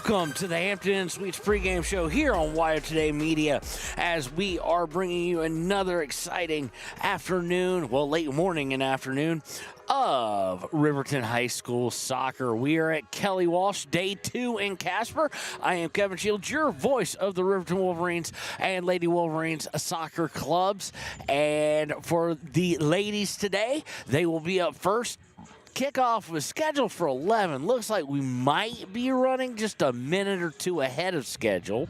Welcome to the Hampton Inn Suites pregame show here on Wire Today Media as we are bringing you another exciting afternoon, well, late morning and afternoon of Riverton High School soccer. We are at Kelly Walsh, day 2 in Casper. I am Kevin Shields, your voice of the Riverton Wolverines and Lady Wolverines soccer clubs. And for the ladies today, they will be up first. Kickoff was scheduled for 11. Looks like we might be running just a minute or two ahead of schedule.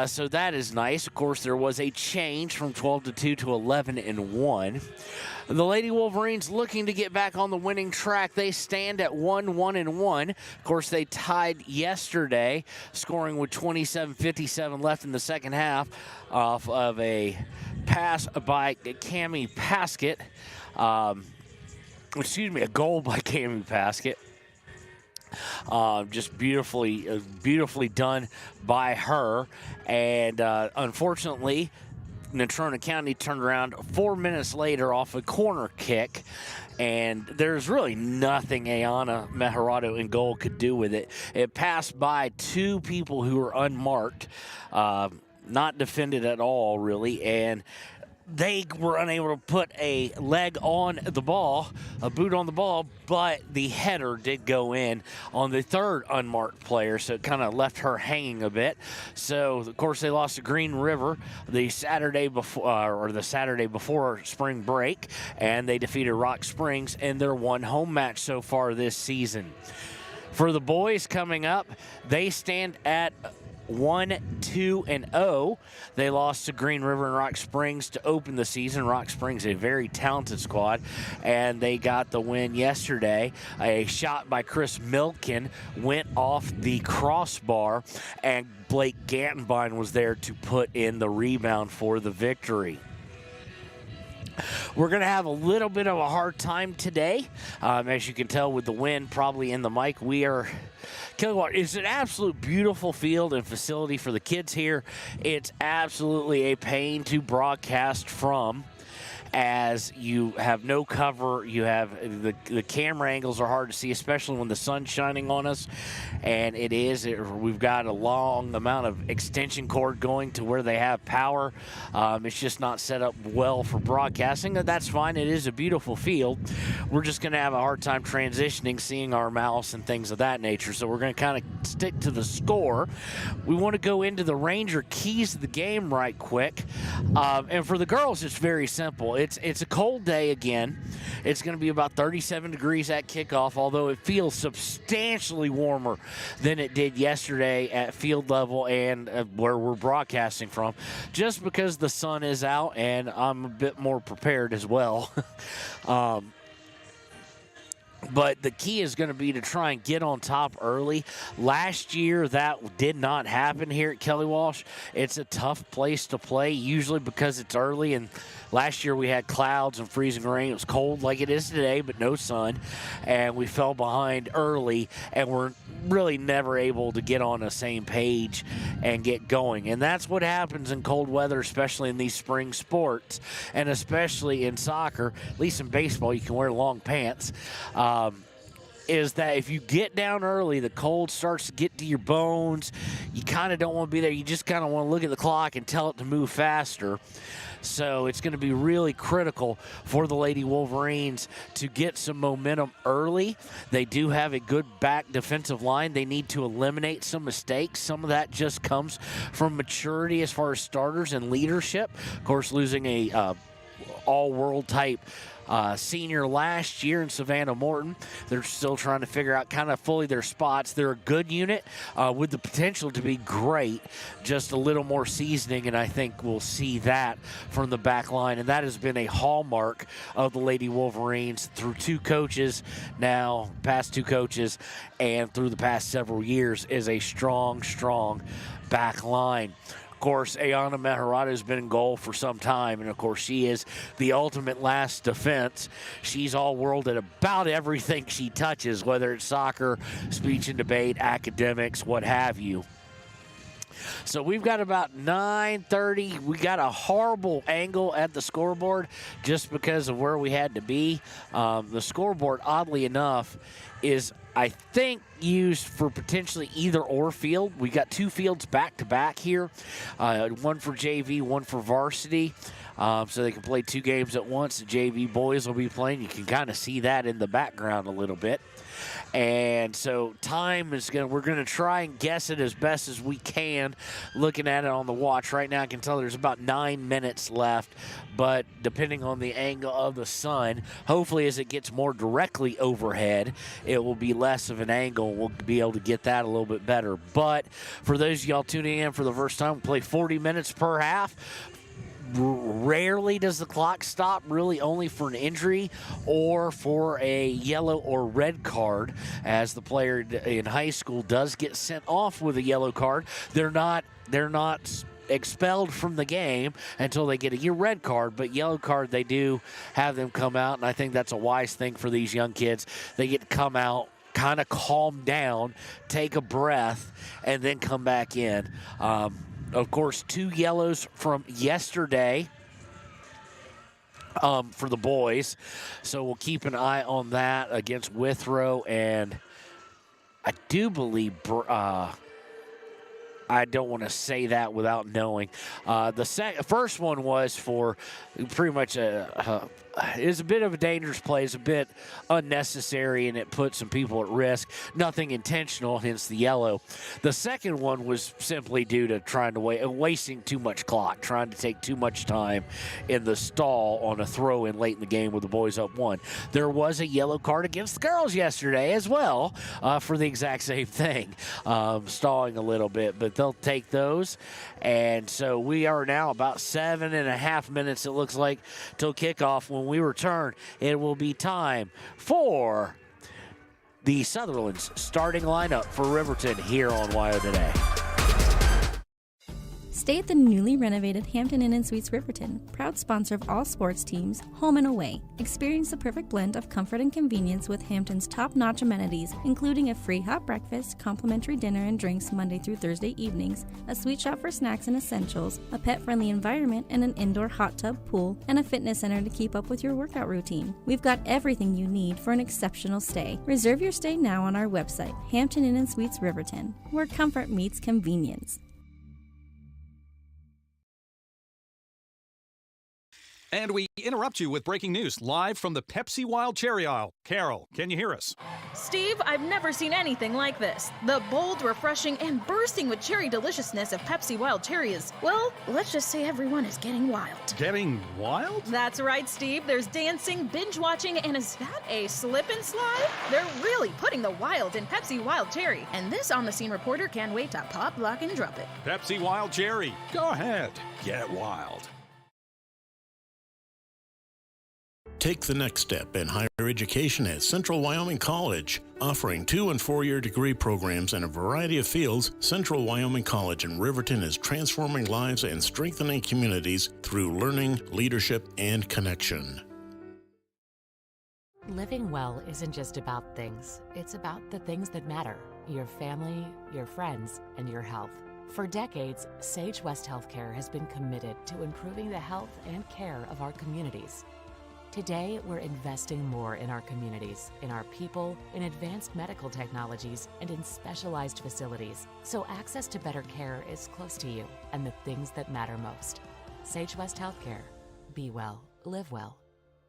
So that is nice. Of course, there was a change from 12 to 2 to 11 and 1. The Lady Wolverines looking to get back on the winning track. They stand at 1-1 and 1. Of course, they tied yesterday, scoring with 27:57 left in the second half off of a pass by Cammie Paskett. A goal by Cammie Paskett. Just beautifully done by her. And unfortunately, Natrona County turned around 4 minutes later off a corner kick. And there's really nothing Ayana Meharado in goal could do with it. It passed by two people who were unmarked, not defended at all, really. And they were unable to put a leg on the ball, a boot on the ball, but the header did go in on the third unmarked player, so it kind of left her hanging a bit. So, of course, they lost to Green River the Saturday before spring break, and they defeated Rock Springs in their one home match so far this season. For the boys coming up, they stand at 1-2-0. They lost to Green River and Rock Springs to open the season. Rock Springs, a very talented squad, and they got the win yesterday. A shot by Chris Milken went off the crossbar, and Blake Gantenbein was there to put in the rebound for the victory. We're going to have a little bit of a hard time today. As you can tell with the wind probably in the mic, Kelly Walsh is an absolute beautiful field and facility for the kids here. It's absolutely a pain to broadcast from, as you have no cover. You have the camera angles are hard to see, especially when the sun's shining on us. And we've got a long amount of extension cord going to where they have power. It's just not set up well for broadcasting. That's fine. It is a beautiful field. We're just going to have a hard time transitioning, seeing our mouse and things of that nature. So we're going to kind of stick to the score. We want to go into the Ranger keys of the game right quick. And for the girls, it's very simple. It's a cold day again. It's going to be about 37 degrees at kickoff, although it feels substantially warmer than it did yesterday at field level and where we're broadcasting from, just because the sun is out and I'm a bit more prepared as well. But the key is going to be to try and get on top early. Last year, that did not happen here at Kelly Walsh. It's a tough place to play, usually because it's early. And last year, we had clouds and freezing rain. It was cold like it is today, but no sun. And we fell behind early, and we're really never able to get on the same page and get going. And that's what happens in cold weather, especially in these spring sports, and especially in soccer. At least in baseball, you can wear long pants. Is that if you get down early, the cold starts to get to your bones. You kind of don't want to be there. You just kind of want to look at the clock and tell it to move faster. So it's going to be really critical for the Lady Wolverines to get some momentum early. They do have a good back defensive line. They need to eliminate some mistakes. Some of that just comes from maturity as far as starters and leadership. Of course, losing a all-world type senior last year in Savannah Morton. They're still trying to figure out kind of fully their spots. They're a good unit with the potential to be great, just a little more seasoning, and I think we'll see that from the back line. And that has been a hallmark of the Lady Wolverines through past two coaches, and through the past several years is a strong back line. Of course, Ayana Meharado has been in goal for some time, and of course, she is the ultimate last defense. She's all-world at about everything she touches, whether it's soccer, speech and debate, academics, what have you. So we've got about 9:30. We got a horrible angle at the scoreboard just because of where we had to be. The scoreboard, oddly enough, is, I think, used for potentially either or field. We got 2 fields back to back here, one for JV, one for varsity. So they can play 2 games at once. The JV boys will be playing. You can kind of see that in the background a little bit. And so time is we're going to try and guess it as best as we can. Looking at it on the watch right now, I can tell there's about 9 minutes left. But depending on the angle of the sun, hopefully as it gets more directly overhead, it will be less of an angle. We'll be able to get that a little bit better. But for those of y'all tuning in for the first time, we play 40 minutes per half. Rarely does the clock stop, really only for an injury or for a yellow or red card, as the player in high school does get sent off with a yellow card. They're not expelled from the game until they get a red card, but yellow card, they do have them come out, and I think that's a wise thing for these young kids. They get to come out, kind of calm down, take a breath, and then come back in. Of course, 2 yellows from yesterday for the boys. So we'll keep an eye on that against Withrow. And I do believe, I don't want to say that without knowing. The first one was for pretty much it was a bit of a dangerous play. It's a bit unnecessary, and it put some people at risk. Nothing intentional, hence the yellow. The second one was simply due to trying to wasting too much clock, trying to take too much time in the stall on a throw-in late in the game with the boys up 1. There was a yellow card against the girls yesterday as well for the exact same thing, stalling a little bit, but they'll take those. And so we are now about 7.5 minutes, it looks like, till kickoff. When we return, it will be time for the Sutherland's starting lineup for Riverton here on WYO Today. Stay at the newly renovated Hampton Inn & Suites Riverton, proud sponsor of all sports teams, home and away. Experience the perfect blend of comfort and convenience with Hampton's top-notch amenities, including a free hot breakfast, complimentary dinner and drinks Monday through Thursday evenings, a sweet shop for snacks and essentials, a pet-friendly environment, and an indoor hot tub, pool, and a fitness center to keep up with your workout routine. We've got everything you need for an exceptional stay. Reserve your stay now on our website, Hampton Inn & Suites Riverton, where comfort meets convenience. And we interrupt you with breaking news live from the Pepsi Wild Cherry aisle. Carol, can you hear us? Steve, I've never seen anything like this. The bold, refreshing, and bursting with cherry deliciousness of Pepsi Wild Cherry is, well, let's just say everyone is getting wild. Getting wild? That's right, Steve. There's dancing, binge-watching, and is that a slip and slide? They're really putting the wild in Pepsi Wild Cherry. And this on-the-scene reporter can't wait to pop, lock, and drop it. Pepsi Wild Cherry. Go ahead. Get wild. Take the next step in higher education at Central Wyoming College. Offering 2- and 4-year degree programs in a variety of fields, Central Wyoming College in Riverton is transforming lives and strengthening communities through learning, leadership, and connection. Living well isn't just about things. It's about the things that matter. Your family, your friends, and your health. For decades, Sage West Healthcare has been committed to improving the health and care of our communities. Today, we're investing more in our communities, in our people, in advanced medical technologies, and in specialized facilities, so access to better care is close to you and the things that matter most. Sage West Healthcare. Be well, live well.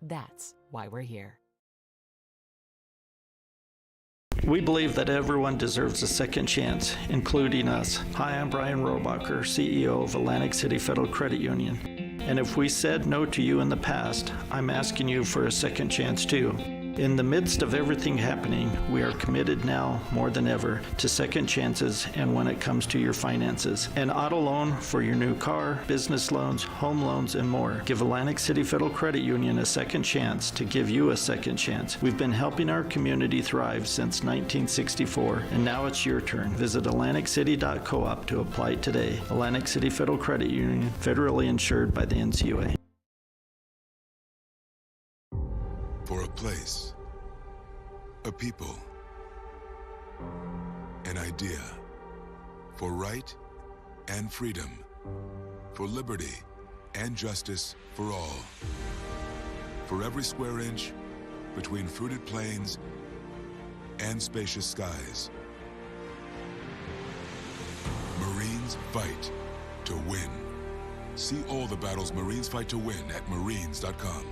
That's why we're here. We believe that everyone deserves a second chance, including us. Hi, I'm Brian Rohbacher, CEO of Atlantic City Federal Credit Union. And if we said no to you in the past, I'm asking you for a second chance too. In the midst of everything happening, we are committed now more than ever to second chances and when it comes to your finances. An auto loan for your new car, business loans, home loans, and more. Give Atlantic City Federal Credit Union a second chance to give you a second chance. We've been helping our community thrive since 1964, and now it's your turn. Visit AtlanticCity.coop to apply today. Atlantic City Federal Credit Union, federally insured by the NCUA. For a place, a people, an idea, for right and freedom, for liberty and justice for all. For every square inch between fruited plains and spacious skies. Marines fight to win. See all the battles Marines fight to win at marines.com.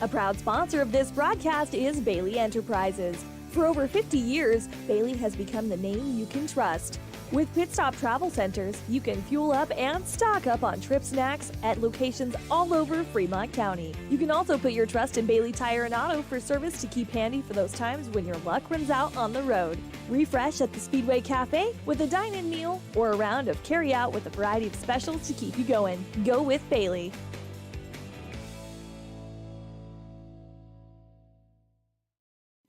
A proud sponsor of this broadcast is Bailey Enterprises. For over 50 years, Bailey has become the name you can trust. With Pit Stop Travel Centers, you can fuel up and stock up on trip snacks at locations all over Fremont County. You can also put your trust in Bailey Tire and Auto for service to keep handy for those times when your luck runs out on the road. Refresh at the Speedway Cafe with a dine-in meal or a round of carry-out with a variety of specials to keep you going. Go with Bailey.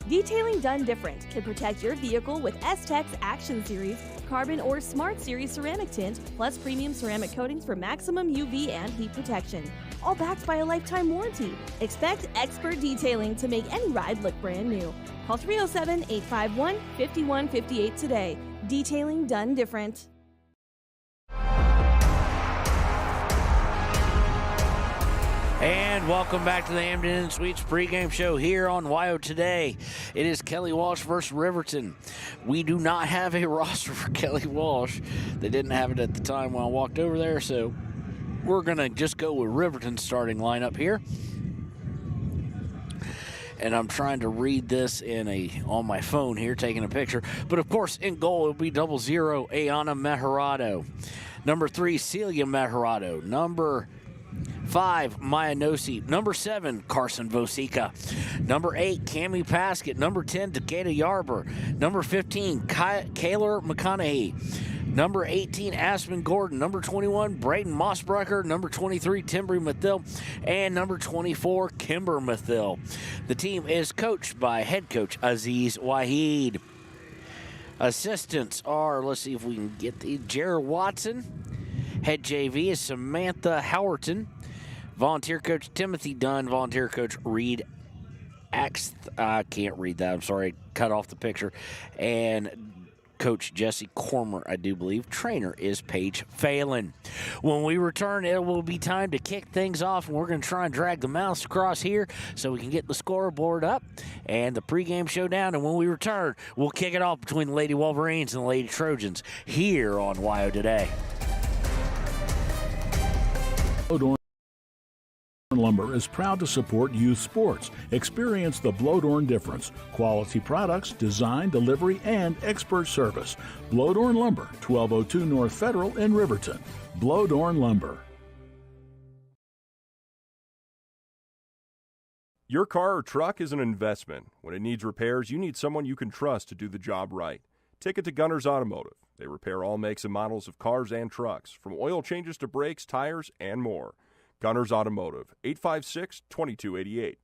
Detailing done different can protect your vehicle with S-Tech's Action Series, Carbon or Smart Series ceramic tint, plus premium ceramic coatings for maximum UV and heat protection. All backed by a lifetime warranty. Expect expert detailing to make any ride look brand new. Call 307-851-5158 today. Detailing done different. And welcome back to the Hampton Inn Suites pregame show here on WYO Today. It is Kelly Walsh versus Riverton. We do not have a roster for Kelly Walsh. They didn't have it at the time when I walked over there, so we're going to just go with Riverton's starting lineup here. And I'm trying to read this on my phone here, taking a picture. But, of course, in goal, it'll be 00, Ayana Mejarado. Number 3, Celia Mejarado. Number 5, Maya Nosi. Number 7, Carson Vosica. Number 8, Cammie Paskett. Number 10, Takeda Yarber. Number 15, Kaylor McConaughey. Number 18, Aspen Gordon. Number 21, Braden Mossbrucker. Number 23, Timbri Mathill. And number 24, Kimber Mathill. The team is coached by head coach Aziz Waheed. Assistants are, let's see if we can get Jared Watson. Head JV is Samantha Howerton. Volunteer coach Timothy Dunn. Volunteer coach Reed Axe. I can't read that. I'm sorry. Cut off the picture. And coach Jesse Cormer, I do believe. Trainer is Paige Phelan. When we return, it will be time to kick things off, and we're going to try and drag the mouse across here so we can get the scoreboard up and the pregame showdown. And when we return, we'll kick it off between the Lady Wolverines and the Lady Trojans here on WYO Today. Blowdorn Lumber is proud to support youth sports. Experience the Blowdorn difference. Quality products, design, delivery, and expert service. Blowdorn Lumber, 1202 North Federal in Riverton. Blowdorn Lumber. Your car or truck is an investment. When it needs repairs, you need someone you can trust to do the job right. Take it to Gunners Automotive. They repair all makes and models of cars and trucks, from oil changes to brakes, tires, and more. Gunners Automotive, 856-2288.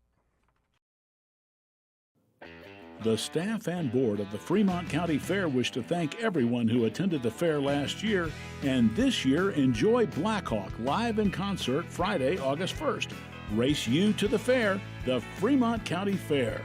The staff and board of the Fremont County Fair wish to thank everyone who attended the fair last year, and this year enjoy Blackhawk live in concert Friday, August 1st. Race you to the fair, the Fremont County Fair.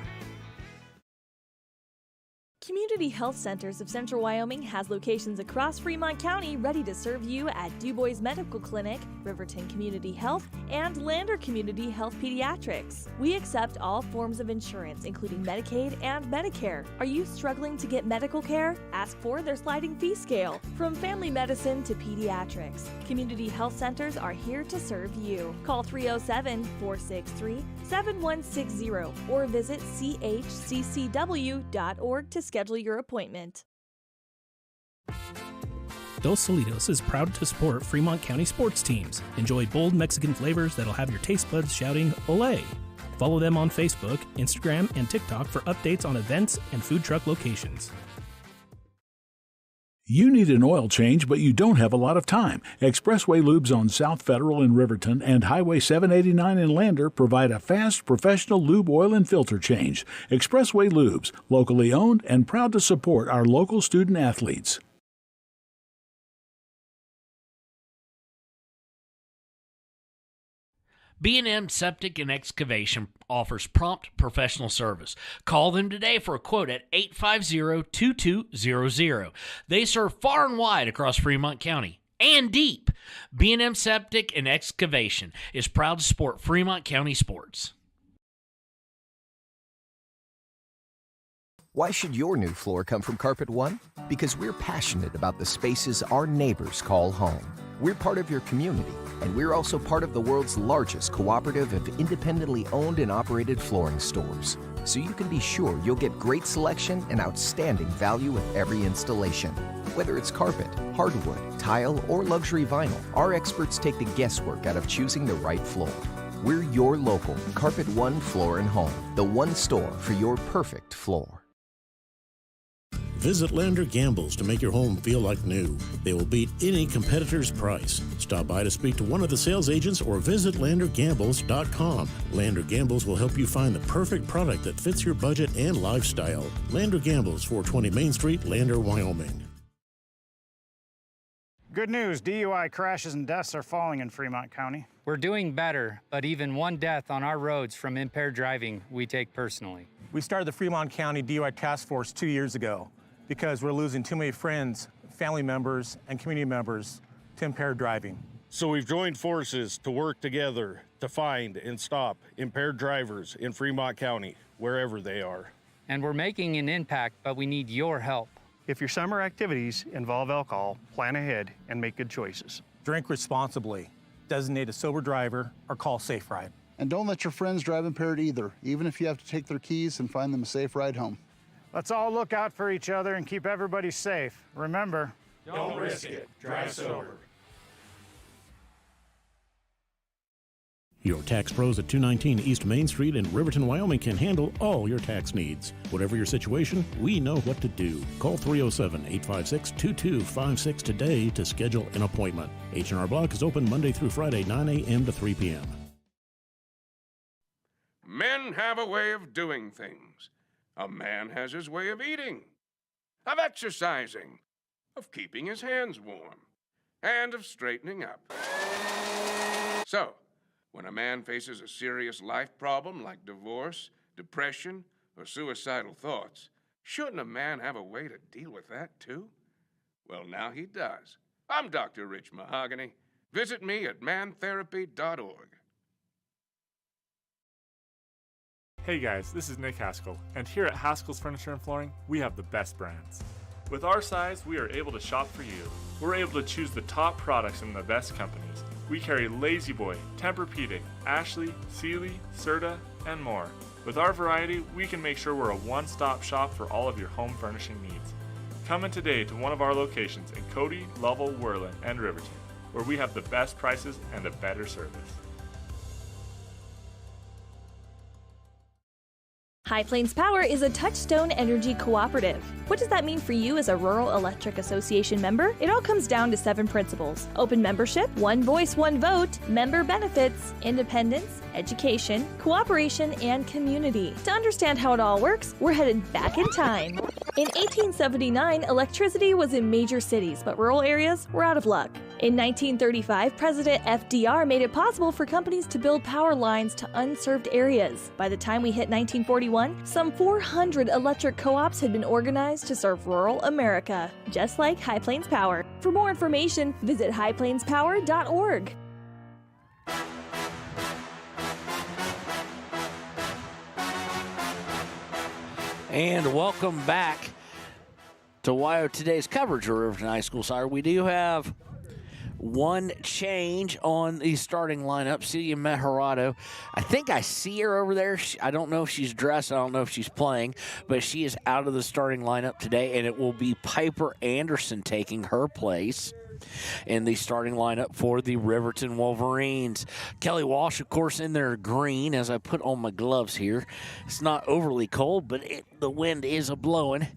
Community Health Centers of Central Wyoming has locations across Fremont County ready to serve you at DuBois Medical Clinic, Riverton Community Health, and Lander Community Health Pediatrics. We accept all forms of insurance, including Medicaid and Medicare. Are you struggling to get medical care? Ask for their sliding fee scale. From family medicine to pediatrics, Community Health Centers are here to serve you. Call 307-463-7160 or visit chccw.org to schedule your appointment. Dos Solitos is proud to support Fremont County sports teams. Enjoy bold Mexican flavors that'll have your taste buds shouting "Olé!" Follow them on Facebook, Instagram, and TikTok for updates on events and food truck locations. You need an oil change, but you don't have a lot of time. Expressway Lubes on South Federal in Riverton and Highway 789 in Lander provide a fast, professional lube, oil, and filter change. Expressway Lubes, locally owned and proud to support our local student athletes. B&M Septic and Excavation offers prompt professional service. Call them today for a quote at 850-2200. They serve far and wide across Fremont County and deep. B&M Septic and Excavation is proud to support Fremont County sports. Why should your new floor come from Carpet One? Because we're passionate about the spaces our neighbors call home. We're part of your community, and we're also part of the world's largest cooperative of independently owned and operated flooring stores. So you can be sure you'll get great selection and outstanding value with every installation. Whether it's carpet, hardwood, tile, or luxury vinyl, our experts take the guesswork out of choosing the right floor. We're your local Carpet One Floor and Home, the one store for your perfect floor. Visit Lander Gambles to make your home feel like new. They will beat any competitor's price. Stop by to speak to one of the sales agents or visit LanderGambles.com. Lander Gambles will help you find the perfect product that fits your budget and lifestyle. Lander Gambles, 420 Main Street, Lander, Wyoming. Good news, DUI crashes and deaths are falling in Fremont County. We're doing better, but even one death on our roads from impaired driving, we take personally. We started the Fremont County DUI Task Force 2 years ago because we're losing too many friends, family members, and community members to impaired driving. So we've joined forces to work together to find and stop impaired drivers in Fremont County, wherever they are. And we're making an impact, but we need your help. If your summer activities involve alcohol, plan ahead and make good choices. Drink responsibly, designate a sober driver, or call Safe Ride. And don't let your friends drive impaired either, even if you have to take their keys and find them a safe ride home. Let's all look out for each other and keep everybody safe. Remember, don't risk it. Drive sober. Your tax pros at 219 East Main Street in Riverton, Wyoming can handle all your tax needs. Whatever your situation, we know what to do. Call 307-856-2256 today to schedule an appointment. H&R Block is open Monday through Friday, 9 a.m. to 3 p.m. Men have a way of doing things. A man has his way of eating, of exercising, of keeping his hands warm, and of straightening up. So, when a man faces a serious life problem like divorce, depression, or suicidal thoughts, shouldn't a man have a way to deal with that too? Well, now he does. I'm Dr. Rich Mahogany. Visit me at mantherapy.org. Hey guys, this is Nick Haskell, and here at Haskell's Furniture and Flooring, we have the best brands. With our size, we are able to shop for you. We're able to choose the top products from the best companies. We carry Lazy Boy, Tempur-Pedic, Ashley, Sealy, Serta, and more. With our variety, we can make sure we're a one-stop shop for all of your home furnishing needs. Come in today to one of our locations in Cody, Lovell, Worland, and Riverton, where we have the best prices and a better service. High Plains Power is a Touchstone Energy cooperative. What does that mean for you as a Rural Electric Association member? It all comes down to 7 principles: open membership, one voice, one vote, member benefits, independence, education, cooperation, and community. To understand how it all works, we're headed back in time. In 1879, electricity was in major cities, but rural areas were out of luck. In 1935, President FDR made it possible for companies to build power lines to unserved areas. By the time we hit 1941, some 400 electric co-ops had been organized to serve rural America, just like High Plains Power. For more information, visit highplainspower.org. And welcome back to WYO Today's coverage of Riverton High School Soccer. We do have one change on the starting lineup. Celia Mejorado. I think I see her over there. I don't know if she's dressed. I don't know if she's playing, but she is out of the starting lineup today, and it will be Piper Anderson taking her place in the starting lineup for the Riverton Wolverines. Kelly Walsh, of course, in their green as I put on my gloves here. It's not overly cold, but the wind is a-blowing,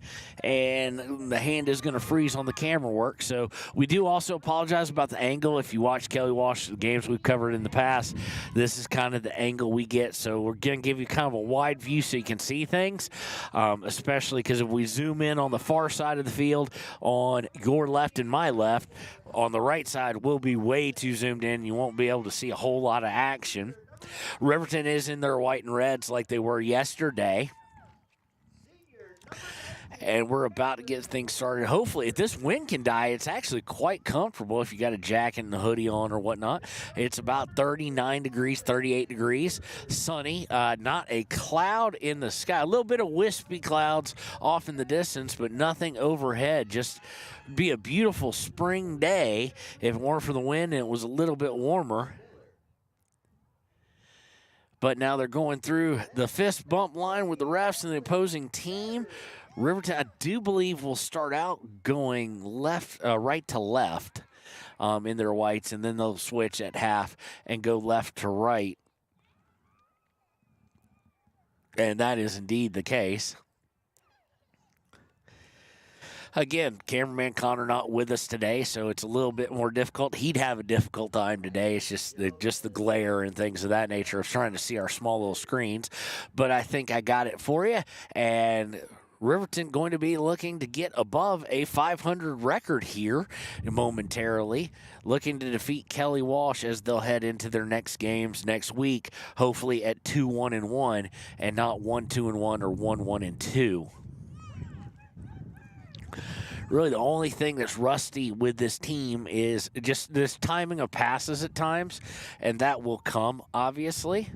and the hand is going to freeze on the camera work. So we do also apologize about the angle. If you watch Kelly Walsh, the games we've covered in the past, this is kind of the angle we get. So we're going to give you kind of a wide view so you can see things, especially because if we zoom in on the far side of the field, on your left and my left, on the right side, we'll be way too zoomed in. You won't be able to see a whole lot of action. Riverton is in their white and reds like they were yesterday. And we're about to get things started. Hopefully, if this wind can die, it's actually quite comfortable if you got a jacket and a hoodie on or whatnot. It's about 39 degrees, 38 degrees, sunny, not a cloud in the sky. A little bit of wispy clouds off in the distance, but nothing overhead. Just be a beautiful spring day if it weren't for the wind and it was a little bit warmer. But now they're going through the fist bump line with the refs and the opposing team. Riverton, I do believe, will start out going right to left in their whites, and then they'll switch at half and go left to right. And that is indeed the case. Again, cameraman Connor not with us today, so it's a little bit more difficult. He'd have a difficult time today. It's just the glare and things of that nature of trying to see our small little screens. But I think I got it for you, and Riverton going to be looking to get above a 500 record here momentarily, looking to defeat Kelly Walsh as they'll head into their next games next week, hopefully at 2-1-1 and not 1-2-1 or 1-1-2. Really, the only thing that's rusty with this team is just this timing of passes at times, and that will come, obviously.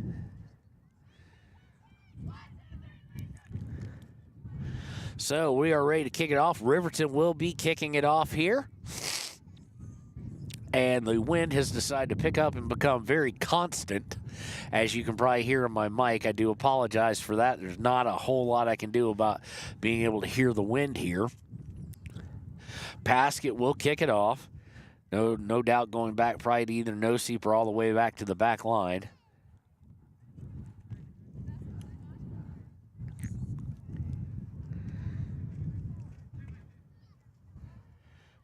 So we are ready to kick it off. Riverton will be kicking it off here. And the wind has decided to pick up and become very constant. As you can probably hear on my mic, I do apologize for that. There's not a whole lot I can do about being able to hear the wind here. Paskett will kick it off. No doubt going back probably to either no-seep or all the way back to the back line.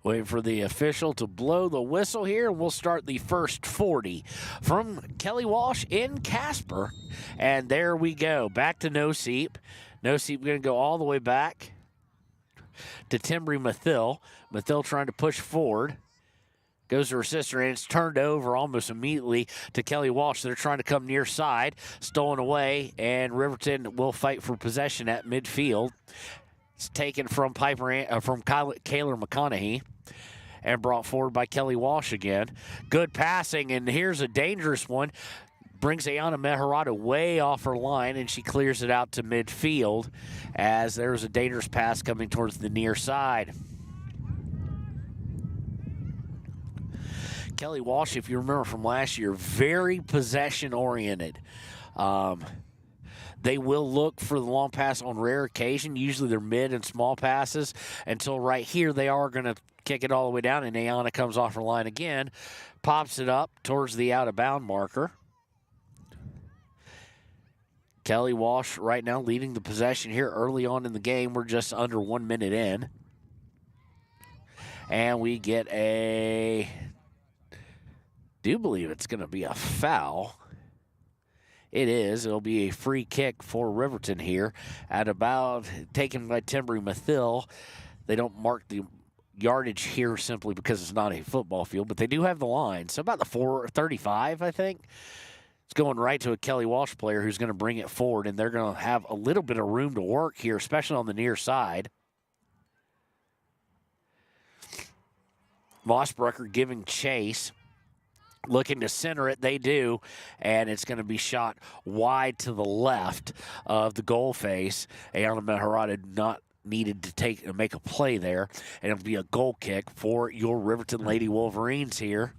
Waiting for the official to blow the whistle here, and we'll start the first 40 from Kelly Walsh in Casper. And there we go. Back to no-seep. No-seep going to go all the way back to Timbry Mathill. Mathill trying to push forward. Goes to her sister, and it's turned over almost immediately to Kelly Walsh. They're trying to come near side. Stolen away, and Riverton will fight for possession at midfield. It's taken from Kayler McConaughey and brought forward by Kelly Walsh again. Good passing, and here's a dangerous one. Brings Ayana Meharada way off her line, and she clears it out to midfield as there's a dangerous pass coming towards the near side. Kelly Walsh, if you remember from last year, very possession-oriented. They will look for the long pass on rare occasion. Usually they're mid and small passes until right here they are going to kick it all the way down, and Ayana comes off her line again, pops it up towards the out-of-bound marker. Kelly Walsh right now leading the possession here early on in the game. We're just under 1 minute in. And we get do believe it's going to be a foul. It is. It'll be a free kick for Riverton here at about taken by Timbry Mathill. They don't mark the yardage here simply because it's not a football field, but they do have the line. So about the 435, I think. It's going right to a Kelly Walsh player who's going to bring it forward, and they're going to have a little bit of room to work here, especially on the near side. Mossbrucker giving chase. Looking to center it, they do, and it's going to be shot wide to the left of the goal face. Ayana Meharada not needed to make a play there, and it'll be a goal kick for your Riverton Lady Wolverines here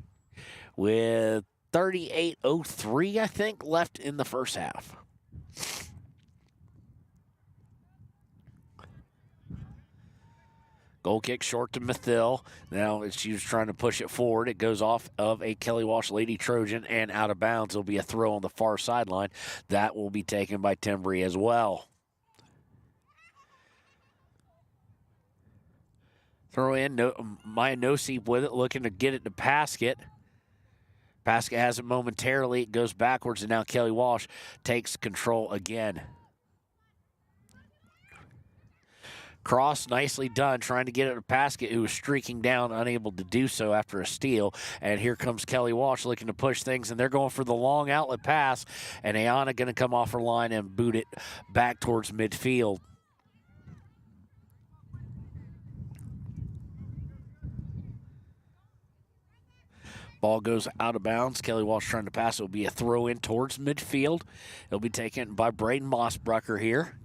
with 38:03, I think, left in the first half. Goal kick short to Mathill. Now she was trying to push it forward. It goes off of a Kelly Walsh Lady Trojan and out of bounds. It'll be a throw on the far sideline. That will be taken by Timbry as well. Throw in Maya No-Seep with it, looking to get it to Paskett. Paskett has it momentarily. It goes backwards, and now Kelly Walsh takes control again. Cross, nicely done, trying to get it to Paskett, who was streaking down, unable to do so after a steal. And here comes Kelly Walsh looking to push things, and they're going for the long outlet pass. And Ayana going to come off her line and boot it back towards midfield. Ball goes out of bounds. Kelly Walsh trying to pass. It will be a throw in towards midfield. It'll be taken by Braden Mossbrucker here.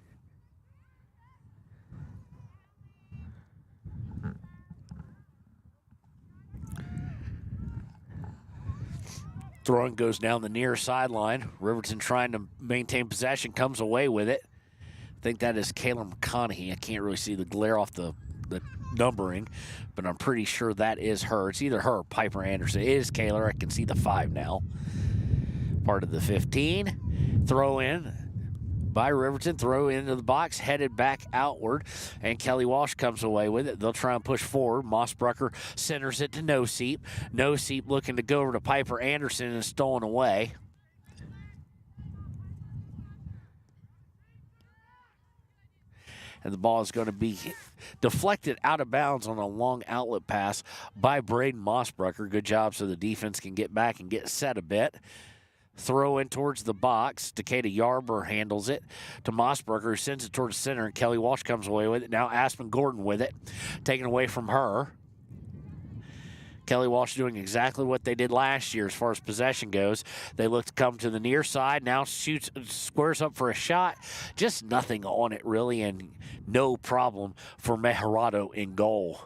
Throwing goes down the near sideline. Riverton trying to maintain possession, comes away with it. I think that is Kayla McConaughey. I can't really see the glare off the numbering, but I'm pretty sure that is her. It's either her or Piper Anderson. It is Kayla. I can see the 5 now. Part of the 15. Throw in by Riverton. Throw into the box, headed back outward, and Kelly Walsh comes away with it. They'll try and push forward. Mossbrucker centers it to Noseep. Noseep looking to go over to Piper Anderson and stolen away. And the ball is going to be deflected out of bounds on a long outlet pass by Braden Mossbrucker. Good job so the defense can get back and get set a bit. Throw in towards the box. Decatur Yarber handles it to Mossbrucker, who sends it towards center, and Kelly Walsh comes away with it. Now Aspen Gordon with it, taken away from her. Kelly Walsh doing exactly what they did last year as far as possession goes. They look to come to the near side. Now squares up for a shot. Just nothing on it, really, and no problem for Mejarado in goal.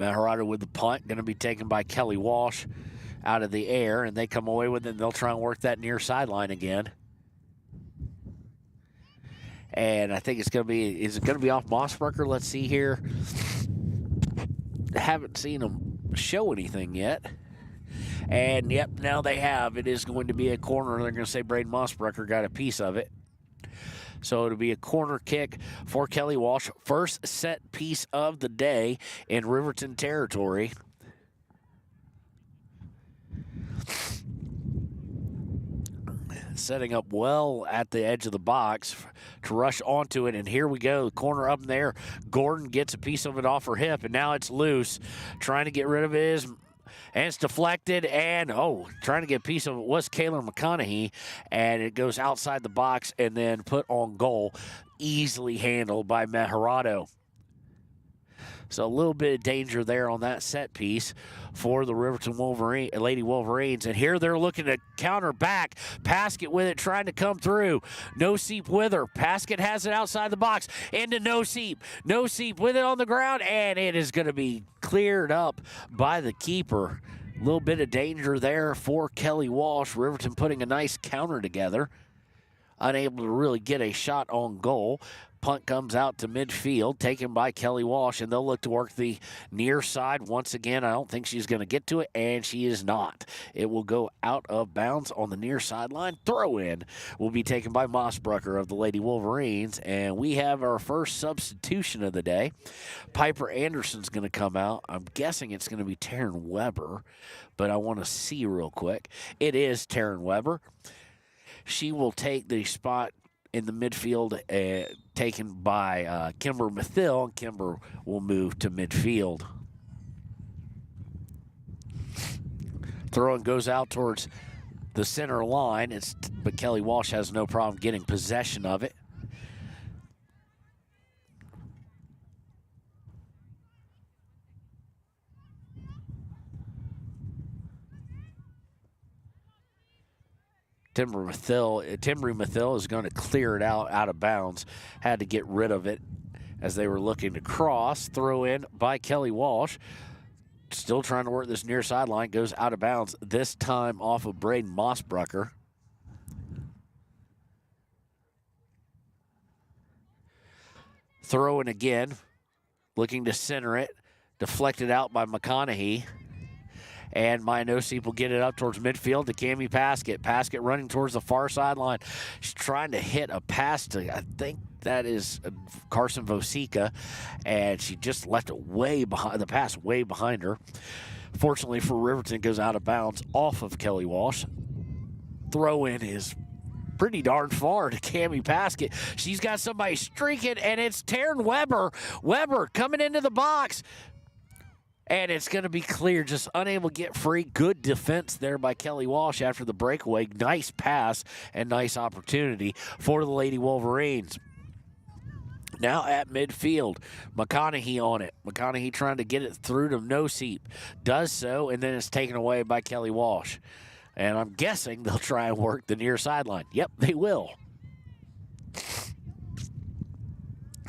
Mejarado with the punt, going to be taken by Kelly Walsh out of the air, and they come away with it, and they'll try and work that near sideline again. And I think it's going to be, is it going to be off Mossbrucker? Let's see here. Haven't seen them show anything yet. And, yep, now they have. It is going to be a corner. They're going to say Braden Mossbrucker got a piece of it. So it'll be a corner kick for Kelly Walsh. First set piece of the day in Riverton territory. Setting up well at the edge of the box to rush onto it, and here we go. Corner up in there. Gordon gets a piece of it off her hip, and now it's loose. Trying to get rid of it, and it's deflected, and trying to get a piece of it was Kayla McConaughey, and it goes outside the box and then put on goal. Easily handled by Mejarado. So a little bit of danger there on that set piece for the Riverton Lady Wolverines. And here they're looking to counter back. Paskett with it, trying to come through. Noseep with her. Paskett has it outside the box. Into Noseep. Noseep with it on the ground, and it is going to be cleared up by the keeper. A little bit of danger there for Kelly Walsh. Riverton putting a nice counter together. Unable to really get a shot on goal. Punt comes out to midfield, taken by Kelly Walsh, and they'll look to work the near side once again. I don't think she's going to get to it, and she is not. It will go out of bounds on the near sideline. Throw in will be taken by Mossbrucker of the Lady Wolverines, and we have our first substitution of the day. Piper Anderson's going to come out. I'm guessing it's going to be Taryn Weber, but I want to see real quick. It is Taryn Weber. She will take the spot in the midfield taken by Kimber Mathill, and Kimber will move to midfield. Throwing goes out towards the center line, but Kelly Walsh has no problem getting possession of it. Timbry Mathill is going to clear it out of bounds. Had to get rid of it as they were looking to cross. Throw in by Kelly Walsh. Still trying to work this near sideline. Goes out of bounds, this time off of Braden Mossbrucker. Throw in again. Looking to center it. Deflected out by McConaughey. And Noseep will get it up towards midfield to Cammie Paskett. Paskett running towards the far sideline. She's trying to hit a pass to, I think that is Carson Vosica, and she just left it way behind, the pass way behind her. Fortunately for Riverton, goes out of bounds off of Kelly Walsh. Throw in is pretty darn far to Cammie Paskett. She's got somebody streaking, and it's Taryn Weber. Weber coming into the box. And it's going to be clear, just unable to get free. Good defense there by Kelly Walsh after the breakaway. Nice pass and nice opportunity for the Lady Wolverines. Now at midfield, McConaughey on it. McConaughey trying to get it through to Noseep. Does so, and then it's taken away by Kelly Walsh. And I'm guessing they'll try and work the near sideline. Yep, they will.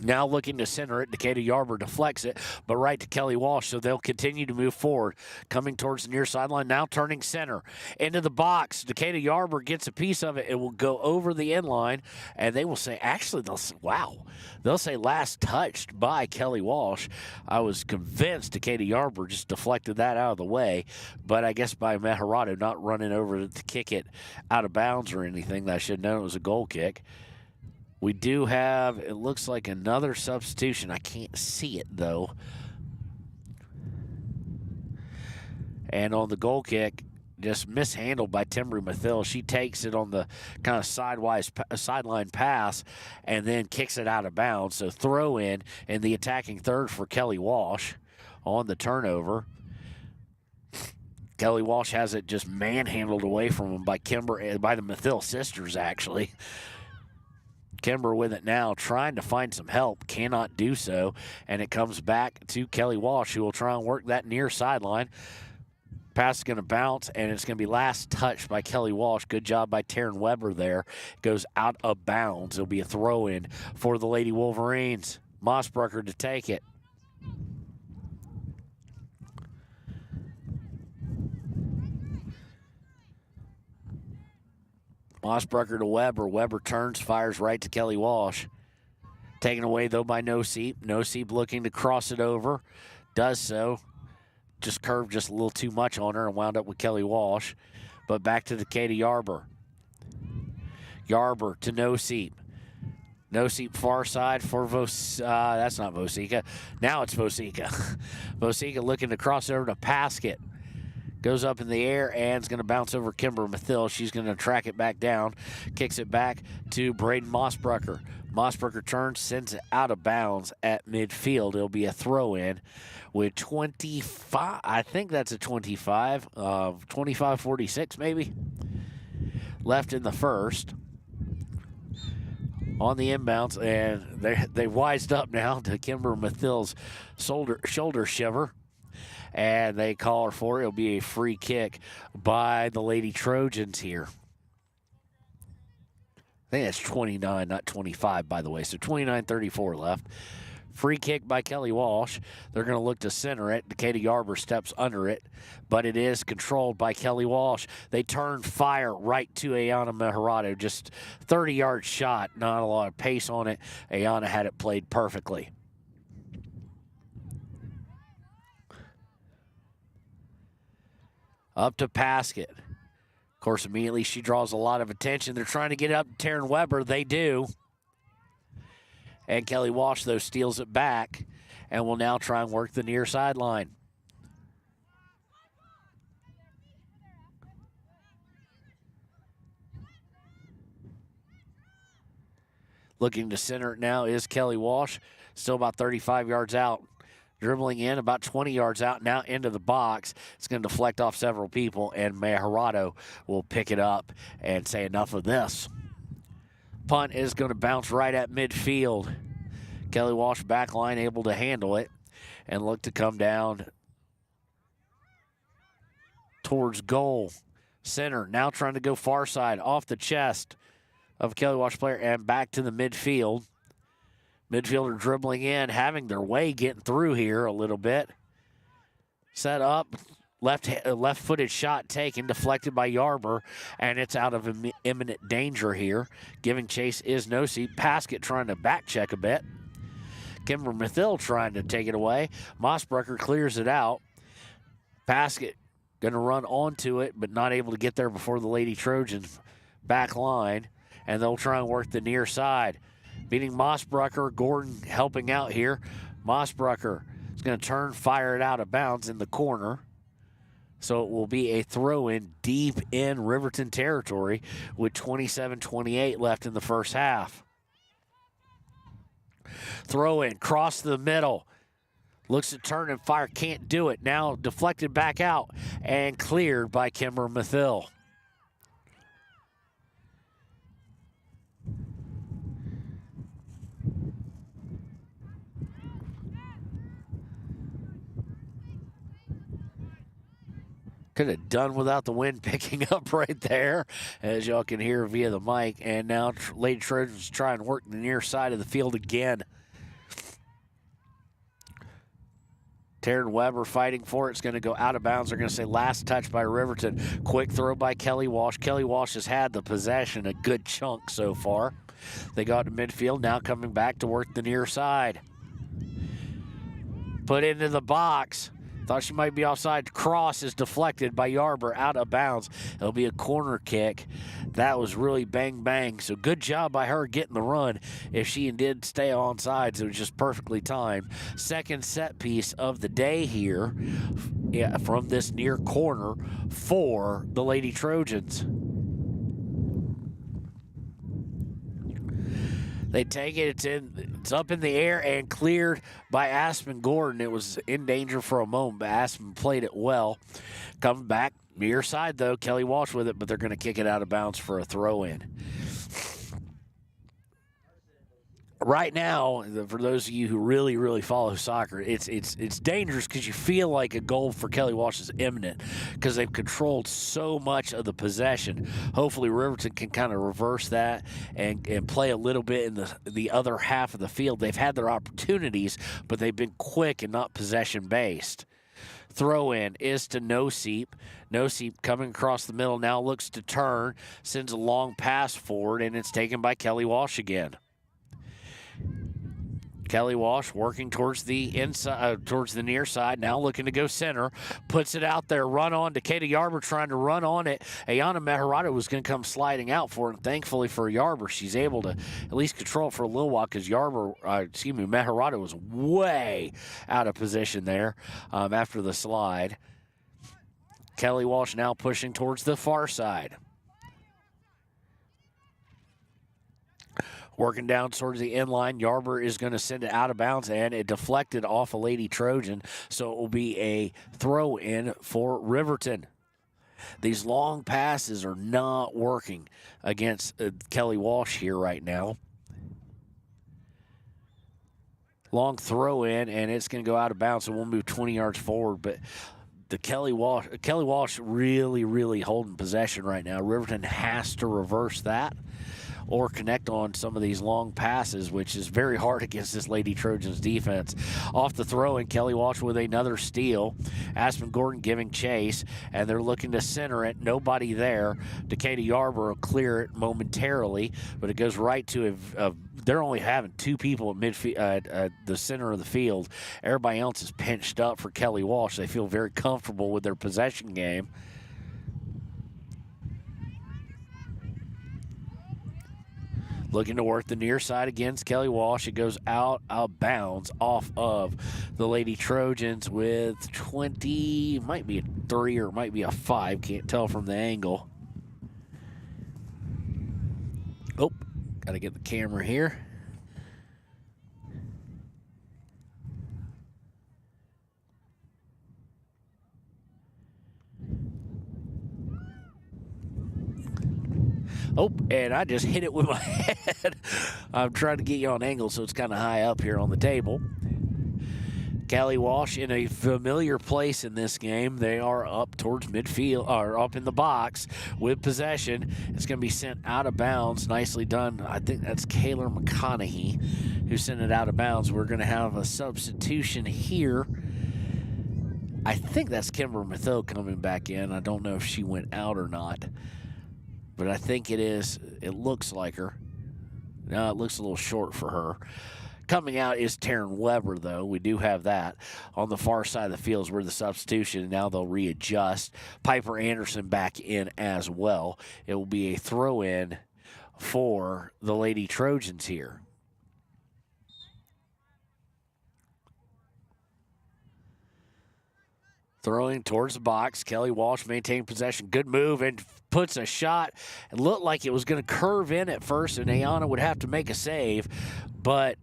Now looking to center it, Decatur Yarber deflects it, but right to Kelly Walsh, so they'll continue to move forward. Coming towards the near sideline, now turning center. Into the box, Decatur Yarber gets a piece of it. It will go over the end line, and they will say, actually, they'll say last touched by Kelly Walsh. I was convinced Decatur Yarber just deflected that out of the way, but I guess by Meharado not running over to kick it out of bounds or anything, I should have known it was a goal kick. We do have, it looks like another substitution. I can't see it, though. And on the goal kick, just mishandled by Timbri Mathill. She takes it on the kind of sideline pass and then kicks it out of bounds. So throw in the attacking third for Kelly Walsh on the turnover. Kelly Walsh has it just manhandled away from him by the Mathill sisters, actually. Kimber with it now, trying to find some help, cannot do so, and it comes back to Kelly Walsh, who will try and work that near sideline. Pass is going to bounce, and it's going to be last touched by Kelly Walsh. Good job by Taryn Weber there. Goes out of bounds. It'll be a throw-in for the Lady Wolverines. Mossbrucker to take it. Mossbrucker to Weber. Weber turns, fires right to Kelly Walsh. Taken away, though, by Noseep. Noseep looking to cross it over. Does so. Just curved just a little too much on her and wound up with Kelly Walsh. But back to Decatur Yarber. Yarber to Noseep. Noseep far side for that's not Vosica. Now it's Vosica. Vosica looking to cross over to Paskett. Goes up in the air and is going to bounce over Kimber Mathill. She's going to track it back down. Kicks it back to Braden Mossbrucker. Mossbrucker turns, sends it out of bounds at midfield. It'll be a throw-in with 25. I think that's a 25. 25-46 maybe. Left in the first. On the inbounds, and they wised up now to Kimber Mathill's shoulder shiver. And they call her for it. It'll be a free kick by the Lady Trojans here. I think that's 29, not 25, by the way. So 29-34 left. Free kick by Kelly Walsh. They're going to look to center it. Decatur Yarber steps under it, but it is controlled by Kelly Walsh. They turn fire right to Ayana Meharado. Just 30-yard shot. Not a lot of pace on it. Ayana had it played perfectly. Up to Paskett. Of course, immediately she draws a lot of attention. They're trying to get up to Taryn Weber. They do. And Kelly Walsh, though, steals it back and will now try and work the near sideline. Looking to center it now is Kelly Walsh. Still about 35 yards out. Dribbling in about 20 yards out, now into the box. It's going to deflect off several people, and Meharado will pick it up and say enough of this. Punt is going to bounce right at midfield. Kelly Walsh back line able to handle it and look to come down towards goal. Center now trying to go far side off the chest of a Kelly Walsh player and back to the midfield. Midfielder dribbling in, having their way getting through here a little bit. Set up, left-footed shot taken, deflected by Yarber, and it's out of imminent danger here. Giving chase is Noseep. Paskett trying to back check a bit. Kimber Mathill trying to take it away. Mossbrucker clears it out. Paskett going to run onto it, but not able to get there before the Lady Trojans back line, and they'll try and work the near side. Beating Mossbrucker, Gordon helping out here. Mossbrucker is going to turn, fire it out of bounds in the corner. So it will be a throw-in deep in Riverton territory with 27-28 left in the first half. Throw-in, cross the middle. Looks to turn and fire, can't do it. Now deflected back out and cleared by Kimber Mathill. Could have done without the wind picking up right there, as y'all can hear via the mic. And now Lady Trojans try and work the near side of the field again. Taryn Weber fighting for it. It's going to go out of bounds. They're going to say last touch by Riverton. Quick throw by Kelly Walsh. Kelly Walsh has had the possession a good chunk so far. They got to midfield, now coming back to work the near side. Put into the box. Thought she might be offside. Cross is deflected by Yarber out of bounds. It'll be a corner kick. That was really bang, bang. So good job by her getting the run. If she did stay on sides, it was just perfectly timed. Second set piece of the day here from this near corner for the Lady Trojans. They take it, it's up in the air and cleared by Aspen Gordon. It was in danger for a moment, but Aspen played it well. Coming back, near side though, Kelly Walsh with it, but they're going to kick it out of bounds for a throw-in. Right now, for those of you who really, really follow soccer, it's dangerous because you feel like a goal for Kelly Walsh is imminent because they've controlled so much of the possession. Hopefully, Riverton can kind of reverse that and play a little bit in the other half of the field. They've had their opportunities, but they've been quick and not possession-based. Throw-in is to Noseep. Noseep coming across the middle now looks to turn, sends a long pass forward, and it's taken by Kelly Walsh again. Kelly Walsh working towards the inside, towards the near side, now looking to go center, puts it out there, run on to Katie Yarber trying to run on it. Ayana Meharada was going to come sliding out for it, and thankfully for Yarber, she's able to at least control it for a little while because Meharada was way out of position there after the slide. Kelly Walsh now pushing towards the far side. Working down towards the end line, Yarber is going to send it out of bounds, and it deflected off a Lady Trojan, so it will be a throw-in for Riverton. These long passes are not working against Kelly Walsh here right now. Long throw-in, and it's going to go out of bounds, so we'll move 20 yards forward, but the Kelly Walsh really, really holding possession right now. Riverton has to reverse that or connect on some of these long passes, which is very hard against this Lady Trojans defense. Off the throw, and Kelly Walsh with another steal. Aspen Gordon giving chase, and they're looking to center it. Nobody there. Decatur Yarber will clear it momentarily, but it goes right to they're only having two people at midfield, the center of the field. Everybody else is pinched up for Kelly Walsh. They feel very comfortable with their possession game. Looking to work the near side against Kelly Walsh. It goes out of bounds off of the Lady Trojans with 20, might be a 3 or might be a 5. Can't tell from the angle. Oh, got to get the camera here. Oh, and I just hit it with my head. I'm trying to get you on angle, so it's kind of high up here on the table. Kelly Walsh in a familiar place in this game. They are up towards midfield, or up in the box with possession. It's going to be sent out of bounds. Nicely done. I think that's Kayla McConaughey who sent it out of bounds. We're going to have a substitution here. I think that's Kimber Mathill coming back in. I don't know if she went out or not, but I think it is. It looks like her. No, it looks a little short for her. Coming out is Taryn Weber, though. We do have that. On the far side of the field is where the substitution, and now they'll readjust. Piper Anderson back in as well. It will be a throw-in for the Lady Trojans here. Throwing towards the box. Kelly Walsh maintained possession. Good move and puts a shot. It looked like it was going to curve in at first, and Ayana would have to make a save. But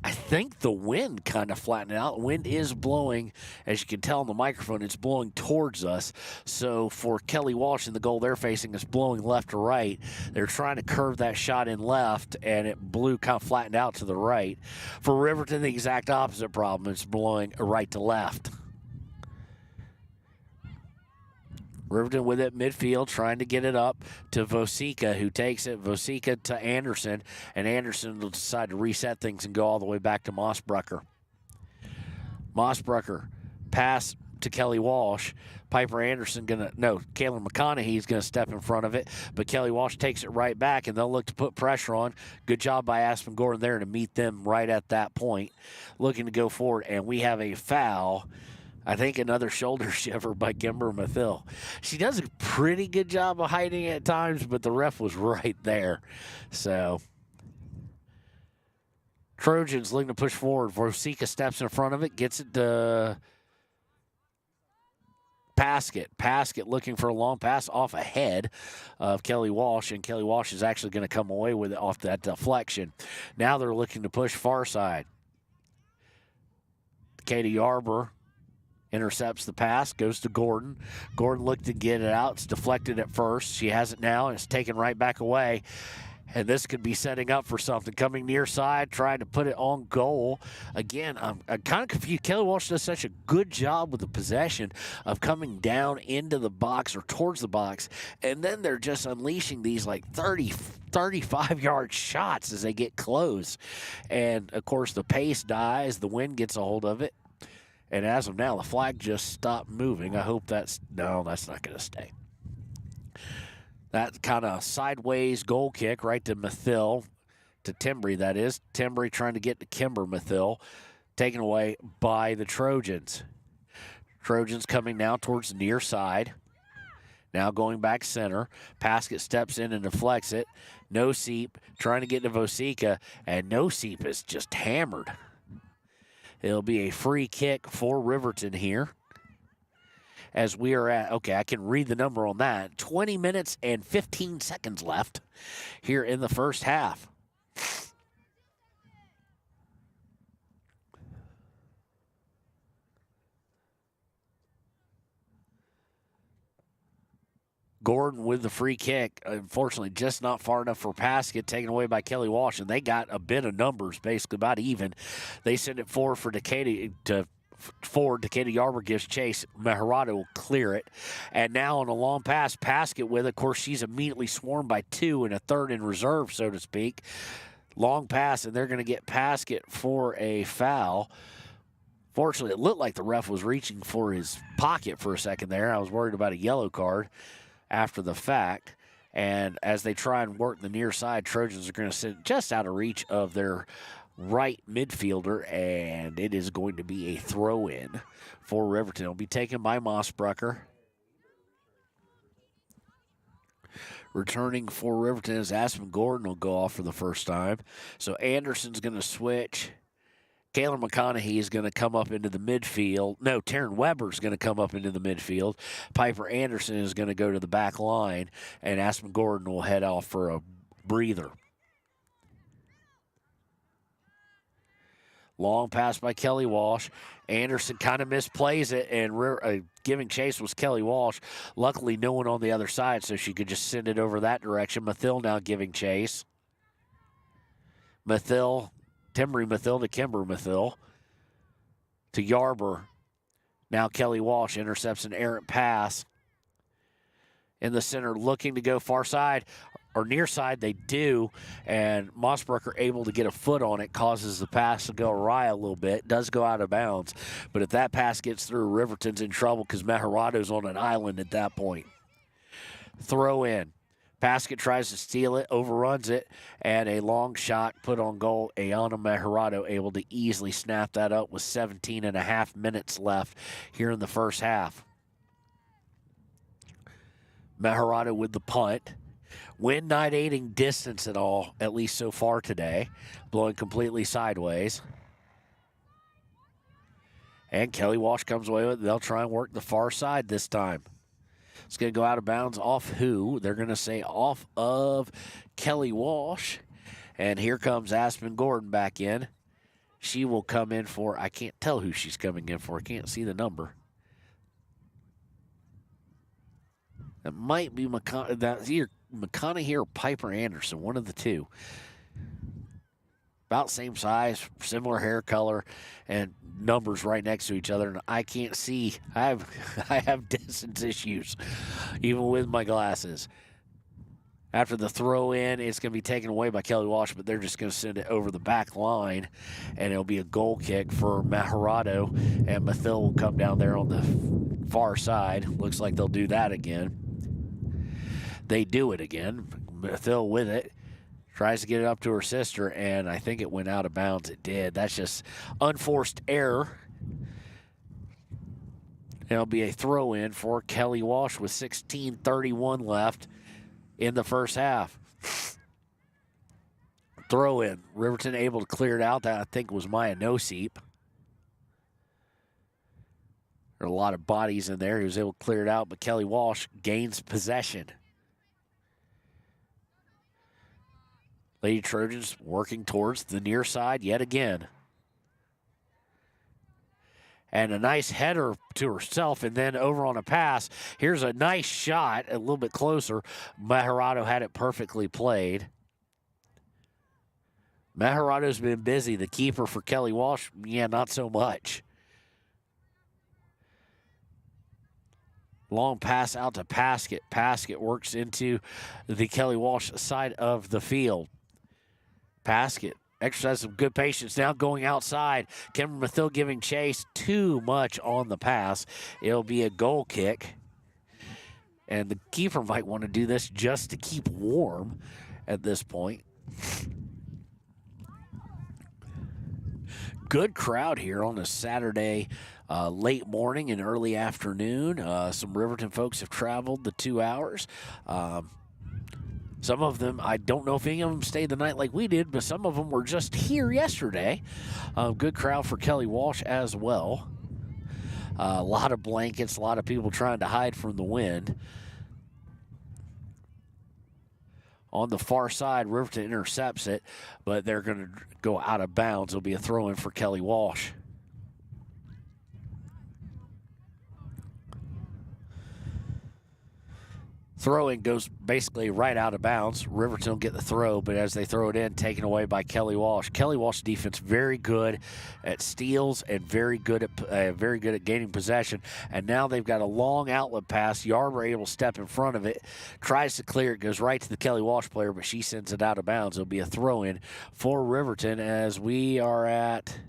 I think the wind kind of flattened out. The wind is blowing, as you can tell on the microphone, it's blowing towards us. So for Kelly Walsh in the goal they're facing, it's blowing left to right. They're trying to curve that shot in left, and it blew kind of flattened out to the right. For Riverton, the exact opposite problem. It's blowing right to left. Riverton with it midfield, trying to get it up to Vosika, who takes it. Vosika to Anderson, and Anderson will decide to reset things and go all the way back to Mossbrucker. Mossbrucker pass to Kelly Walsh. Piper Anderson Kaylin McConaughey's going to step in front of it, but Kelly Walsh takes it right back, and they'll look to put pressure on. Good job by Aspen Gordon there to meet them right at that point, looking to go forward, and we have a foul. I think another shoulder shiver by Kimber Mathill. She does a pretty good job of hiding at times, but the ref was right there. So, Trojans looking to push forward. Vosika steps in front of it, gets it to Paskett. Paskett looking for a long pass off ahead of Kelly Walsh, and Kelly Walsh is actually going to come away with it off that deflection. Now they're looking to push far side. Katie Yarber intercepts the pass, goes to Gordon. Gordon looked to get it out. It's deflected at first. She has it now, and it's taken right back away. And this could be setting up for something. Coming near side, trying to put it on goal. Again, I'm kind of confused. Kelly Walsh does such a good job with the possession of coming down into the box or towards the box, and then they're just unleashing these like 30, 35-yard shots as they get close. And, of course, the pace dies. The wind gets a hold of it. And as of now, the flag just stopped moving. I hope that's not going to stay. That kind of sideways goal kick right to Mathill, to Timbry, that is. Timbry trying to get to Kimber Mathill, taken away by the Trojans. Trojans coming now towards the near side. Now going back center. Paskett steps in and deflects it. No Seep trying to get to Vosika, and No Seep is just hammered. It'll be a free kick for Riverton here. As we are at, I can read the number on that. 20 minutes and 15 seconds left here in the first half. Gordon with the free kick. Unfortunately, just not far enough for Paskett, taken away by Kelly Walsh, and they got a bit of numbers, basically about even. They send it forward for Decatur Yarber gives chase. Meharada will clear it. And now on a long pass, Paskett with it. Of course, she's immediately swarmed by two and a third in reserve, so to speak. Long pass, and they're going to get Paskett for a foul. Fortunately, it looked like the ref was reaching for his pocket for a second there. I was worried about a yellow card after the fact. And as they try and work the near side, Trojans are going to sit just out of reach of their right midfielder, and it is going to be a throw-in for Riverton. It'll be taken by Mossbrucker. Returning for Riverton is Aspen Gordon will go off for the first time. So Anderson's going to switch. Kaylin McConaughey is going to come up into the midfield. No, Taryn Weber's going to come up into the midfield. Piper Anderson is going to go to the back line, and Aspen Gordon will head off for a breather. Long pass by Kelly Walsh. Anderson kind of misplays it, and giving chase was Kelly Walsh. Luckily, no one on the other side, so she could just send it over that direction. Mathill now giving chase. Timbry Mathill to Kimber Mathill to Yarber. Now Kelly Walsh intercepts an errant pass in the center, looking to go far side or near side. They do, and Mossbrucker able to get a foot on it, causes the pass to go awry a little bit. Does go out of bounds, but if that pass gets through, Riverton's in trouble because Mejerado's on an island at that point. Throw in. Paskett tries to steal it, overruns it, and a long shot put on goal. Ayana Mejerado able to easily snap that up with 17 and a half minutes left here in the first half. Mejerado with the punt. Wind not aiding distance at all, at least so far today. Blowing completely sideways. And Kelly Walsh comes away with it. They'll try and work the far side this time. It's going to go out of bounds off who? They're going to say off of Kelly Walsh. And here comes Aspen Gordon back in. She will come in for, I can't tell who she's coming in for. I can't see the number. That might be that's either McConaughey or Piper Anderson, one of the two. About same size, similar hair color, and numbers right next to each other. And I can't see. I have distance issues, even with my glasses. After the throw in, it's going to be taken away by Kelly Walsh, but they're just going to send it over the back line, and it'll be a goal kick for Maharado, and Mathil will come down there on the far side. Looks like they'll do that again. They do it again. Mathil with it. Tries to get it up to her sister, and I think it went out of bounds. It did. That's just unforced error. It'll be a throw-in for Kelly Walsh with 16:31 left in the first half. Throw-in. Riverton able to clear it out. That, I think, was Maya Noseep. There are a lot of bodies in there. He was able to clear it out, but Kelly Walsh gains possession. Lady Trojans working towards the near side yet again. And a nice header to herself, and then over on a pass. Here's a nice shot, a little bit closer. Maharado had it perfectly played. Maharado's been busy. The keeper for Kelly Walsh, yeah, not so much. Long pass out to Paskett. Paskett works into the Kelly Walsh side of the field. Paskett exercises some good patience now going outside. Cameron Mathil giving chase too much on the pass. It'll be a goal kick. And the keeper might want to do this just to keep warm at this point. Good crowd here on a Saturday late morning and early afternoon. Some Riverton folks have traveled the 2 hours. Some of them, I don't know if any of them stayed the night like we did, but some of them were just here yesterday. Good crowd for Kelly Walsh as well. A lot of blankets, a lot of people trying to hide from the wind. On the far side, Riverton intercepts it, but they're going to go out of bounds. It'll be a throw-in for Kelly Walsh. Throw-in goes basically right out of bounds. Riverton will get the throw, but as they throw it in, taken away by Kelly Walsh. Kelly Walsh defense very good at steals and very good at gaining possession. And now they've got a long outlet pass. Yarber able to step in front of it, tries to clear it, goes right to the Kelly Walsh player, but she sends it out of bounds. It'll be a throw-in for Riverton as we are at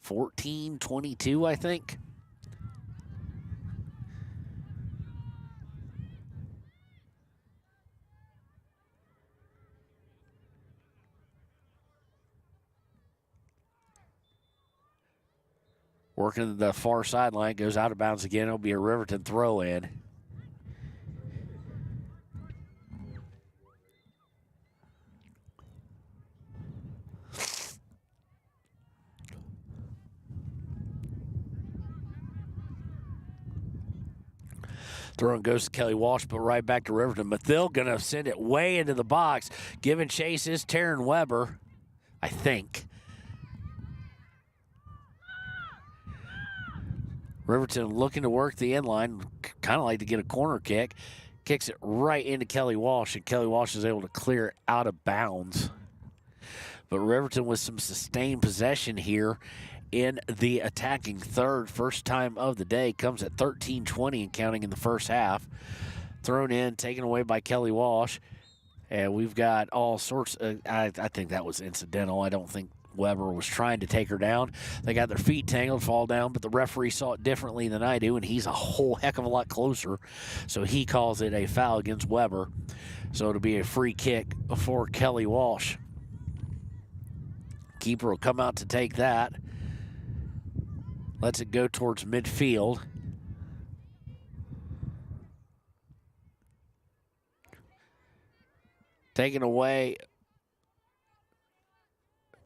14:22, I think. Working to the far sideline, goes out of bounds again. It'll be a Riverton throw-in. Throw-in goes to Kelly Walsh, but right back to Riverton. Mathil going to send it way into the box. Giving chase is Taryn Weber, I think. Riverton looking to work the end line, kind of like to get a corner kick. Kicks it right into Kelly Walsh, and Kelly Walsh is able to clear it out of bounds. But Riverton with some sustained possession here in the attacking third. First time of the day, comes at 13:20 and counting in the first half. Thrown in, taken away by Kelly Walsh. And we've got all sorts of, I think that was incidental. I don't think Weber was trying to take her down. They got their feet tangled, fall down, but the referee saw it differently than I do, and he's a whole heck of a lot closer. So he calls it a foul against Weber. So it'll be a free kick for Kelly Walsh. Keeper will come out to take that. Lets it go towards midfield. Taken away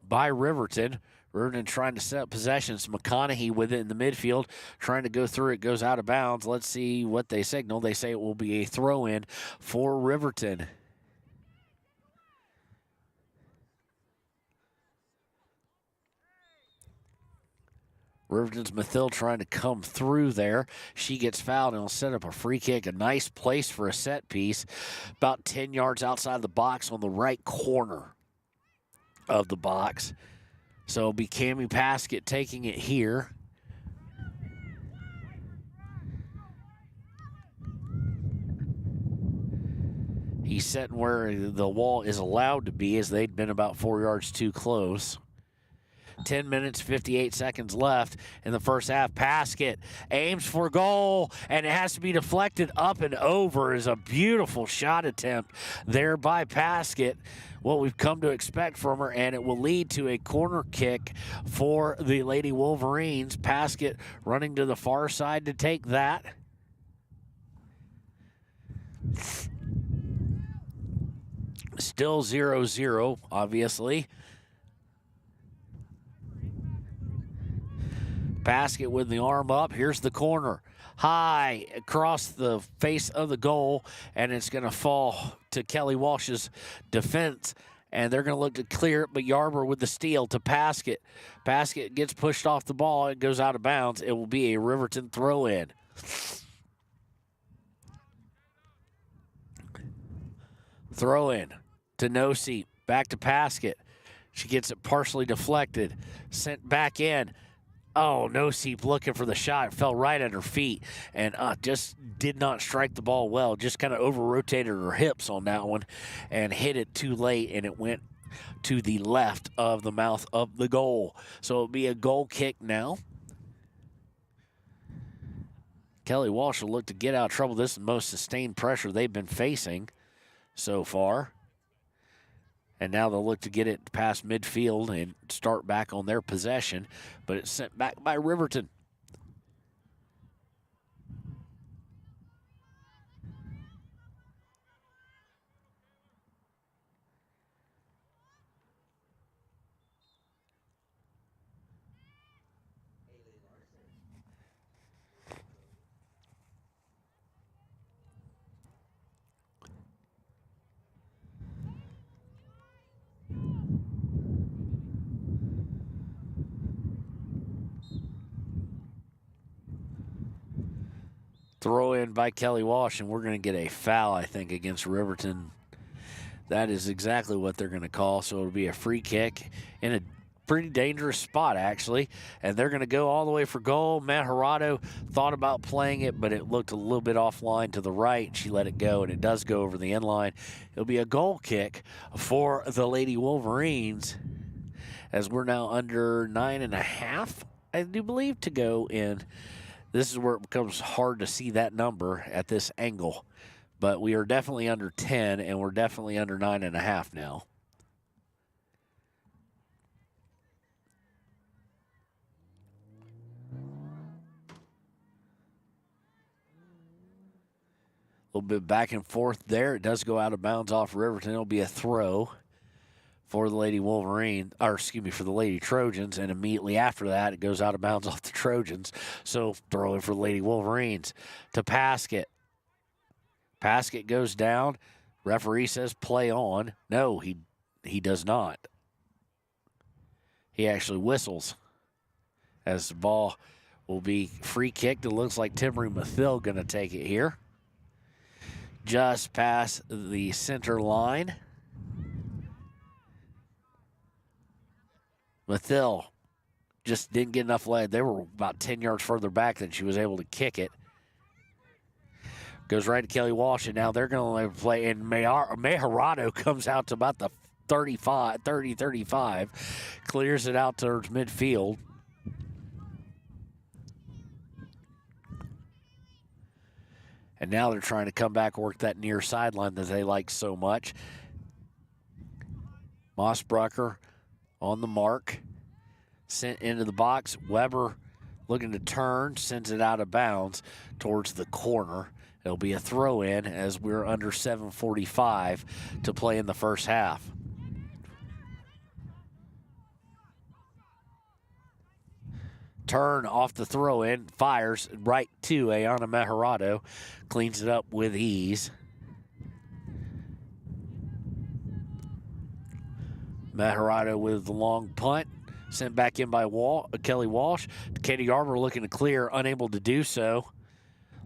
by Riverton. Riverton trying to set up possessions. McConaughey with it in the midfield, trying to go through it, goes out of bounds. Let's see what they signal. They say it will be a throw-in for Riverton. Riverton's Mathil trying to come through there. She gets fouled and will set up a free kick. A nice place for a set piece. About 10 yards outside the box on the right corner of the box. So it'll be Cammie Paskett taking it here. He's setting where the wall is allowed to be, as they'd been about 4 yards too close. 10 minutes, 58 seconds left in the first half. Paskett aims for goal, and it has to be deflected up and over. Is a beautiful shot attempt there by Paskett. What we've come to expect from her, and it will lead to a corner kick for the Lady Wolverines. Paskett running to the far side to take that. Still 0-0, obviously. Paskett with the arm up. Here's the corner. High across the face of the goal, and it's going to fall to Kelly Walsh's defense, and they're going to look to clear it, but Yarber with the steal to Paskett. Paskett gets pushed off the ball. It goes out of bounds. It will be a Riverton throw-in. Throw-in to Nosey. Back to Paskett. She gets it partially deflected. Sent back in. Oh, Nosey looking for the shot. It fell right at her feet and just did not strike the ball well. Just kind of over-rotated her hips on that one and hit it too late, and it went to the left of the mouth of the goal. So it'll be a goal kick now. Kelly Walsh will look to get out of trouble. This is the most sustained pressure they've been facing so far. And now they'll look to get it past midfield and start back on their possession. But it's sent back by Riverton. Throw in by Kelly Walsh, and we're going to get a foul, I think, against Riverton. That is exactly what they're going to call. So it'll be a free kick in a pretty dangerous spot, actually. And they're going to go all the way for goal. Matt Hirado thought about playing it, but it looked a little bit offline to the right. She let it go, and it does go over the end line. It'll be a goal kick for the Lady Wolverines, as we're now under 9.5, I do believe, to go in. This is where it becomes hard to see that number at this angle. But we are definitely under 10, and we're definitely under 9.5 now. A little bit back and forth there. It does go out of bounds off Riverton. It'll be a throw for the Lady Wolverine, or excuse me, for the Lady Trojans, and immediately after that, it goes out of bounds off the Trojans. So throw in for the Lady Wolverines to Paskett. Paskett goes down. Referee says play on. No, he does not. He actually whistles as the ball will be free kicked. It looks like Timmery Mathil going to take it here. Just past the center line. Mathil just didn't get enough leg. They were about 10 yards further back than she was able to kick it. Goes right to Kelly Walsh, and now they're going to play. And Mejarado comes out to about the 30-35. Clears it out towards midfield. And now they're trying to come back, work that near sideline that they like so much. Mossbrucker on the mark, sent into the box. Weber looking to turn, sends it out of bounds towards the corner. It'll be a throw-in as we're under 7:45 to play in the first half. turn off the throw-in, fires right to Ayana Mejarado, cleans it up with ease. Mejarado with the long punt, sent back in by Kelly Walsh. Katie Arbor looking to clear, unable to do so.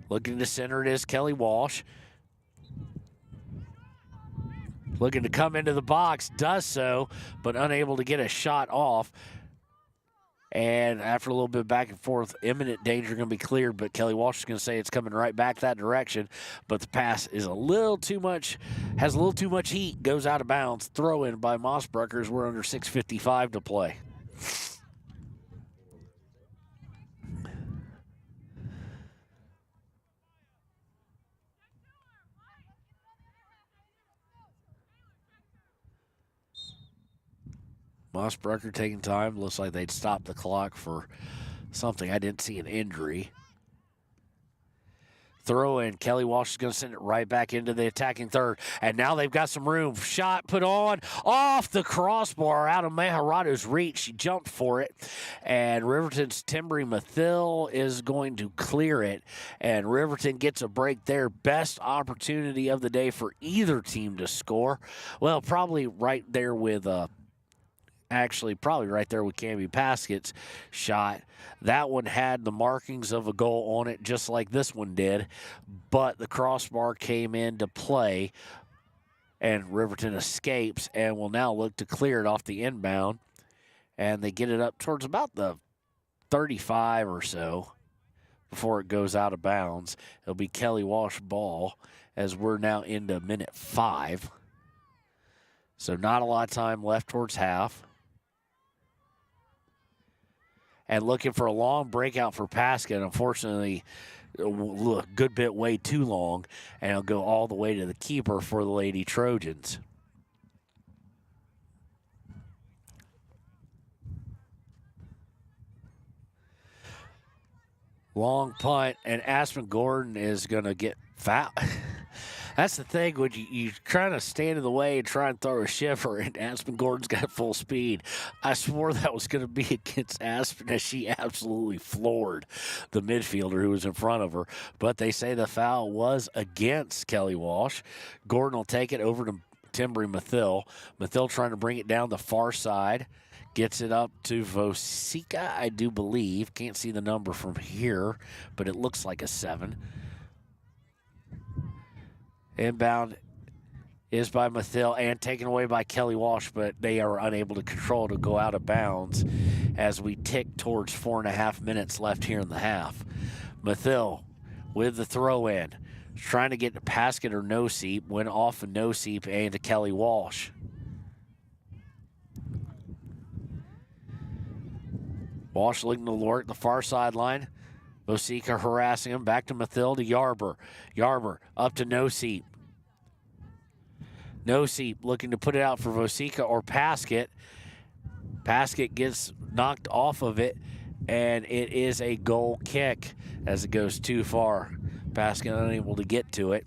Looking to center it is Kelly Walsh. Looking to come into the box, does so, but unable to get a shot off. And after a little bit back and forth, imminent danger going to be cleared, but Kelly Walsh is going to say it's coming right back that direction. But the pass is a little too much, has a little too much heat, goes out of bounds. Throw in by Mossbruckers. We're under 6:55 to play. Mossbrucker taking time. Looks like they'd stop the clock for something. I didn't see an injury. Throw in. Kelly Walsh is going to send it right back into the attacking third. And now they've got some room. Shot put on off the crossbar out of Mejarado's reach. She jumped for it. And Riverton's Timbri Mathil is going to clear it. And Riverton gets a break there. Best opportunity of the day for either team to score. Well, probably right there with probably right there with Camby Paskett's shot. That one had the markings of a goal on it, just like this one did, but the crossbar came into play, and Riverton escapes and will now look to clear it off the inbound, and they get it up towards about the 35 or so before it goes out of bounds. It'll be Kelly Walsh ball as we're now into minute 5. So not a lot of time left towards half. And looking for a long breakout for Paskett. Unfortunately, a good bit way too long, and it'll go all the way to the keeper for the Lady Trojans. Long punt, and Aspen Gordon is going to get fouled. That's the thing when you trying to stand in the way and try and throw a shiver, and Aspen Gordon's got full speed. I swore that was going to be against Aspen as she absolutely floored the midfielder who was in front of her. But they say the foul was against Kelly Walsh. Gordon will take it over to Timbri Mathil. Mathil trying to bring it down the far side. Gets it up to Vosica, I do believe. Can't see the number from here, but it looks like a 7. Inbound is by Mathil and taken away by Kelly Walsh, but they are unable to control to go out of bounds as we tick towards 4.5 minutes left here in the half. Mathil with the throw in, trying to get to Paskett or No-Seep, went off of No-Seep and to Kelly Walsh. Walsh looking to work the far sideline. Vosica harassing him. Back to Mathil to Yarber. Yarber up to No-Seep. No-Seep looking to put it out for Vosica or Paskett. Paskett gets knocked off of it, and it is a goal kick as it goes too far. Paskett unable to get to it.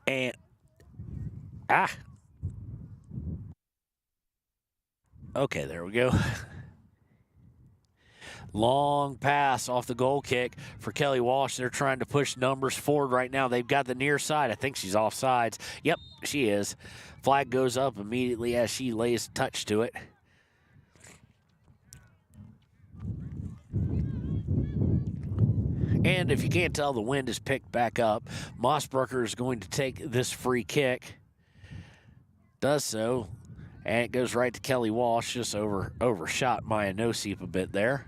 And okay, there we go. Long pass off the goal kick for Kelly Walsh. They're trying to push numbers forward right now. They've got the near side. I think she's offsides. Yep, she is. Flag goes up immediately as she lays touch to it. And if you can't tell, the wind is picked back up. Mossbrucker is going to take this free kick. Does so. And it goes right to Kelly Walsh. Just overshot Maya No-Seep a bit there.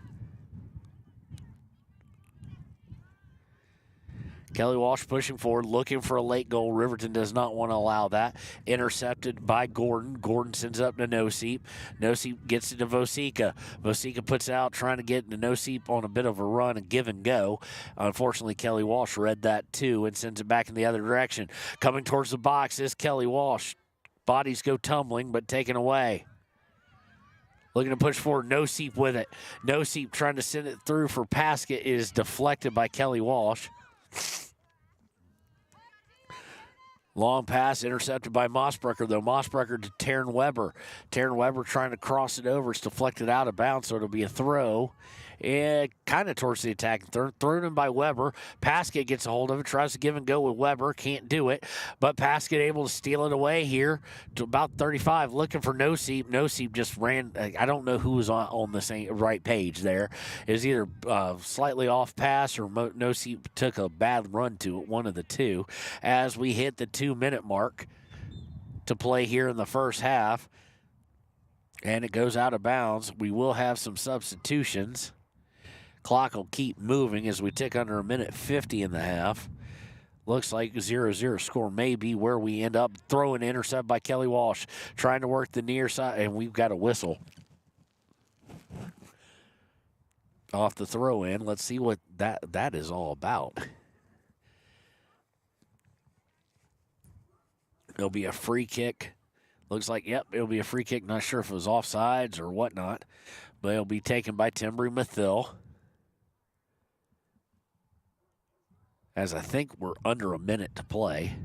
Kelly Walsh pushing forward, looking for a late goal. Riverton does not want to allow that. Intercepted by Gordon. Gordon sends it up to No-Seep. No-Seep gets it to Vosica. Vosica puts it out, trying to get to No-Seep on a bit of a run and give and go. Unfortunately, Kelly Walsh read that too and sends it back in the other direction. Coming towards the box is Kelly Walsh. Bodies go tumbling, but taken away. Looking to push forward. No Seep with it. No Seep trying to send it through for Paskett is deflected by Kelly Walsh. Long pass intercepted by Mossbrucker, though. Mossbrucker to Taryn Weber. Taryn Weber trying to cross it over. It's deflected out of bounds, so it'll be a throw. And kind of towards the attack. Thrown in by Weber. Paskett gets a hold of it. Tries to give and go with Weber. Can't do it. But Paskett able to steal it away here to about 35. Looking for No Seep. No Seep just ran. I don't know who was on the same right page there. It was either slightly off pass or No Seep took a bad run to it. One of the two. As we hit the 2-minute mark to play here in the first half. And it goes out of bounds. We will have some substitutions. Clock will keep moving as we tick under 1:50 in the half. Looks like 0-0 score may be where we end up. Throwing intercept by Kelly Walsh. Trying to work the near side, and we've got a whistle. Off the throw in. Let's see what that is all about. It'll be a free kick. Looks like, yep, it'll be a free kick. Not sure if it was offsides or whatnot, but it'll be taken by Timbry Mathill. As I think we're under a minute to play.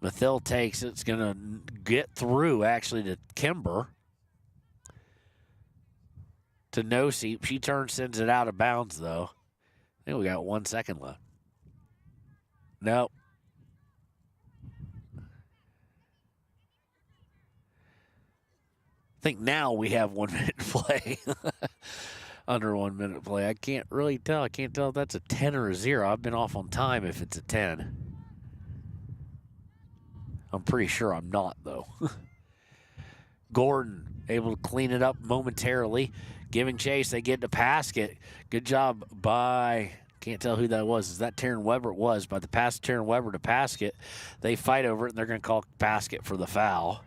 Mathill takes it. It's going to get through, actually, to Kimber. To No Seep. She turns, sends it out of bounds, though. I think we got 1 second left. Nope. I think now we have 1 minute to play. Under 1 minute play. I can't really tell. I can't tell if that's a 10 or a 0. I've been off on time if it's a 10. I'm pretty sure I'm not, though. Gordon able to clean it up momentarily. Giving chase. They get to Paskett. Good job by... Can't tell who that was. Is that Taryn Weber? It was. By the pass of Taryn Weber to Paskett. They fight over it, and they're going to call Paskett for the foul.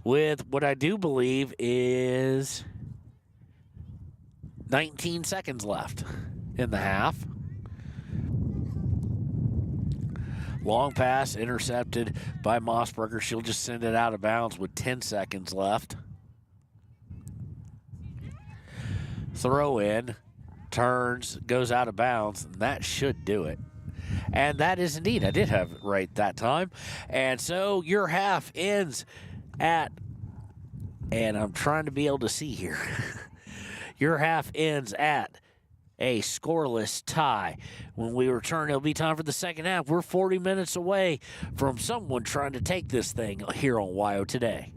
With what I do believe is 19 seconds left in the half. Long pass intercepted by Mossberger. She'll just send it out of bounds with 10 seconds left. Throw in, turns, goes out of bounds, and that should do it. And that is indeed, I did have it right that time. And so your half ends at, and I'm trying to be able to see here. Your half ends at a scoreless tie. When we return, it'll be time for the second half. We're 40 minutes away from someone trying to take this thing here on WYO Today.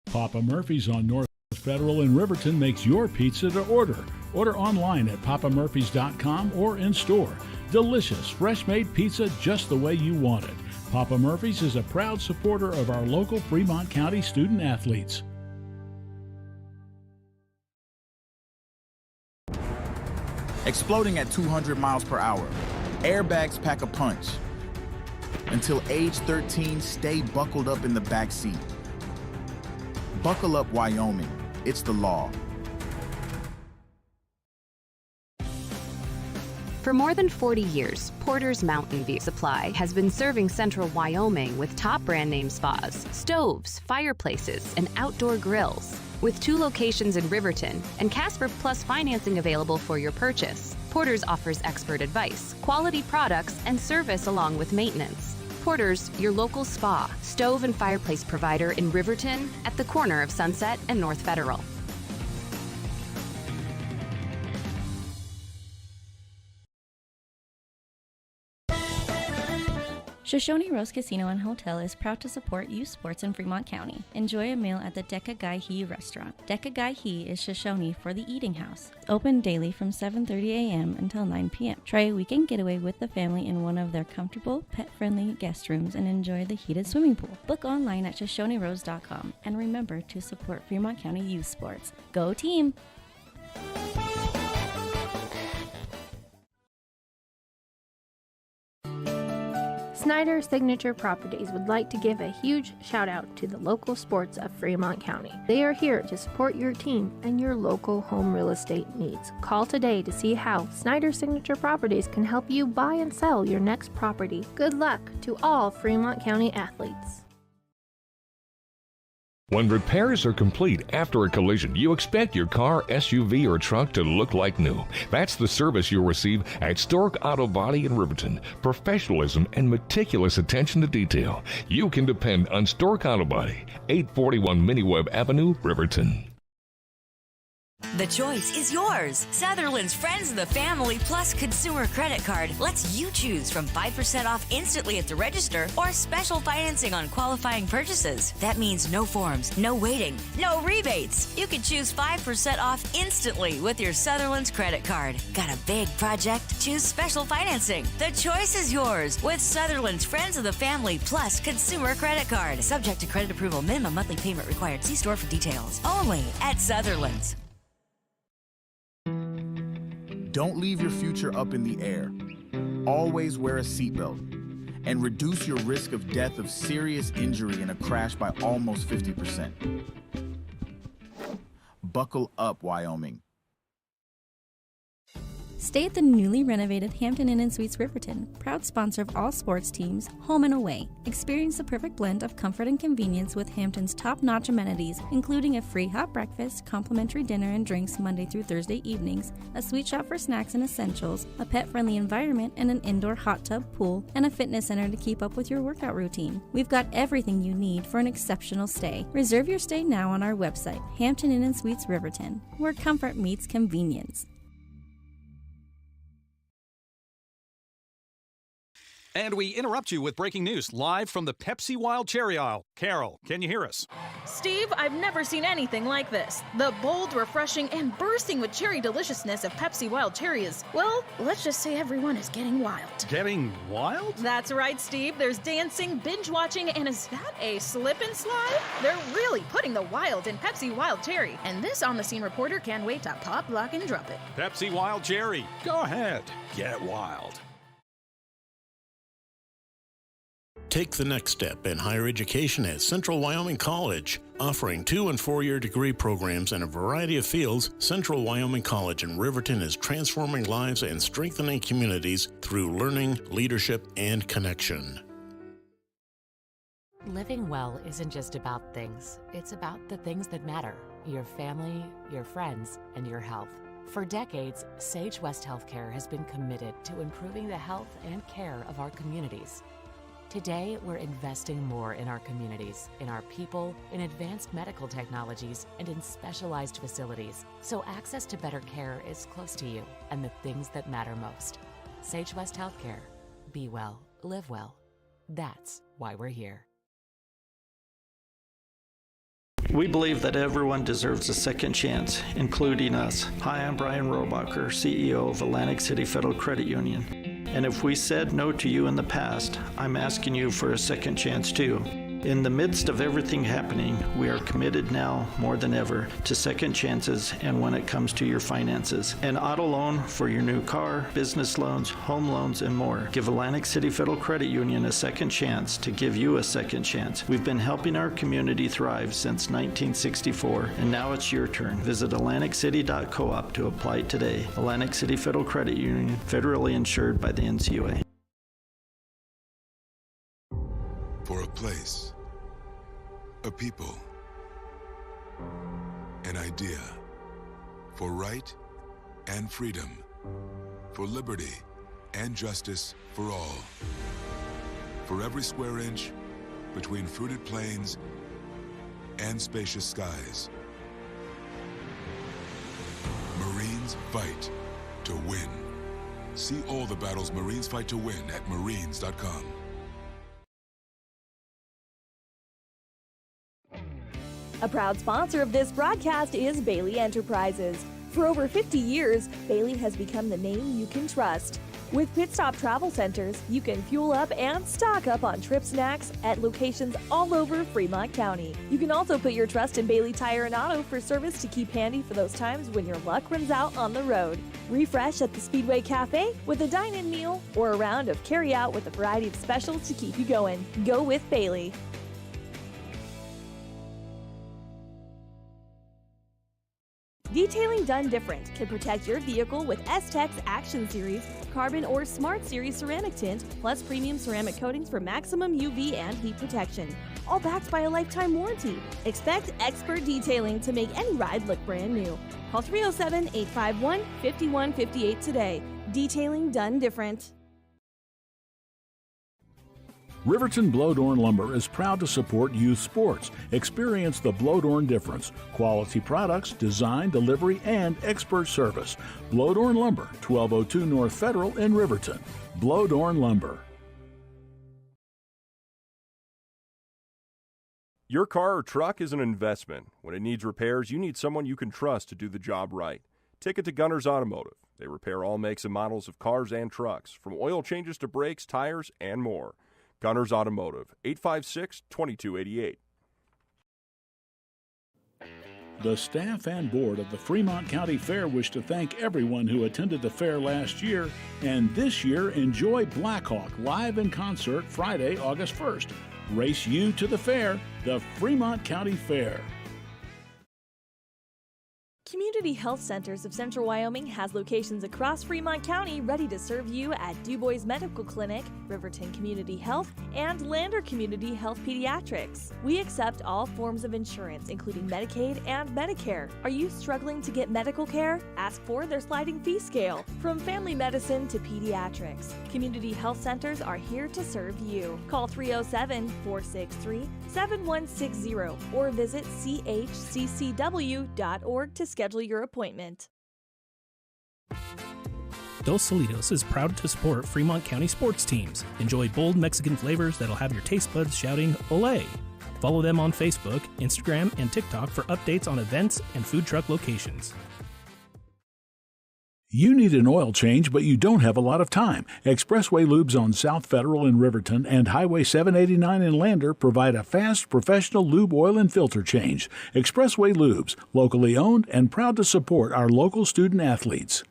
Papa Murphy's on North Federal in Riverton makes your pizza to order. Order online at papamurphys.com or in store. Delicious, fresh-made pizza just the way you want it. Papa Murphy's is a proud supporter of our local Fremont County student athletes. Exploding at 200 miles per hour. Airbags pack a punch. Until age 13, stay buckled up in the back seat. Buckle up, Wyoming. It's the law. For more than 40 years, Porter's Mountain View Supply has been serving central Wyoming with top brand name spas, stoves, fireplaces, and outdoor grills. With 2 locations in Riverton and Casper Plus financing available for your purchase, Porter's offers expert advice, quality products, and service along with maintenance. Porter's, your local spa, stove, and fireplace provider in Riverton at the corner of Sunset and North Federal. Shoshone Rose Casino and Hotel is proud to support youth sports in Fremont County. Enjoy a meal at the Deca Gai He restaurant. Deca Gai He is Shoshone for the eating house. Open daily from 7:30 a.m. until 9 p.m. Try a weekend getaway with the family in one of their comfortable, pet-friendly guest rooms and enjoy the heated swimming pool. Book online at ShoshoneRose.com and remember to support Fremont County youth sports. Go team! Snyder Signature Properties would like to give a huge shout out to the local sports of Fremont County. They are here to support your team and your local home real estate needs. Call today to see how Snyder Signature Properties can help you buy and sell your next property. Good luck to all Fremont County athletes. When repairs are complete after a collision, you expect your car, SUV, or truck to look like new. That's the service you'll receive at Stork Auto Body in Riverton. Professionalism and meticulous attention to detail. You can depend on Stork Auto Body, 841 Miniweb Avenue, Riverton. The choice is yours. Sutherland's Friends of the Family Plus Consumer Credit Card lets you choose from 5% off instantly at the register or special financing on qualifying purchases. That means no forms, no waiting, no rebates. You can choose 5% off instantly with your Sutherland's credit card. Got a big project? Choose special financing. The choice is yours with Sutherland's Friends of the Family Plus Consumer Credit Card. Subject to credit approval. Minimum monthly payment required. See store for details. Only at Sutherland's. Don't leave your future up in the air. Always wear a seatbelt and reduce your risk of death of serious injury in a crash by almost 50%. Buckle up, Wyoming. Stay at the newly renovated Hampton Inn & Suites Riverton, proud sponsor of all sports teams, home and away. Experience the perfect blend of comfort and convenience with Hampton's top-notch amenities, including a free hot breakfast, complimentary dinner and drinks Monday through Thursday evenings, a sweet shop for snacks and essentials, a pet-friendly environment and an indoor hot tub pool, and a fitness center to keep up with your workout routine. We've got everything you need for an exceptional stay. Reserve your stay now on our website, Hampton Inn & Suites Riverton, where comfort meets convenience. And we interrupt you with breaking news live from the Pepsi Wild Cherry aisle. Carol, can you hear us? Steve, I've never seen anything like this. The bold, refreshing, and bursting with cherry deliciousness of Pepsi Wild Cherry is, well, let's just say everyone is getting wild. Getting wild? That's right, Steve. There's dancing, binge-watching, and is that a slip and slide? They're really putting the wild in Pepsi Wild Cherry, and this on-the-scene reporter can't wait to pop, lock, and drop it. Pepsi Wild Cherry. Go ahead. Get wild. Take the next step in higher education at Central Wyoming College. Offering 2- and 4-year degree programs in a variety of fields, Central Wyoming College in Riverton is transforming lives and strengthening communities through learning, leadership, and connection. Living well isn't just about things. It's about the things that matter. Your family, your friends, and your health. For decades, Sage West Healthcare has been committed to improving the health and care of our communities. Today, we're investing more in our communities, in our people, in advanced medical technologies, and in specialized facilities, so access to better care is close to you and the things that matter most. Sage West Healthcare. Be well, live well. That's why we're here. We believe that everyone deserves a second chance, including us. Hi, I'm Brian Robacher, CEO of Atlantic City Federal Credit Union. And if we said no to you in the past, I'm asking you for a second chance too. In the midst of everything happening, we are committed now more than ever to second chances and when it comes to your finances. An auto loan for your new car, business loans, home loans, and more. Give Atlantic City Federal Credit Union a second chance to give you a second chance. We've been helping our community thrive since 1964, and now it's your turn. Visit AtlanticCity.coop to apply today. Atlantic City Federal Credit Union, federally insured by the NCUA. For a place, a people, an idea, for right and freedom, for liberty and justice for all, for every square inch between fruited plains and spacious skies. Marines fight to win. See all the battles Marines fight to win at marines.com. A proud sponsor of this broadcast is Bailey Enterprises. For over 50 years, Bailey has become the name you can trust. With Pit Stop Travel Centers, you can fuel up and stock up on trip snacks at locations all over Fremont County. You can also put your trust in Bailey Tire and Auto for service to keep handy for those times when your luck runs out on the road. Refresh at the Speedway Cafe with a dine-in meal or a round of carry-out with a variety of specials to keep you going. Go with Bailey. Detailing done different can protect your vehicle with S-Tech's Action Series, Carbon or Smart Series ceramic tint, plus premium ceramic coatings for maximum UV and heat protection. all backed by a lifetime warranty. Expect expert detailing to make any ride look brand new. Call 307-851-5158 today. Detailing done different. Riverton Blowdorn Lumber is proud to support youth sports. Experience the Blowdorn difference. Quality products, design, delivery, and expert service. Blowdorn Lumber, 1202 North Federal in Riverton. Blowdorn Lumber. Your car or truck is an investment. When it needs repairs, you need someone you can trust to do the job right. Take it to Gunner's Automotive. They repair all makes and models of cars and trucks, from oil changes to brakes, tires, and more. Gunner's Automotive, 856-2288. The staff and board of the Fremont County Fair wish to thank everyone who attended the fair last year, and this year enjoy Blackhawk live in concert Friday, August 1st. Race you to the fair, the Fremont County Fair. Community Health Centers of Central Wyoming has locations across Fremont County ready to serve you at DuBois Medical Clinic, Riverton Community Health, and Lander Community Health Pediatrics. We accept all forms of insurance, including Medicaid and Medicare. Are you struggling to get medical care? Ask for their sliding fee scale. From family medicine to pediatrics, Community Health Centers are here to serve you. Call 307-463-7160 or visit chccw.org to schedule your appointment. Dos Solitos is proud to support Fremont County sports teams. Enjoy bold Mexican flavors that'll have your taste buds shouting "Olé!" Follow them on Facebook, Instagram, and TikTok for updates on events and food truck locations. You need an oil change, but you don't have a lot of time. Expressway Lubes on South Federal in Riverton and Highway 789 in Lander provide a fast, professional lube oil and filter change. Expressway Lubes, locally owned and proud to support our local student athletes.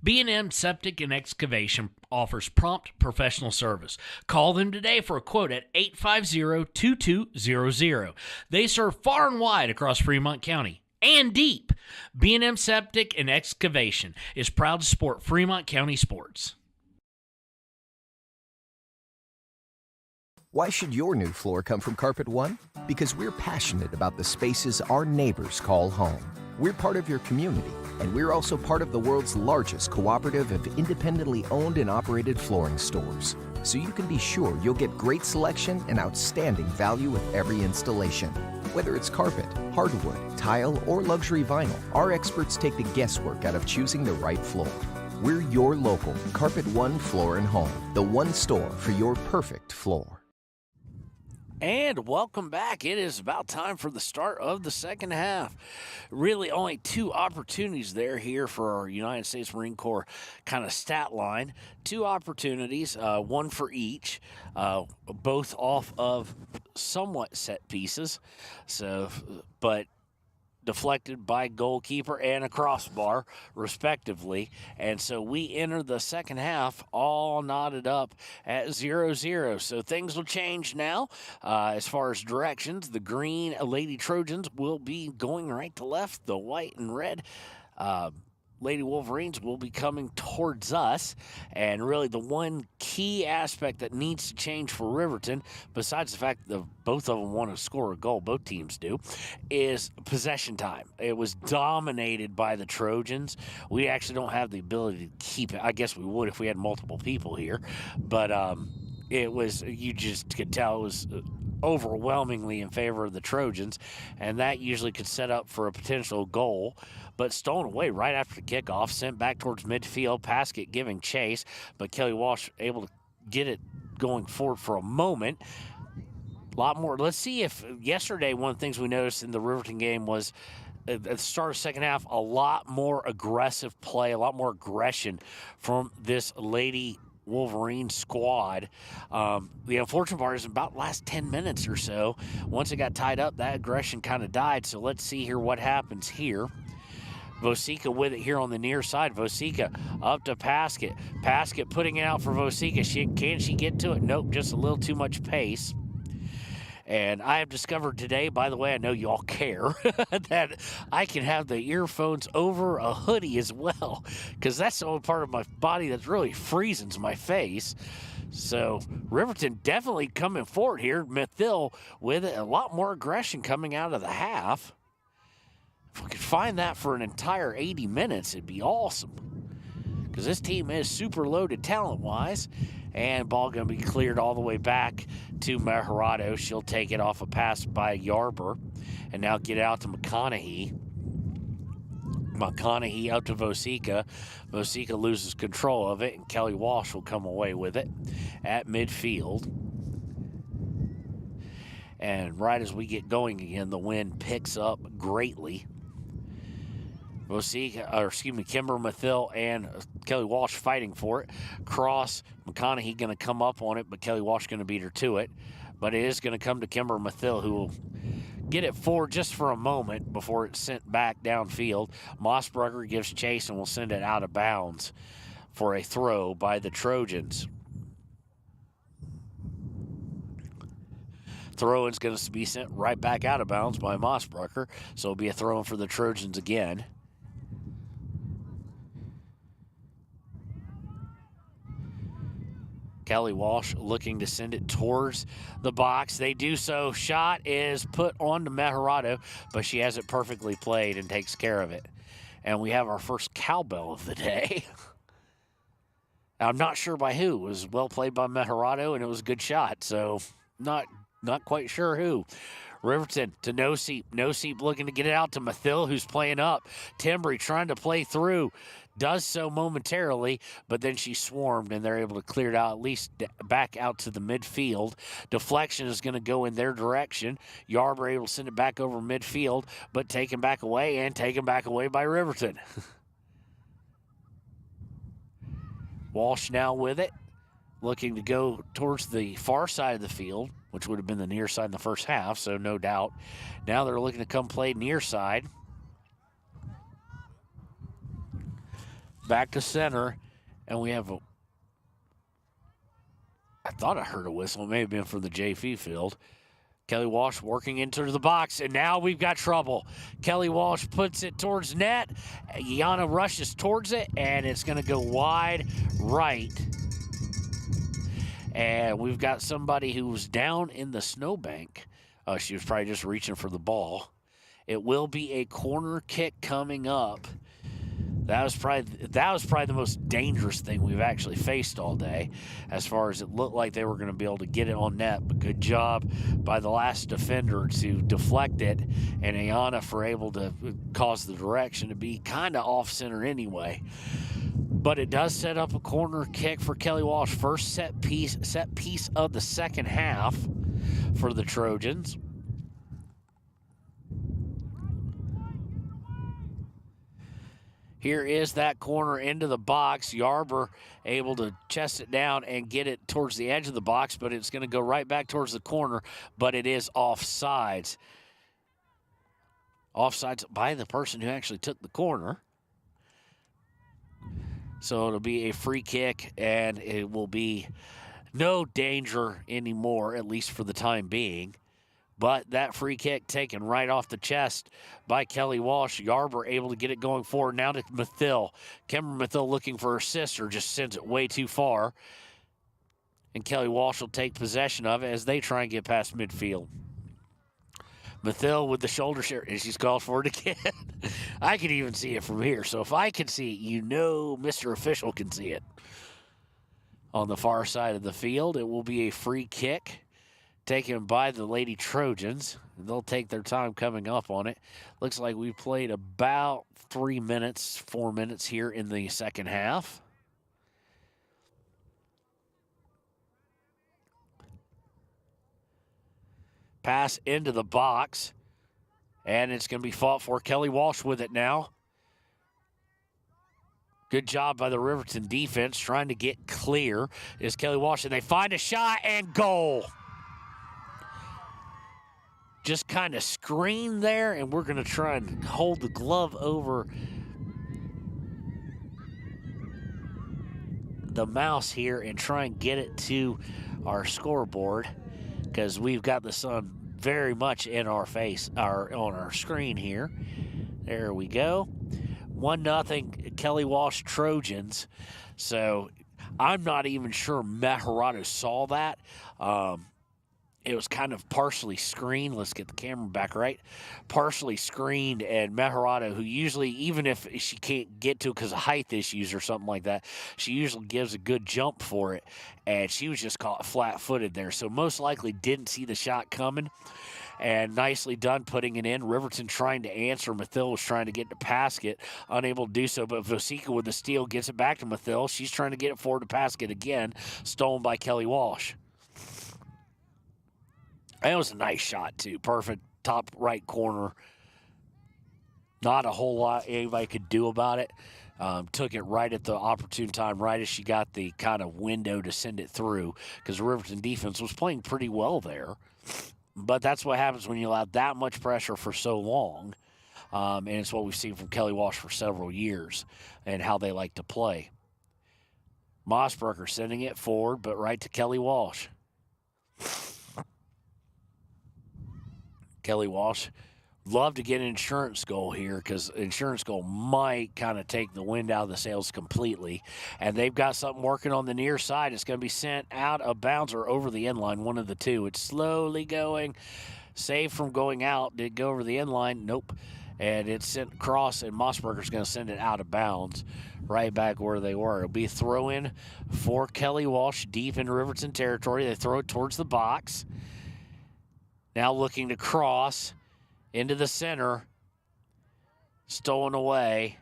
B&M Septic and Excavation offers prompt professional service. Call them today for a quote at 850-2200. They serve far and wide across Fremont County and deep. B&M Septic and Excavation is proud to support Fremont County sports. Why should your new floor come from Carpet One? Because we're passionate about the spaces our neighbors call home. We're part of your community, and we're also part of the world's largest cooperative of independently owned and operated flooring stores. So you can be sure you'll get great selection and outstanding value with every installation. Whether it's carpet, hardwood, tile, or luxury vinyl, our experts take the guesswork out of choosing the right floor. We're your local Carpet One Floor and Home, the one store for your perfect floor. And welcome back. It is about time for the start of the second half. Really only two opportunities here for our United States Marine Corps kind of stat line. Two opportunities, one for each, both off of somewhat set pieces. But deflected by goalkeeper and a crossbar, respectively. And so we enter the second half all knotted up at 0-0. So things will change now. As far as directions, the green Lady Trojans will be going right to left. The white and red Lady Wolverines will be coming towards us. And really the one key aspect that needs to change for Riverton, besides the fact that both of them want to score a goal, both teams do, is possession time. It was dominated by the Trojans. We actually don't have the ability to keep it. I guess we would if we had multiple people here. But it was, you just could tell it was overwhelmingly in favor of the Trojans, and that usually could set up for a potential goal. But stolen away right after the kickoff, sent back towards midfield, Paskett giving chase, but Kelly Walsh able to get it going forward for a moment. A lot more. Let's see if yesterday one of the things we noticed in the Riverton game was at the start of the second half, a lot more aggressive play, a lot more aggression from this Lady Wolverine squad. The unfortunate part is about the last 10 minutes or so, once it got tied up, that aggression kind of died. So let's see here what happens here. Vosika with it here on the near side. Vosika up to Paskett. Paskett putting it out for Vosika. Can she get to it? Nope, just a little too much pace. And I have discovered today, by the way, I know y'all care, that I can have the earphones over a hoodie as well, because that's the only part of my body that's really freezing my face. So Riverton definitely coming forward here. Mathill with a lot more aggression coming out of the half. If we could find that for an entire 80 minutes, it'd be awesome, because this team is super loaded talent-wise. And ball going to be cleared all the way back to Meharado. She'll take it off a pass by Yarber. And now get out to McConaughey. McConaughey out to Vosica. Vosica loses control of it, and Kelly Walsh will come away with it at midfield. And right as we get going again, the wind picks up greatly. Kimber Mathill and Kelly Walsh fighting for it. Cross, McConaughey going to come up on it, but Kelly Walsh going to beat her to it. But it is going to come to Kimber Mathill, who will get it forward just for a moment before it's sent back downfield. Mossberger gives chase and will send it out of bounds for a throw by the Trojans. Throw-in's going to be sent right back out of bounds by Mossberger, so it'll be a throw-in for the Trojans again. Kelly Walsh looking to send it towards the box. They do so. Shot is put on to Meharado, but she has it perfectly played and takes care of it. And we have our first cowbell of the day. I'm not sure by who. It was well played by Meharado, and it was a good shot. So not quite sure who. Riverton to Noseep. Noseep looking to get it out to Mathill, who's playing up. Timbry trying to play through. Does so momentarily, but then she swarmed, and they're able to clear it out, at least back out to the midfield. Deflection is going to go in their direction. Yarber able to send it back over midfield, but taken back away by Riverton. Walsh now with it, looking to go towards the far side of the field, which would have been the near side in the first half, so no doubt. Now they're looking to come play near side. Back to center, and we have I thought I heard a whistle. It may have been from the JV field. Kelly Walsh working into the box, and now we've got trouble. Kelly Walsh puts it towards net. Yana rushes towards it, and it's going to go wide right. And we've got somebody who was down in the snowbank. She was probably just reaching for the ball. It will be a corner kick coming up. That was probably the most dangerous thing we've actually faced all day, as far as it looked like they were going to be able to get it on net. But good job by the last defender to deflect it, and Ayana for able to cause the direction to be kind of off center anyway. But it does set up a corner kick for Kelly Walsh. First set piece of the second half for the Trojans. Here is that corner into the box. Yarber able to chest it down and get it towards the edge of the box, but it's going to go right back towards the corner, but it is offsides. Offsides by the person who actually took the corner. So it'll be a free kick, and it will be no danger anymore, at least for the time being. But that free kick taken right off the chest by Kelly Walsh. Yarber able to get it going forward now to Mathill. Kimber Mathill looking for her sister, just sends it way too far. And Kelly Walsh will take possession of it as they try and get past midfield. Mathill with the shoulder share, and she's called for it again. I can even see it from here. So if I can see it, you know Mr. Official can see it. On the far side of the field, it will be a free kick taken by the Lady Trojans. They'll take their time coming up on it. Looks like we played about 4 minutes here in the second half. Pass into the box, and it's going to be fought for. Kelly Walsh with it now. Good job by the Riverton defense trying to get clear is Kelly Walsh, and they find a shot and goal. Just kind of screen there, and we're going to try and hold the glove over the mouse here and try and get it to our scoreboard, because we've got the sun very much in our face, on our screen here. There we go. 1-0 Kelly Walsh Trojans. So I'm not even sure Meharado saw that. It was kind of partially screened. Let's get the camera back right. Partially screened, and Meharado, who usually, even if she can't get to it because of height issues or something like that, she usually gives a good jump for it, and she was just caught flat-footed there. So most likely didn't see the shot coming, and nicely done putting it in. Riverton trying to answer. Mathil was trying to get to Paskett, unable to do so, but Vosika with the steal gets it back to Mathil. She's trying to get it forward to Paskett again, stolen by Kelly Walsh. That was a nice shot, too. Perfect top right corner. Not a whole lot anybody could do about it. Took it right at the opportune time, right as she got the kind of window to send it through, because the Riverton defense was playing pretty well there. But that's what happens when you allow that much pressure for so long. And it's what we've seen from Kelly Walsh for several years and how they like to play. Mossberger sending it forward, but right to Kelly Walsh. Kelly Walsh, love to get an insurance goal here, because insurance goal might kind of take the wind out of the sails completely. And they've got something working on the near side. It's going to be sent out of bounds or over the end line, one of the two. It's slowly going. Saved from going out. Did it go over the end line? Nope. And it's sent across, and Mossberger's going to send it out of bounds right back where they were. It'll be a throw-in for Kelly Walsh deep in Riverton territory. They throw it towards the box. Now looking to cross into the center. Stolen away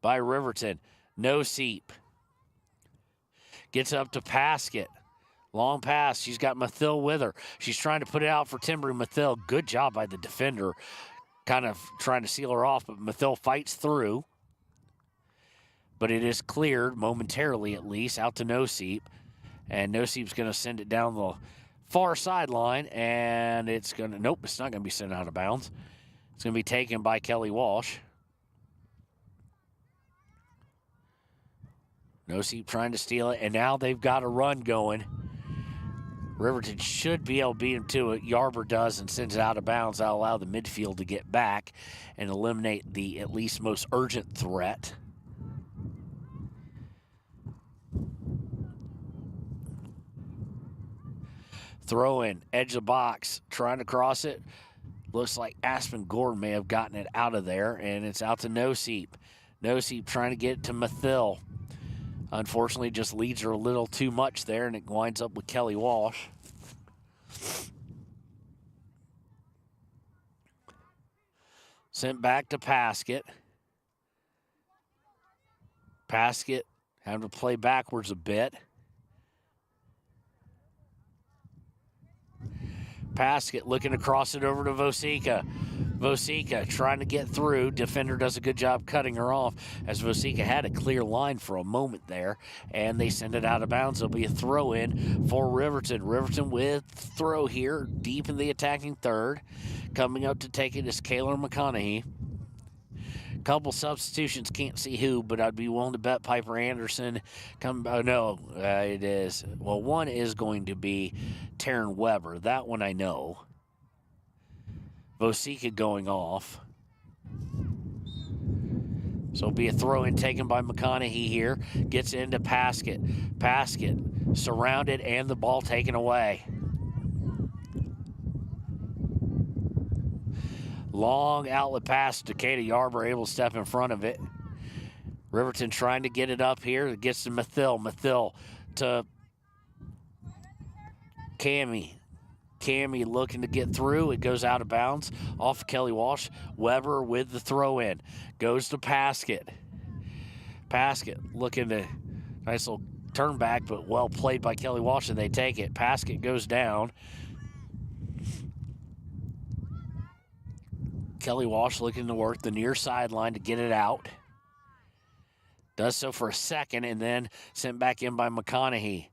by Riverton. No seep. Gets up to Paskett. Long pass. She's got Mathil with her. She's trying to put it out for Timber. Mathil, good job by the defender. Kind of trying to seal her off, but Mathil fights through. But it is cleared, momentarily at least, out to No Seep. And No Seep's going to send it down the far sideline, and it's going to, nope, it's not going to be sent out of bounds. It's going to be taken by Kelly Walsh. No Seep trying to steal it, and now they've got a run going. Riverton should be able to beat him to it. Yarber does and sends it out of bounds. That'll allow the midfield to get back and eliminate the at least most urgent threat. Throw in, edge of the box, trying to cross it. Looks like Aspen Gordon may have gotten it out of there, and it's out to No Seep. No Seep trying to get it to Mathil. Unfortunately, just leads her a little too much there, and it winds up with Kelly Walsh. Sent back to Paskett. Paskett having to play backwards a bit. Paskett looking to cross it over to Vosika. Vosika trying to get through. Defender does a good job cutting her off, as Vosika had a clear line for a moment there, and they send it out of bounds. It'll be a throw-in for Riverton. Riverton with throw here, deep in the attacking third. Coming up to take it is Kaylor McConaughey. Couple substitutions, can't see who, but I'd be willing to bet Piper Anderson. It is. Well, one is going to be Taryn Weber. That one I know. Vosika going off. So it'll be a throw-in taken by McConaughey here. Gets into Paskett. Paskett surrounded and the ball taken away. Long outlet pass to Kata Yarber, able to step in front of it. Riverton trying to get it up here. It gets to Mathil. Mathil to Cammie. Cammie looking to get through. It goes out of bounds off of Kelly Walsh. Weber with the throw-in. Goes to Paskett. Paskett looking to, nice little turn back, but well played by Kelly Walsh, and they take it. Paskett goes down. Kelly Walsh looking to work the near sideline to get it out. Does so for a second, and then sent back in by McConaughey.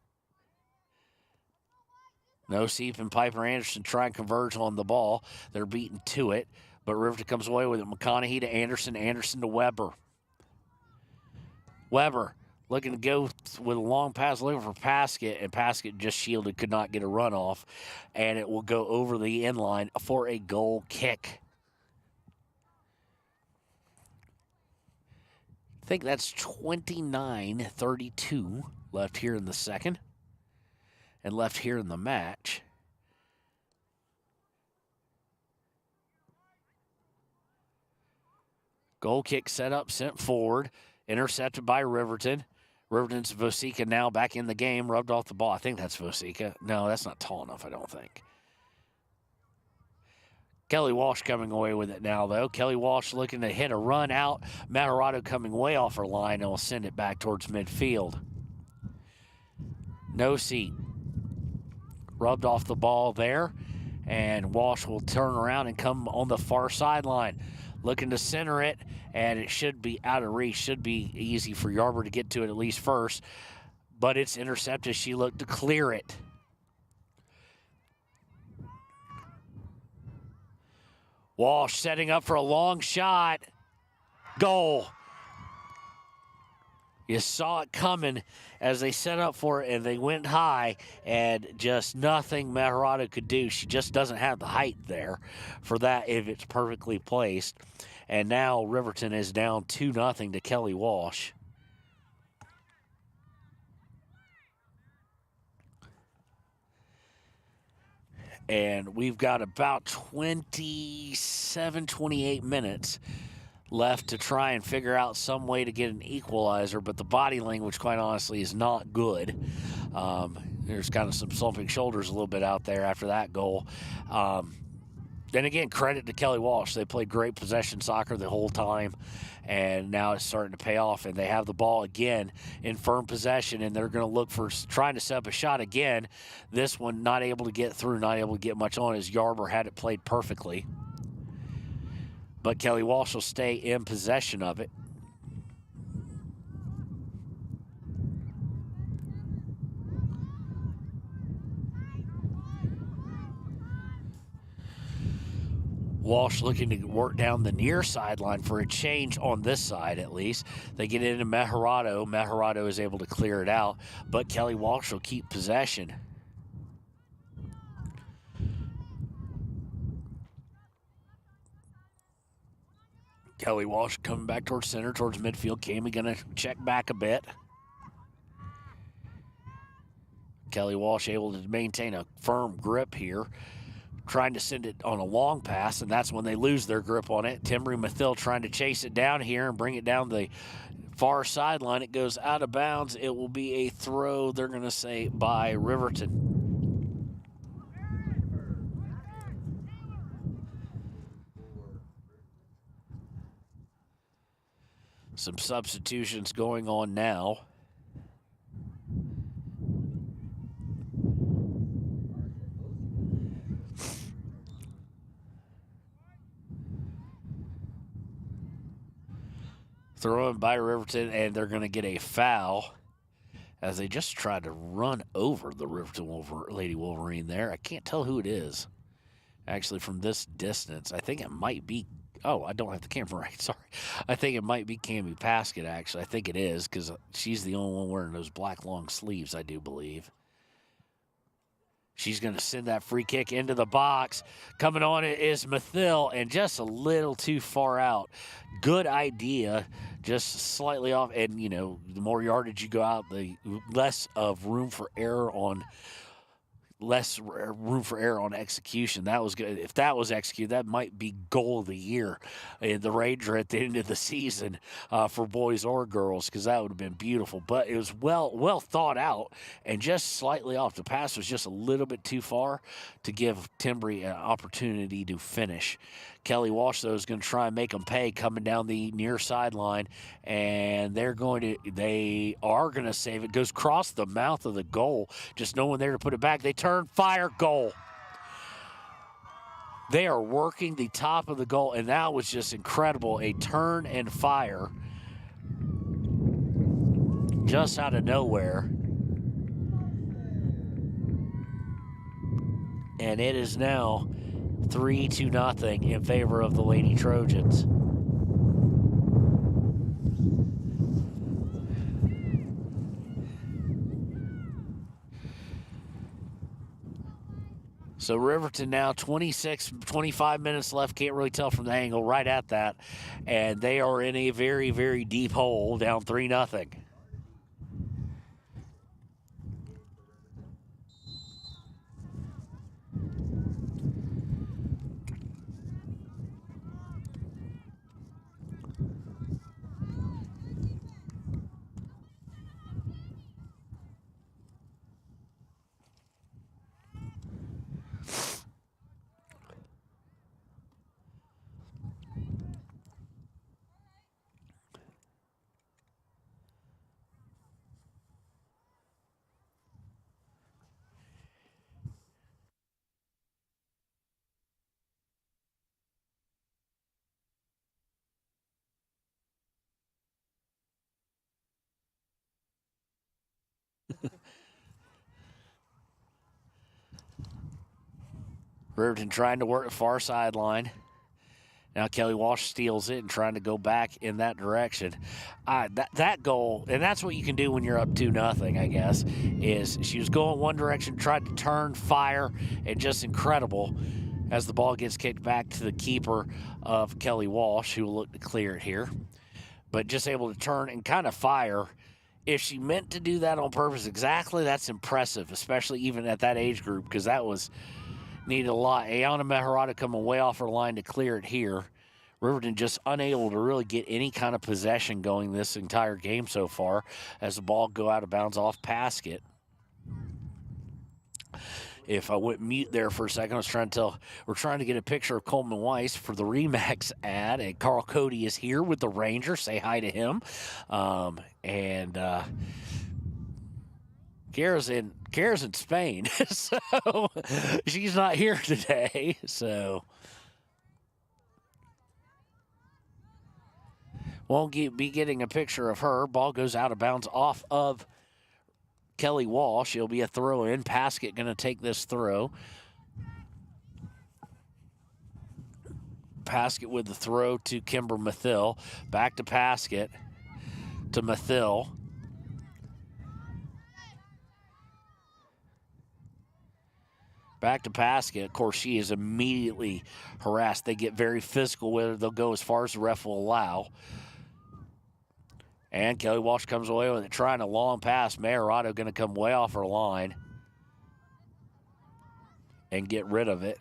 No Seep and Piper Anderson try and converge on the ball. They're beaten to it, but Riverton comes away with it. McConaughey to Anderson, Anderson to Weber. Weber looking to go with a long pass, looking for Paskett, and Paskett just shielded, could not get a run off, and it will go over the end line for a goal kick. I think that's 29-32 left here in the second and left here in the match. Goal kick set up, sent forward, intercepted by Riverton. Riverton's Vosika now back in the game, rubbed off the ball. I think that's Vosika. No, that's not tall enough, I don't think. Kelly Walsh coming away with it now, though. Kelly Walsh looking to hit a run out. Matarado coming way off her line and will send it back towards midfield. No seat. Rubbed off the ball there, and Walsh will turn around and come on the far sideline. Looking to center it, and it should be out of reach. Should be easy for Yarber to get to it at least first, but it's intercepted. She looked to clear it. Walsh setting up for a long shot. Goal. You saw it coming as they set up for it, and they went high, and just nothing Matarado could do. She just doesn't have the height there for that if it's perfectly placed. And now Riverton is down 2-0 to Kelly Walsh. And we've got about 28 minutes left to try and figure out some way to get an equalizer, but the body language, quite honestly, is not good. There's kind of some slumping shoulders a little bit out there after that goal. Then again, credit to Kelly Walsh. They played great possession soccer the whole time, and now it's starting to pay off, and they have the ball again in firm possession, and they're going to look for trying to set up a shot again. This one not able to get through, not able to get much on, as Yarber had it played perfectly. But Kelly Walsh will stay in possession of it. Walsh looking to work down the near sideline for a change on this side at least. They get into Matarado. Matarado is able to clear it out, but Kelly Walsh will keep possession. Kelly Walsh coming back towards center, towards midfield. Cammy going to check back a bit. Kelly Walsh able to maintain a firm grip here, trying to send it on a long pass, and that's when they lose their grip on it. Timbry Mathil trying to chase it down here and bring it down the far sideline. It goes out of bounds. It will be a throw, they're going to say, by Riverton. Some substitutions going on now. Thrown by Riverton, and they're going to get a foul as they just tried to run over the Riverton Lady Wolverine there. I can't tell who it is, actually, from this distance. I think it might be, oh, I don't have the camera right, sorry. I think it might be Cammy Paskett, actually. I think it is, because she's the only one wearing those black long sleeves, I do believe. She's going to send that free kick into the box. Coming on it is Mathil, and just a little too far out. Good idea, just slightly off. And, you know, the more yardage you go out, the less of room for error on execution. That was good. If that was executed, that might be goal of the year in the Ranger at the end of the season for boys or girls, because that would have been beautiful. But it was well thought out and just slightly off. The pass was just a little bit too far to give Timbry an opportunity to finish. Kelly Walsh, though, is going to try and make them pay coming down the near sideline, and they are going to save it. Goes across the mouth of the goal, just no one there to put it back. They turn, fire, goal. They are working the top of the goal, and that was just incredible. A turn and fire just out of nowhere. And it is now 3-0 in favor of the Lady Trojans. So Riverton now 25 minutes left. Can't really tell from the angle, right at that. And they are in a very, very deep hole, down 3-0. Riverton trying to work the far sideline. Now Kelly Walsh steals it and trying to go back in that direction. That goal, and that's what you can do when you're up 2-0, I guess, is she was going one direction, tried to turn, fire, and just incredible as the ball gets kicked back to the keeper of Kelly Walsh, who will look to clear it here. But just able to turn and kind of fire. If she meant to do that on purpose exactly, that's impressive, especially even at that age group, because that was needed a lot. Ayana Meharada coming way off her line to clear it here. Riverton just unable to really get any kind of possession going this entire game so far as the ball go out of bounds off Paskett. If I went mute there for a second, I was trying to tell, we're trying to get a picture of Coleman Weiss for the Remax ad, and Carl Cody is here with the Rangers. Say hi to him. Kara's in Spain, so she's not here today. So won't be getting a picture of her. Ball goes out of bounds off of Kelly Walsh. It'll be a throw in. Paskett going to take this throw. Paskett with the throw to Kimber Mathill. Back to Paskett to Mathill. Back to Paskett. Of course, she is immediately harassed. They get very physical with her. They'll go as far as the ref will allow. And Kelly Walsh comes away with it, trying a long pass. Meharada going to come way off her line and get rid of it.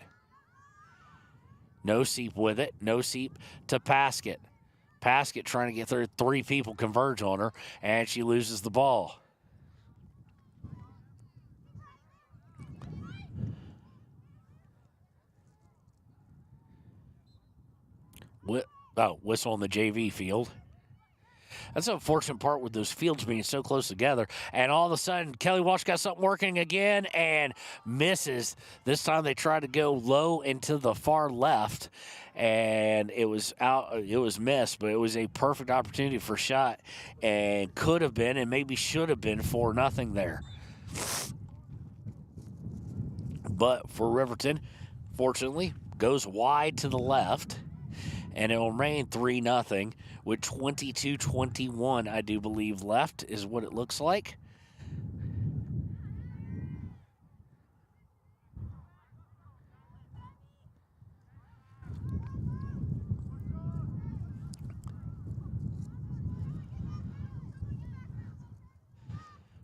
No Seep with it. No Seep to Paskett. Paskett trying to get through. 3 people converge on her, and she loses the ball. Whistle on the JV field. That's the unfortunate part with those fields being so close together. And all of a sudden, Kelly Walsh got something working again and misses. This time they tried to go low into the far left, and it was out. It was missed, but it was a perfect opportunity for a shot, and could have been and maybe should have been 4-0 there. But for Riverton, fortunately, goes wide to the left. And it will remain 3-0 with 22-21, I do believe, left is what it looks like.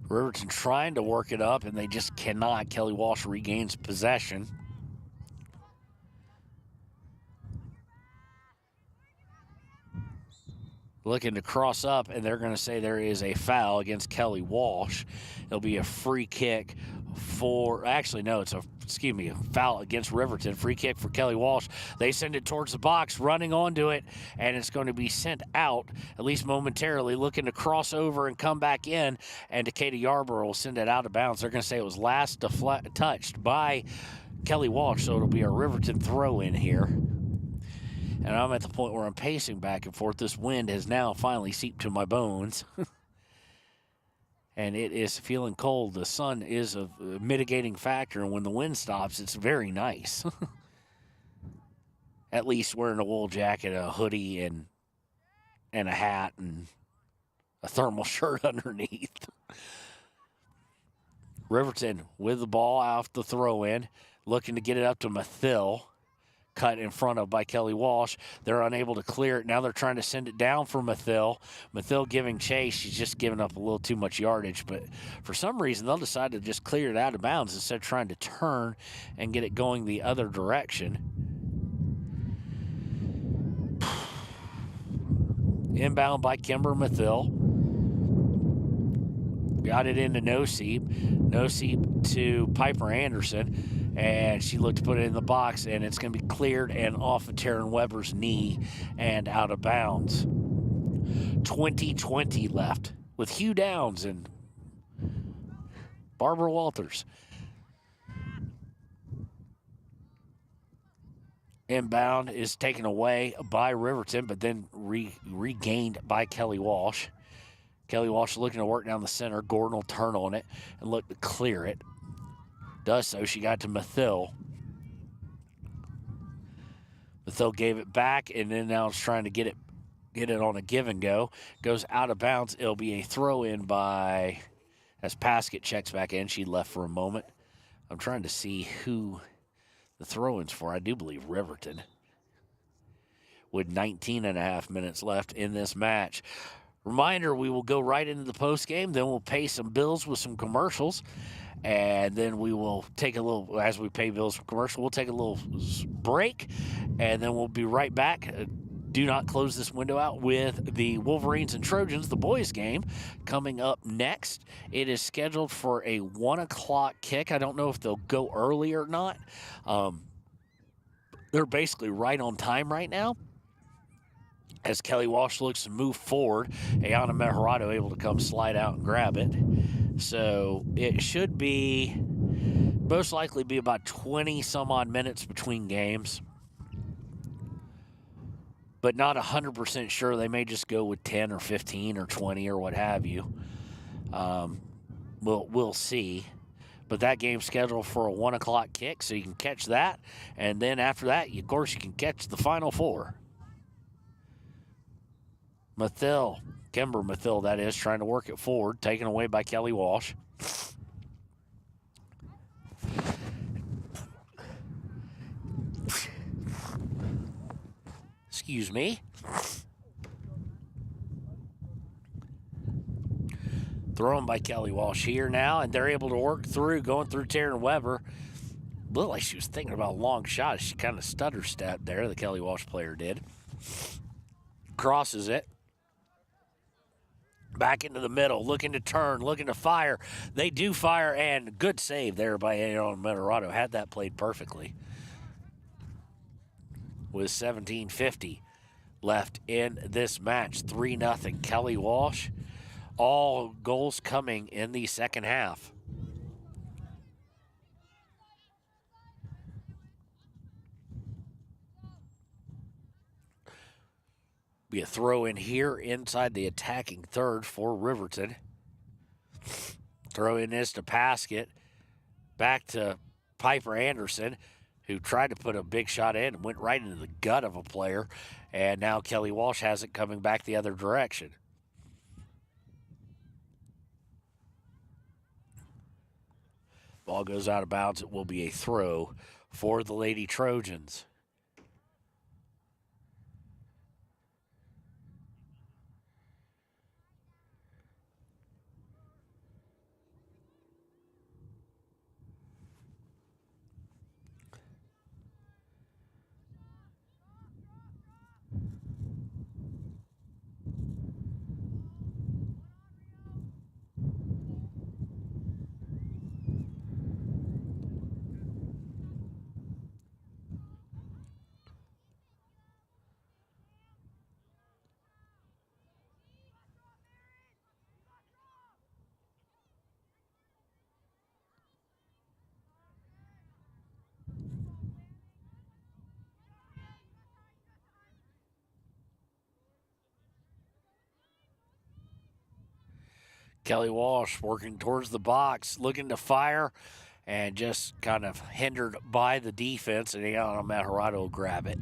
Riverton trying to work it up, and they just cannot. Kelly Walsh regains possession. Looking to cross up, and they're going to say there is a foul against Kelly Walsh. It'll be a free kick for, actually, no, it's a foul against Riverton. Free kick for Kelly Walsh. They send it towards the box, running onto it, and it's going to be sent out, at least momentarily, looking to cross over and come back in, and Decatur Yarborough will send it out of bounds. They're going to say it was last touched by Kelly Walsh, so it'll be a Riverton throw in here. And I'm at the point where I'm pacing back and forth. This wind has now finally seeped to my bones. And it is feeling cold. The sun is a mitigating factor, and when the wind stops, it's very nice. At least wearing a wool jacket, a hoodie, and a hat, and a thermal shirt underneath. Riverton with the ball off the throw-in, looking to get it up to Mathill. Cut in front of by Kelly Walsh. They're unable to clear it. Now they're trying to send it down for Mathill. Mathill giving chase. She's just giving up a little too much yardage. But for some reason, they'll decide to just clear it out of bounds instead of trying to turn and get it going the other direction. Inbound by Kimber Mathill. Got it into Noseep. Noseep to Piper Anderson. And she looked to put it in the box, and it's going to be cleared and off of Taryn Weber's knee and out of bounds. 20-20 left with Hugh Downs and Barbara Walters. Inbound is taken away by Riverton, but then regained by Kelly Walsh. Kelly Walsh looking to work down the center. Gordon will turn on it and look to clear it. Does so. She got to Mathill. Mathill gave it back, and then now it's trying to get it on a give and go. Goes out of bounds. It'll be a throw in by, as Paskett checks back in. She left for a moment. I'm trying to see who the throw-in's for. I do believe Riverton. With 19 and a half minutes left in this match. Reminder, we will go right into the post game. Then we'll pay some bills with some commercials. And then we will take a little, as we pay bills for commercial, we'll take a little break, and then we'll be right back. Do not close this window out with the Wolverines and Trojans, the boys game, coming up next. It is scheduled for a 1 o'clock kick. I don't know if they'll go early or not. They're basically right on time right now. As Kelly Walsh looks to move forward, Ayana Mejorado able to come slide out and grab it. So it should be, most likely be about 20 some odd minutes between games. But not 100% sure. They may just go with 10 or 15 or 20 or what have you. We'll see. But that game's scheduled for a 1 o'clock kick, so you can catch that. And then after that, of course, you can catch the Final Four. Mathill, Kimber Mathill, that is, trying to work it forward, taken away by Kelly Walsh. Excuse me. Thrown by Kelly Walsh here now, and they're able to work through, going through Taryn Weber. Looked like she was thinking about a long shot. She kind of stutter-stepped there, the Kelly Walsh player did. Crosses it. Back into the middle, looking to turn, looking to fire. They do fire, and good save there by Ayana Mejorado. Had that played perfectly. With 17:50 left in this match. 3-0 Kelly Walsh. All goals coming in the second half. Be a throw in here inside the attacking third for Riverton. Throw in is to Paskett. Back to Piper Anderson, who tried to put a big shot in and went right into the gut of a player. And now Kelly Walsh has it coming back the other direction. Ball goes out of bounds. It will be a throw for the Lady Trojans. Kelly Walsh working towards the box, looking to fire, and just kind of hindered by the defense, and Ayana Mejorado will grab it.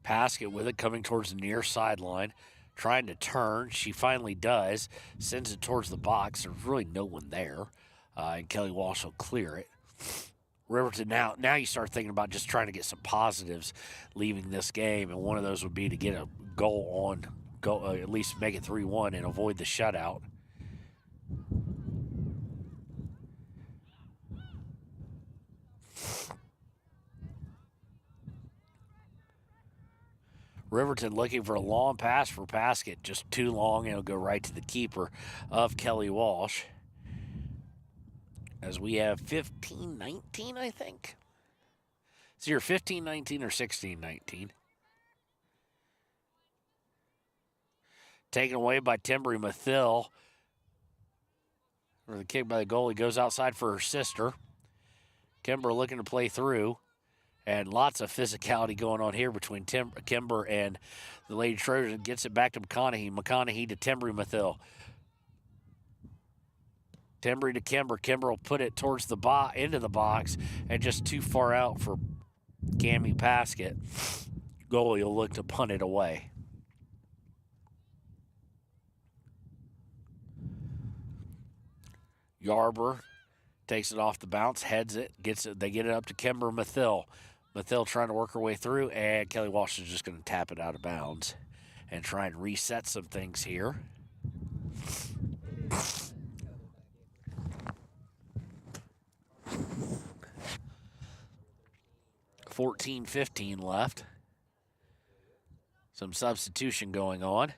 Paskett with it coming towards the near sideline, trying to turn. She finally does, sends it towards the box. There's really no one there, and Kelly Walsh will clear it. Riverton, now you start thinking about just trying to get some positives leaving this game, and one of those would be to get a goal at least make it 3-1 and avoid the shutout. Riverton looking for a long pass for Paskett, just too long, and it'll go right to the keeper of Kelly Walsh. As we have 15-19, I think. It's either 15-19 or 16-19. Taken away by Timbry Mathil. For the kick by the goalie, goes outside for her sister. Kimber looking to play through. And lots of physicality going on here between Kimber and the Lady Trojan. Gets it back to McConaughey. McConaughey to Timbry Mathil. Timbry to Kimber. Kimber will put it towards the into the box and just too far out for Cammie Paskett. Goalie will look to punt it away. Yarber takes it off the bounce, heads it, gets it. They get it up to Kimber Mathil. Mathil trying to work her way through, and Kelly Walsh is just going to tap it out of bounds and try and reset some things here. $14-15 left. Some substitution going on.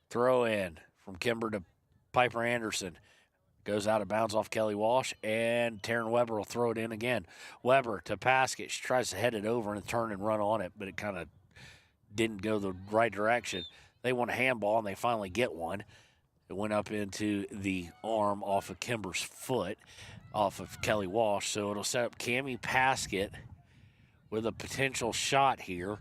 Throw in from Kimber to Piper Anderson. Goes out of bounds off Kelly Walsh, and Taryn Weber will throw it in again. Weber to Paskett. She tries to head it over and turn and run on it, but it kind of didn't go the right direction. They want a handball, and they finally get one. It went up into the arm off of Kimber's foot, off of Kelly Walsh, so it'll set up Cammie Paskett with a potential shot here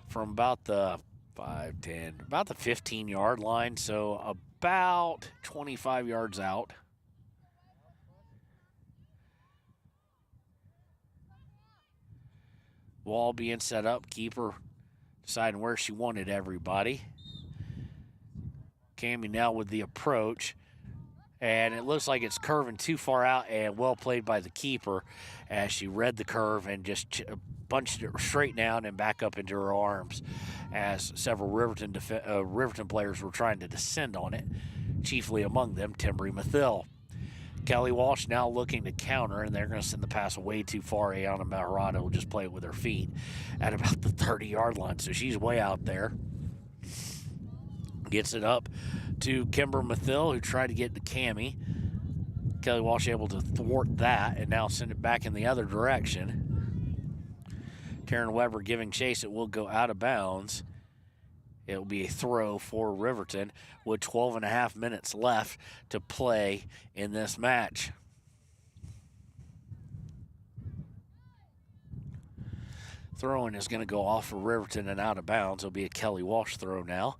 from about the 5-10, about the 15-yard line, so about 25 yards out. Wall being set up, keeper deciding where she wanted everybody. Cammie now with the approach, and it looks like it's curving too far out, and well played by the keeper as she read the curve and just bunched it straight down and back up into her arms as several Riverton players were trying to descend on it, chiefly among them Timbry Mathil. Kelly Walsh now looking to counter, and they're going to send the pass way too far. Ayana Maharada will just play it with her feet at about the 30-yard line, so she's way out there. Gets it up to Kimber Mathil, who tried to get to Cammie. Kelly Walsh able to thwart that and now send it back in the other direction. Taryn Weber giving chase. It will go out of bounds. It will be a throw for Riverton with 12 and a half minutes left to play in this match. Throwing is going to go off for Riverton and out of bounds. It'll be a Kelly Walsh throw now.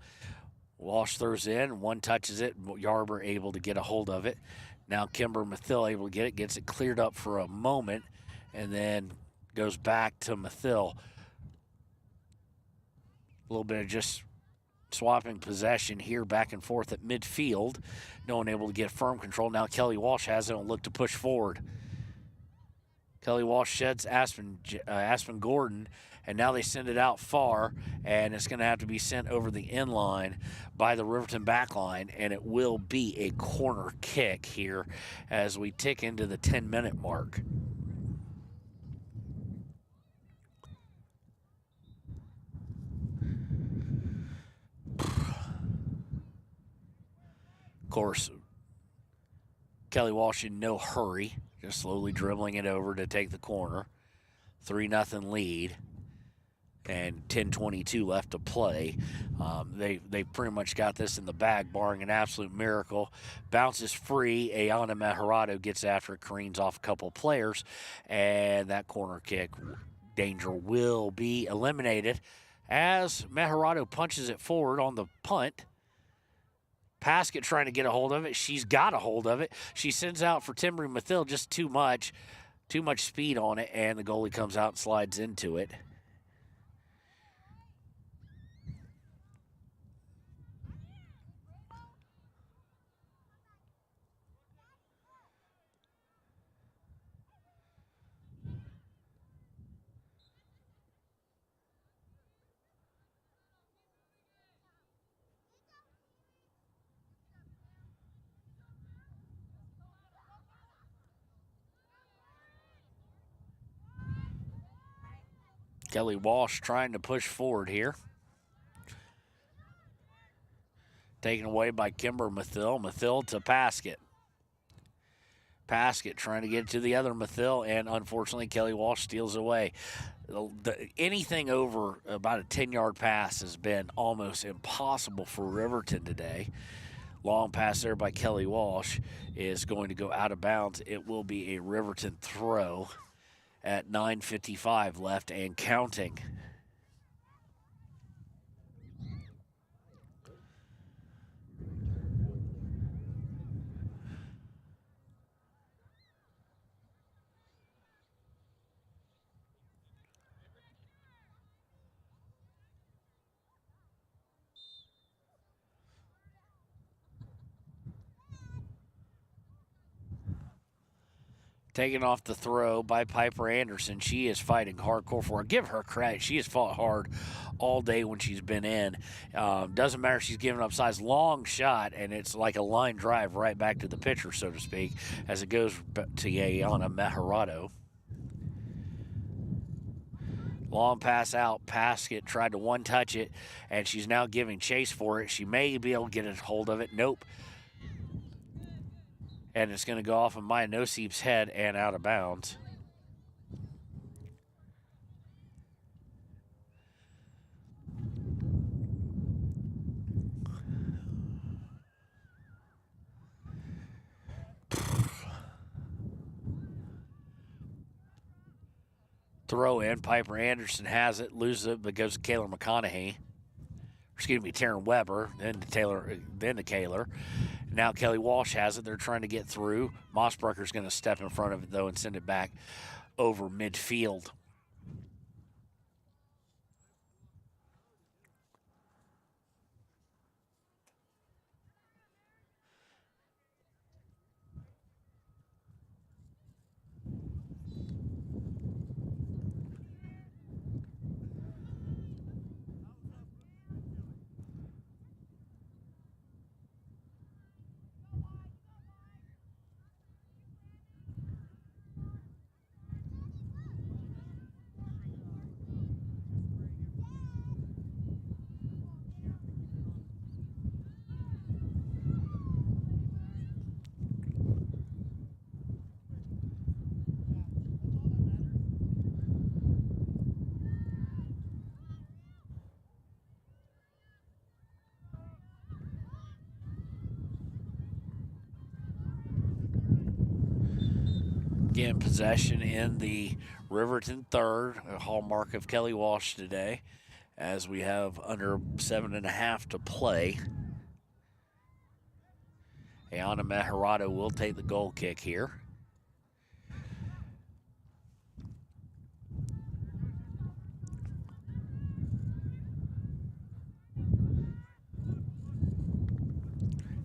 Walsh throws in, one touches it, Yarber able to get a hold of it. Now Kimber Mathil able to get it, gets it cleared up for a moment, and then goes back to Mathil. A little bit of just swapping possession here back and forth at midfield. No one able to get firm control. Now Kelly Walsh has it and look to push forward. Kelly Walsh sheds Aspen Gordon, and now they send it out far, and it's going to have to be sent over the end line by the Riverton back line, and it will be a corner kick here as we tick into the 10-minute mark. Of course, Kelly Walsh in no hurry, just slowly dribbling it over to take the corner. 3-0 lead and 10:22 left to play. They pretty much got this in the bag, barring an absolute miracle. Bounces free. Ayana Maharado gets after it, careens off a couple players, and that corner kick danger will be eliminated as Maharado punches it forward on the punt. Paskett trying to get a hold of it. She's got a hold of it. She sends out for Timber Mathill, just too much speed on it, and the goalie comes out and slides into it. Kelly Walsh trying to push forward here. Taken away by Kimber Mathill. Mathill to Paskett. Paskett trying to get to the other Mathill, and unfortunately Kelly Walsh steals away. Anything over about a 10-yard pass has been almost impossible for Riverton today. Long pass there by Kelly Walsh is going to go out of bounds. It will be a Riverton throw at 9:55 left and counting. Taken off the throw by Piper Anderson. She is fighting hardcore for it. Give her credit. She has fought hard all day when she's been in. Doesn't matter if she's giving up size. Long shot, and it's like a line drive right back to the pitcher, so to speak, as it goes to Yana Meharado. Long pass out. Paskett tried to one-touch it, and she's now giving chase for it. She may be able to get a hold of it. Nope. And it's going to go off of Maya Nosib's head and out of bounds. Throw in. Piper Anderson has it, loses it, but goes to Taylor McConaughey. Excuse me, Taryn Weber, then to Kaler. Now Kelly Walsh has it. They're trying to get through. Mossbrucker's going to step in front of it, though, and send it back over midfield. Again, possession in the Riverton third, a hallmark of Kelly Walsh today, as we have under 7.5 to play. Ayana Meharado will take the goal kick here.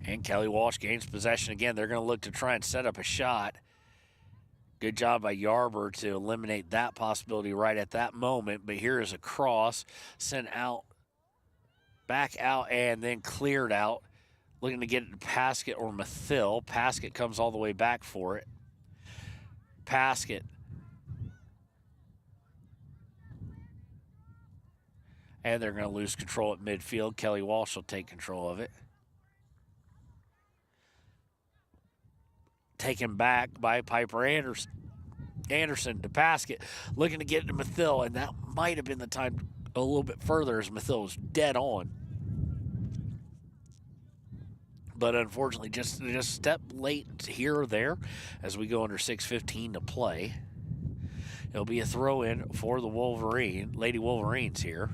And Kelly Walsh gains possession again. They're going to look to try and set up a shot. Good job by Yarber to eliminate that possibility right at that moment. But here is a cross sent out, back out, and then cleared out. Looking to get it to Paskett or Mathill. Paskett comes all the way back for it. Paskett. And they're going to lose control at midfield. Kelly Walsh will take control of it. Taken back by Piper Anderson. Anderson to Paskett, looking to get it to Mathill, and that might have been the time a little bit further as Mathill was dead on. But unfortunately, just a step late here or there as we go under 6:15 to play. It'll be a throw-in for the Lady Wolverines here.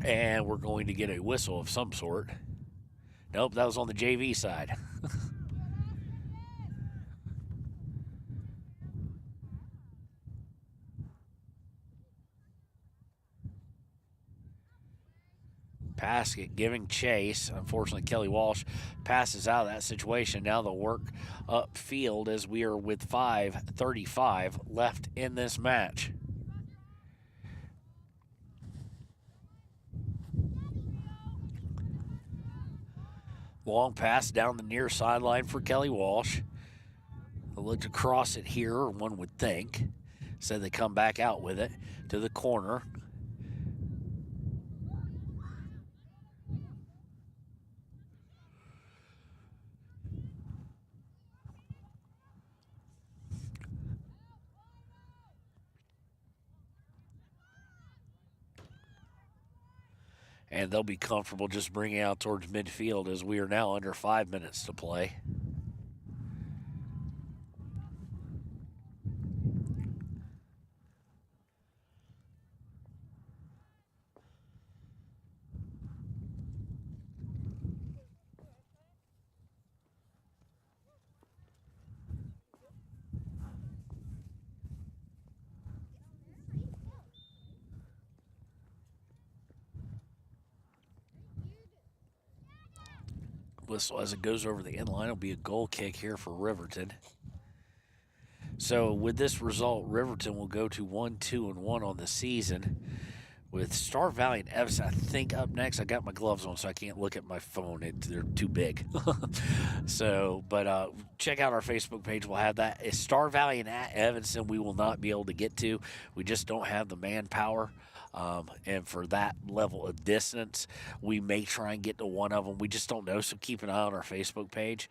And we're going to get a whistle of some sort. Nope, that was on the JV side. Paskett giving chase. Unfortunately, Kelly Walsh passes out of that situation. Now they'll work upfield as we are with 5:35 left in this match. Long pass down the near sideline for Kelly Walsh. They'll look to cross it here, one would think. So they come back out with it to the corner. And they'll be comfortable just bringing out towards midfield as we are now under 5 minutes to play. Whistle as it goes over the end line. It'll be a goal kick here for Riverton. So with this result, Riverton will go to 1-2-1 on the season, with Star Valley and Evanston, I think, up next. I got my gloves on, so I can't look at my phone. They're too big. But check out our Facebook page. We'll have that. It's Star Valley and Evanston we will not be able to get to. We just don't have the manpower. And for that level of distance, we may try and get to one of them. We just don't know, so keep an eye on our Facebook page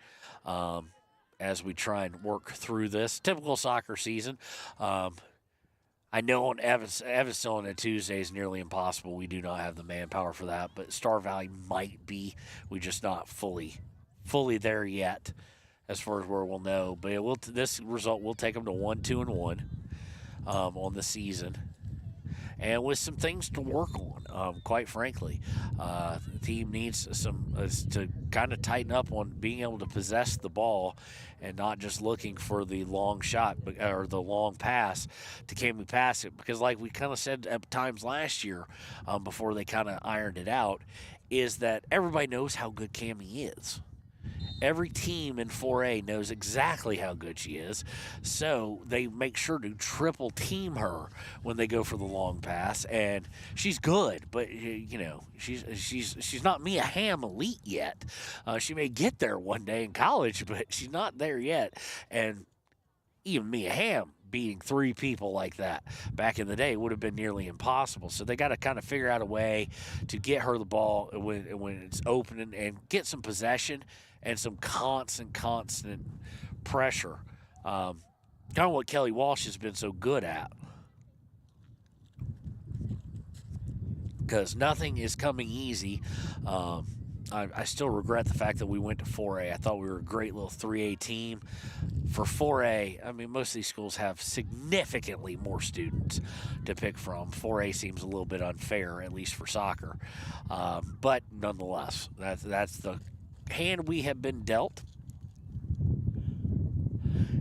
as we try and work through this. Typical soccer season. I know on Evanston on a Tuesday is nearly impossible. We do not have the manpower for that, but Star Valley might be. We're just not fully there yet as far as where we'll know. But this result will take them to 1-2-1 on the season. And with some things to work on, quite frankly. The team needs to kind of tighten up on being able to possess the ball and not just looking for the long shot or the long pass to Cammie Paskett. Because like we kind of said at times last year before they kind of ironed it out, is that everybody knows how good Cammie is. Every team in 4A knows exactly how good she is, so they make sure to triple team her when they go for the long pass. And she's good, but she's not Mia Hamm elite yet. She may get there one day in college, but she's not there yet. And even Mia Hamm beating three people like that back in the day would have been nearly impossible. So they got to kind of figure out a way to get her the ball when it's opening and get some possession and some constant pressure. Kind of what Kelly Walsh has been so good at. Because nothing is coming easy. I still regret the fact that we went to 4A. I thought we were a great little 3A team. For 4A, I mean, most of these schools have significantly more students to pick from. 4A seems a little bit unfair, at least for soccer. But nonetheless, that's the hand we have been dealt.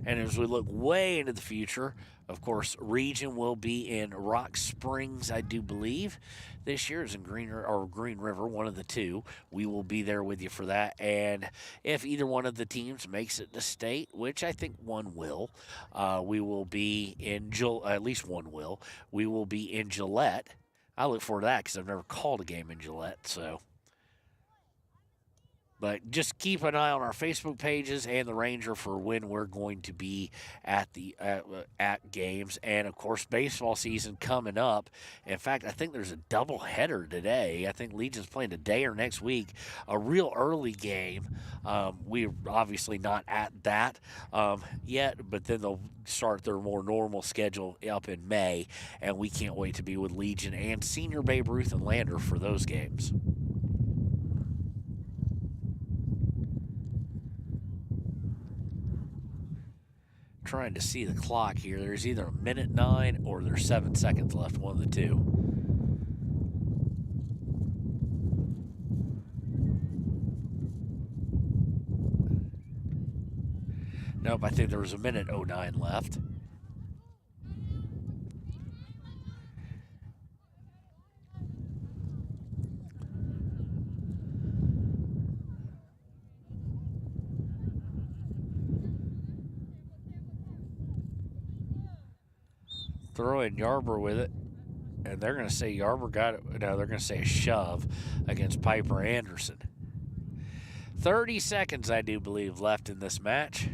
And as we look way into the future, of course, region will be in Rock Springs, I do believe. This year is in Green River, one of the two. We will be there with you for that. And if either one of the teams makes it to state, which I think one will, we will be in at least one will. We will be in Gillette. I look forward to that because I've never called a game in Gillette, so. But just keep an eye on our Facebook pages and the Ranger for when we're going to be at the at games. And, of course, baseball season coming up. In fact, I think there's a doubleheader today. I think Legion's playing today or next week, a real early game. We're obviously not at that yet, but then they'll start their more normal schedule up in May. And we can't wait to be with Legion and Senior Babe Ruth and Lander for those games. Trying to see the clock here. There's either a minute 9 or there's 7 seconds left, one of the two. Nope, I think there was a minute 09 left. Throw in Yarber with it, and they're going to say Yarber got it. No, they're going to say a shove against Piper Anderson. 30 seconds, I do believe, left in this match.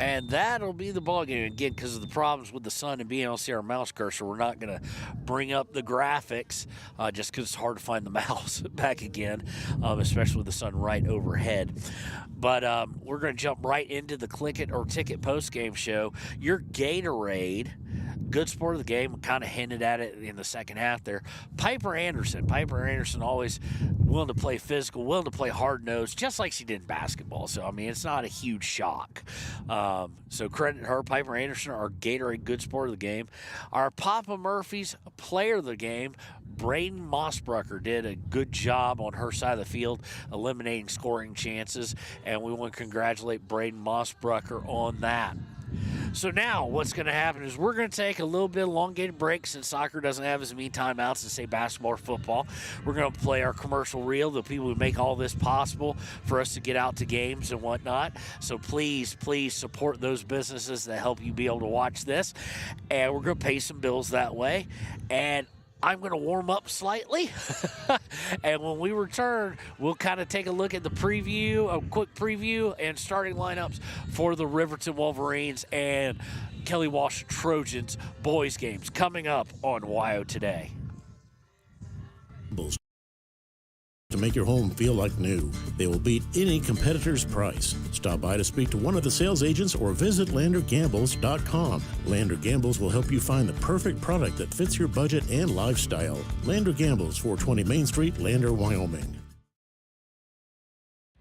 And that'll be the ball game. Again, because of the problems with the sun and being able to see our mouse cursor, we're not going to bring up the graphics just because it's hard to find the mouse back again, especially with the sun right overhead. But we're going to jump right into the Click It or Ticket post-game show. Your Gatorade, good sport of the game, kind of hinted at it in the second half there. Piper Anderson always willing to play physical, willing to play hard-nosed, just like she did in basketball. So, I mean, it's not a huge shock. So credit her, Piper Anderson, our Gatorade good sport of the game. Our Papa Murphy's player of the game, Braden Mossbrucker, did a good job on her side of the field, eliminating scoring chances, and we want to congratulate Braden Mossbrucker on that. So now what's going to happen is we're going to take a little bit of elongated break since soccer doesn't have as many timeouts as, say, basketball or football. We're going to play our commercial reel, the people who make all this possible for us to get out to games and whatnot. So please, please support those businesses that help you be able to watch this. And we're going to pay some bills that way. And I'm going to warm up slightly. And when we return, we'll kind of take a look at the preview, a quick preview and starting lineups for the Riverton Wolverines and Kelly Walsh Trojans boys games coming up on WYO Today. To make your home feel like new. They will beat any competitor's price. Stop by to speak to one of the sales agents or visit LanderGambles.com. Lander Gambles will help you find the perfect product that fits your budget and lifestyle. Lander Gambles, 420 Main Street, Lander, Wyoming.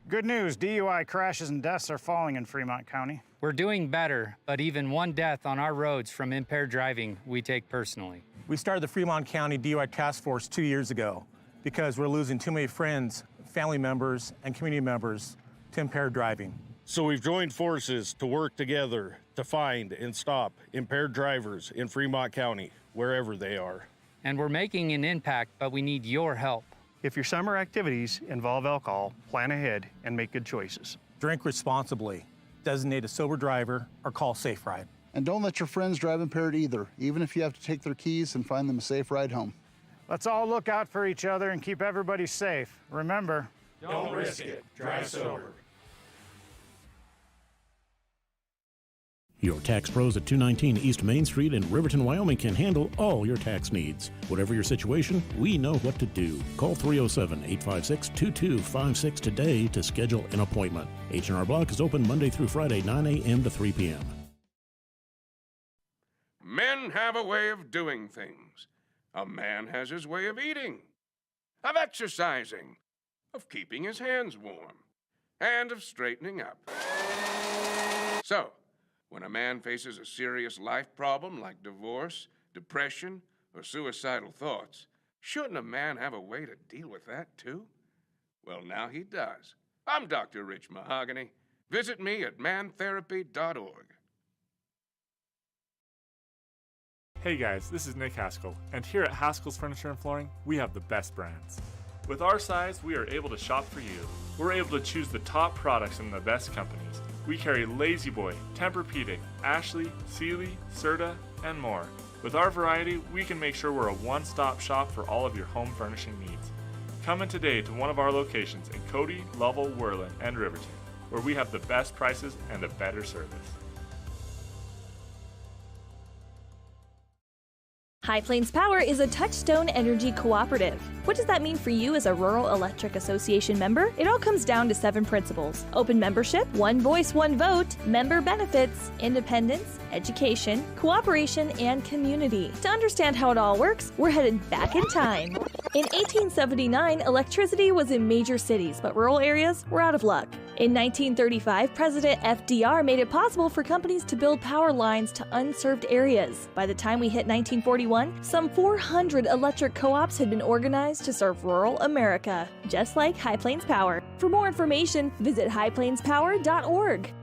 Good news, DUI crashes and deaths are falling in Fremont County. We're doing better, but even one death on our roads from impaired driving, we take personally. We started the Fremont County DUI Task Force 2 years ago because we're losing too many friends, family members, and community members to impaired driving. So we've joined forces to work together to find and stop impaired drivers in Fremont County, wherever they are. And we're making an impact, but we need your help. If your summer activities involve alcohol, plan ahead and make good choices. Drink responsibly, designate a sober driver, or call Safe Ride. And don't let your friends drive impaired either, even if you have to take their keys and find them a safe ride home. Let's all look out for each other and keep everybody safe. Remember, don't risk it. Drive sober. Your tax pros at 219 East Main Street in Riverton, Wyoming can handle all your tax needs. Whatever your situation, we know what to do. Call 307-856-2256 today to schedule an appointment. H&R Block is open Monday through Friday, 9 a.m. to 3 p.m. Men have a way of doing things. A man has his way of eating, of exercising, of keeping his hands warm, and of straightening up. So, when a man faces a serious life problem like divorce, depression, or suicidal thoughts, shouldn't a man have a way to deal with that too? Well, now he does. I'm Dr. Rich Mahogany. Visit me at mantherapy.org. Hey guys, this is Nick Haskell, and here at Haskell's Furniture and Flooring, we have the best brands. With our size, we are able to shop for you. We're able to choose the top products from the best companies. We carry Lazy Boy, Tempur-Pedic, Ashley, Sealy, Serta, and more. With our variety, we can make sure we're a one-stop shop for all of your home furnishing needs. Come in today to one of our locations in Cody, Lovell, Worland, and Riverton, where we have the best prices and a better service. High Plains Power is a Touchstone Energy cooperative. What does that mean for you as a Rural Electric Association member? It all comes down to 7 principles: open membership, one voice, one vote, member benefits, independence, education, cooperation, and community. To understand how it all works, we're headed back in time. In 1879, electricity was in major cities, but rural areas were out of luck. In 1935, President FDR made it possible for companies to build power lines to unserved areas. By the time we hit 1941, some 400 electric co-ops had been organized to serve rural America, just like High Plains Power. For more information, visit highplainspower.org.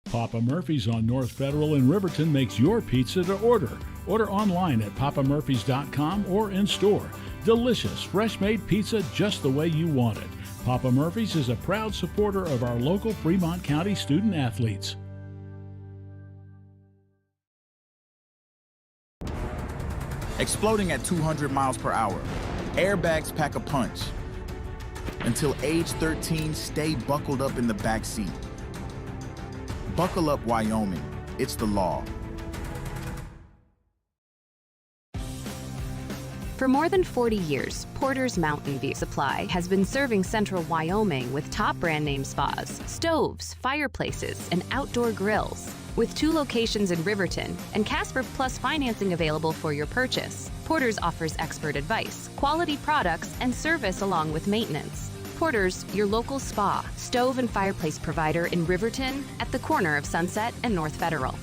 Papa Murphy's on North Federal in Riverton makes your pizza to order. Order online at papamurphys.com or in store. Delicious, fresh-made pizza just the way you want it. Papa Murphy's is a proud supporter of our local Fremont County student athletes. Exploding at 200 miles per hour. Airbags pack a punch. Until age 13, stay buckled up in the back seat. Buckle up, Wyoming. It's the law. For more than 40 years, Porter's Mountain View Supply has been serving central Wyoming with top brand name spas, stoves, fireplaces, and outdoor grills. With 2 locations in Riverton and Casper Plus financing available for your purchase, Porter's offers expert advice, quality products, and service along with maintenance. Porter's, your local spa, stove, and fireplace provider in Riverton at the corner of Sunset and North Federal.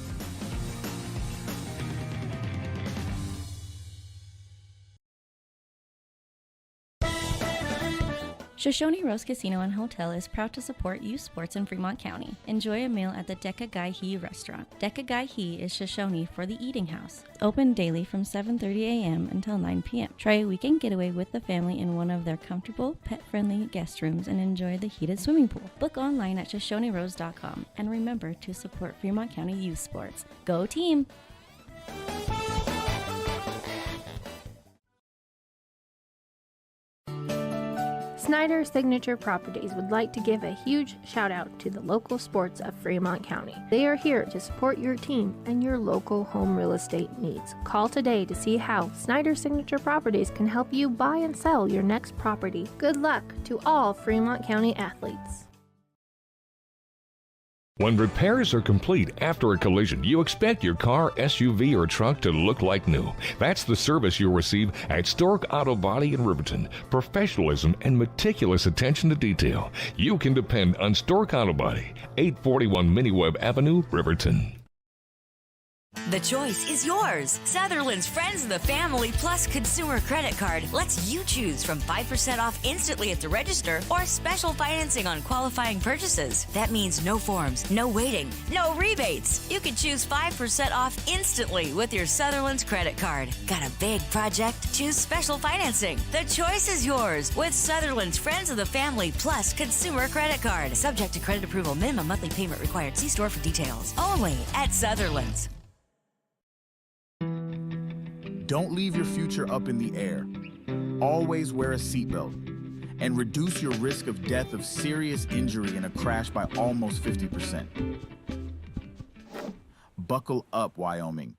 Shoshone Rose Casino and Hotel is proud to support youth sports in Fremont County. Enjoy a meal at the Deca Gai He restaurant. Deca Gai He is Shoshone for the eating house. Open daily from 7:30 a.m. until 9 p.m. Try a weekend getaway with the family in one of their comfortable, pet-friendly guest rooms and enjoy the heated swimming pool. Book online at ShoshoneRose.com and remember to support Fremont County youth sports. Go team! Snyder Signature Properties would like to give a huge shout out to the local sports of Fremont County. They are here to support your team and your local home real estate needs. Call today to see how Snyder Signature Properties can help you buy and sell your next property. Good luck to all Fremont County athletes. When repairs are complete after a collision, you expect your car, SUV, or truck to look like new. That's the service you'll receive at Stork Auto Body in Riverton. Professionalism and meticulous attention to detail. You can depend on Stork Auto Body, 841 Miniweb Avenue, Riverton. The choice is yours. Sutherland's Friends of the Family Plus Consumer Credit Card lets you choose from 5% off instantly at the register or special financing on qualifying purchases. That means no forms, no waiting, no rebates. You can choose 5% off instantly with your Sutherland's credit card. Got a big project? Choose special financing. The choice is yours with Sutherland's Friends of the Family Plus Consumer Credit Card. Subject to credit approval. Minimum monthly payment required. See store for details. Only at Sutherland's. Don't leave your future up in the air. Always wear a seatbelt and reduce your risk of death of serious injury in a crash by almost 50%. Buckle up, Wyoming.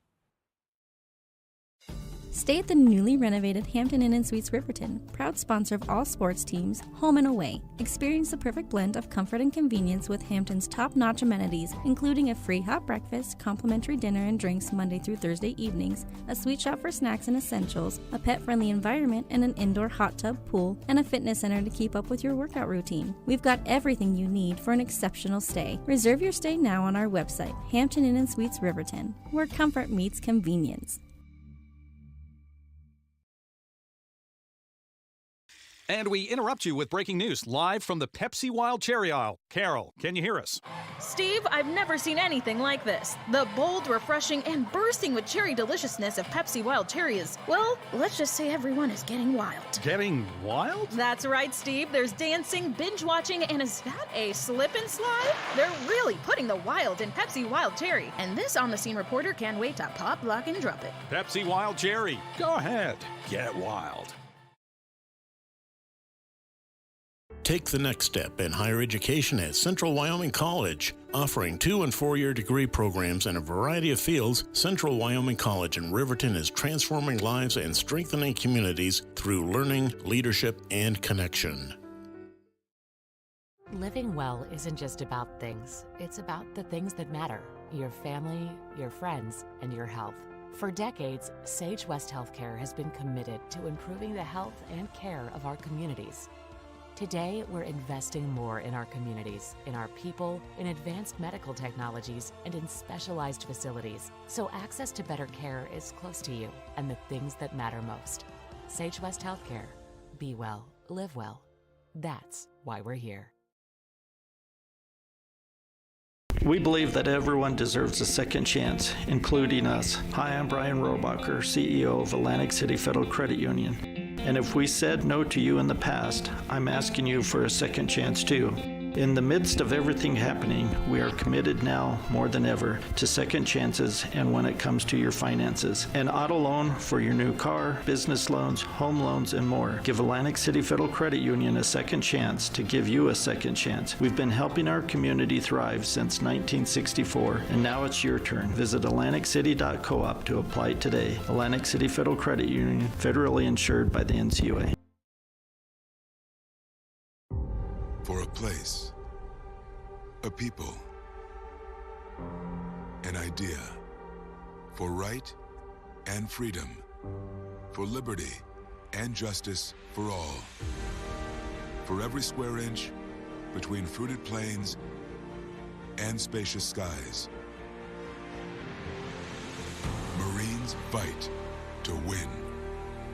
Stay at the newly renovated Hampton Inn & Suites Riverton, proud sponsor of all sports teams, home and away. Experience the perfect blend of comfort and convenience with Hampton's top-notch amenities, including a free hot breakfast, complimentary dinner and drinks Monday through Thursday evenings, a sweet shop for snacks and essentials, a pet-friendly environment, and an indoor hot tub, pool, and a fitness center to keep up with your workout routine. We've got everything you need for an exceptional stay. Reserve your stay now on our website, Hampton Inn & Suites Riverton, where comfort meets convenience. And we interrupt you with breaking news live from the Pepsi Wild Cherry Aisle. Carol, can you hear us? Steve, I've never seen anything like this. The bold, refreshing, and bursting with cherry deliciousness of Pepsi Wild Cherry is, well, let's just say everyone is getting wild. Getting wild? That's right, Steve. There's dancing, binge-watching, and is that a slip and slide? They're really putting the wild in Pepsi Wild Cherry. And this on-the-scene reporter can't wait to pop, lock, and drop it. Pepsi Wild Cherry. Go ahead. Get wild. Take the next step in higher education at Central Wyoming College. Offering 2- and 4-year degree programs in a variety of fields, Central Wyoming College in Riverton is transforming lives and strengthening communities through learning, leadership, and connection. Living well isn't just about things. It's about the things that matter. Your family, your friends, and your health. For decades, Sage West Healthcare has been committed to improving the health and care of our communities. Today, we're investing more in our communities, in our people, in advanced medical technologies, and in specialized facilities, so access to better care is close to you and the things that matter most. Sage West Healthcare. Be well, live well. That's why we're here. We believe that everyone deserves a second chance, including us. Hi, I'm Brian Rohbacher, CEO of Atlantic City Federal Credit Union. And if we said no to you in the past, I'm asking you for a second chance too. In the midst of everything happening, we are committed now more than ever to second chances and when it comes to your finances. An auto loan for your new car, business loans, home loans, and more. Give Atlantic City Federal Credit Union a second chance to give you a second chance. We've been helping our community thrive since 1964, and now it's your turn. Visit AtlanticCity.coop to apply today. Atlantic City Federal Credit Union, federally insured by the NCUA. For a place, a people, an idea, for right and freedom, for liberty and justice for all. For every square inch between fruited plains and spacious skies. Marines fight to win.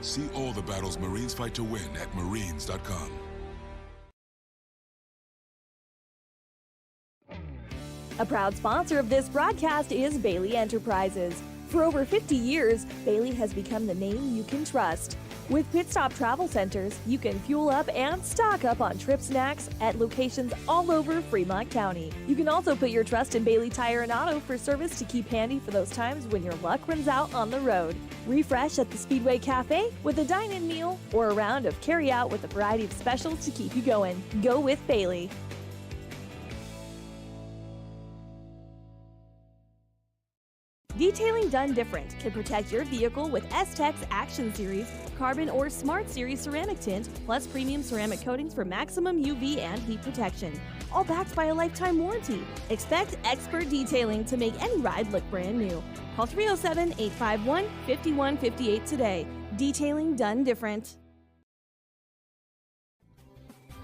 See all the battles Marines fight to win at marines.com. A proud sponsor of this broadcast is Bailey Enterprises. For over 50 years, Bailey has become the name you can trust. With Pit Stop Travel Centers, you can fuel up and stock up on trip snacks at locations all over Fremont County. You can also put your trust in Bailey Tire and Auto for service to keep handy for those times when your luck runs out on the road. Refresh at the Speedway Cafe with a dine-in meal or a round of carry-out with a variety of specials to keep you going. Go with Bailey. Detailing done different can protect your vehicle with S-Tech's Action Series, Carbon or Smart Series ceramic tint, plus premium ceramic coatings for maximum UV and heat protection. All backed by a lifetime warranty. Expect expert detailing to make any ride look brand new. Call 307-851-5158 today. Detailing done different.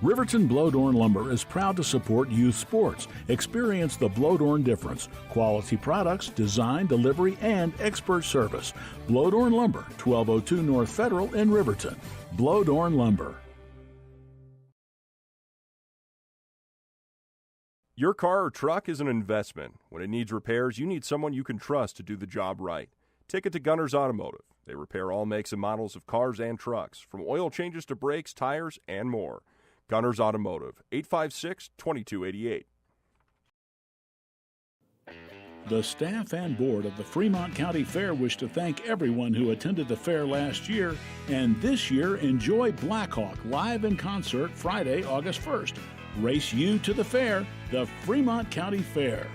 Riverton Blowdorn Lumber is proud to support youth sports. Experience the Blowdorn difference. Quality products, design, delivery, and expert service. Blowdorn Lumber, 1202 North Federal in Riverton. Blowdorn Lumber. Your car or truck is an investment. When it needs repairs, you need someone you can trust to do the job right. Take it to Gunners Automotive. They repair all makes and models of cars and trucks, from oil changes to brakes, tires, and more. Gunners Automotive, 856-2288. The staff and board of the Fremont County Fair wish to thank everyone who attended the fair last year, and this year enjoy Blackhawk live in concert Friday, August 1st. Race you to the fair, the Fremont County Fair.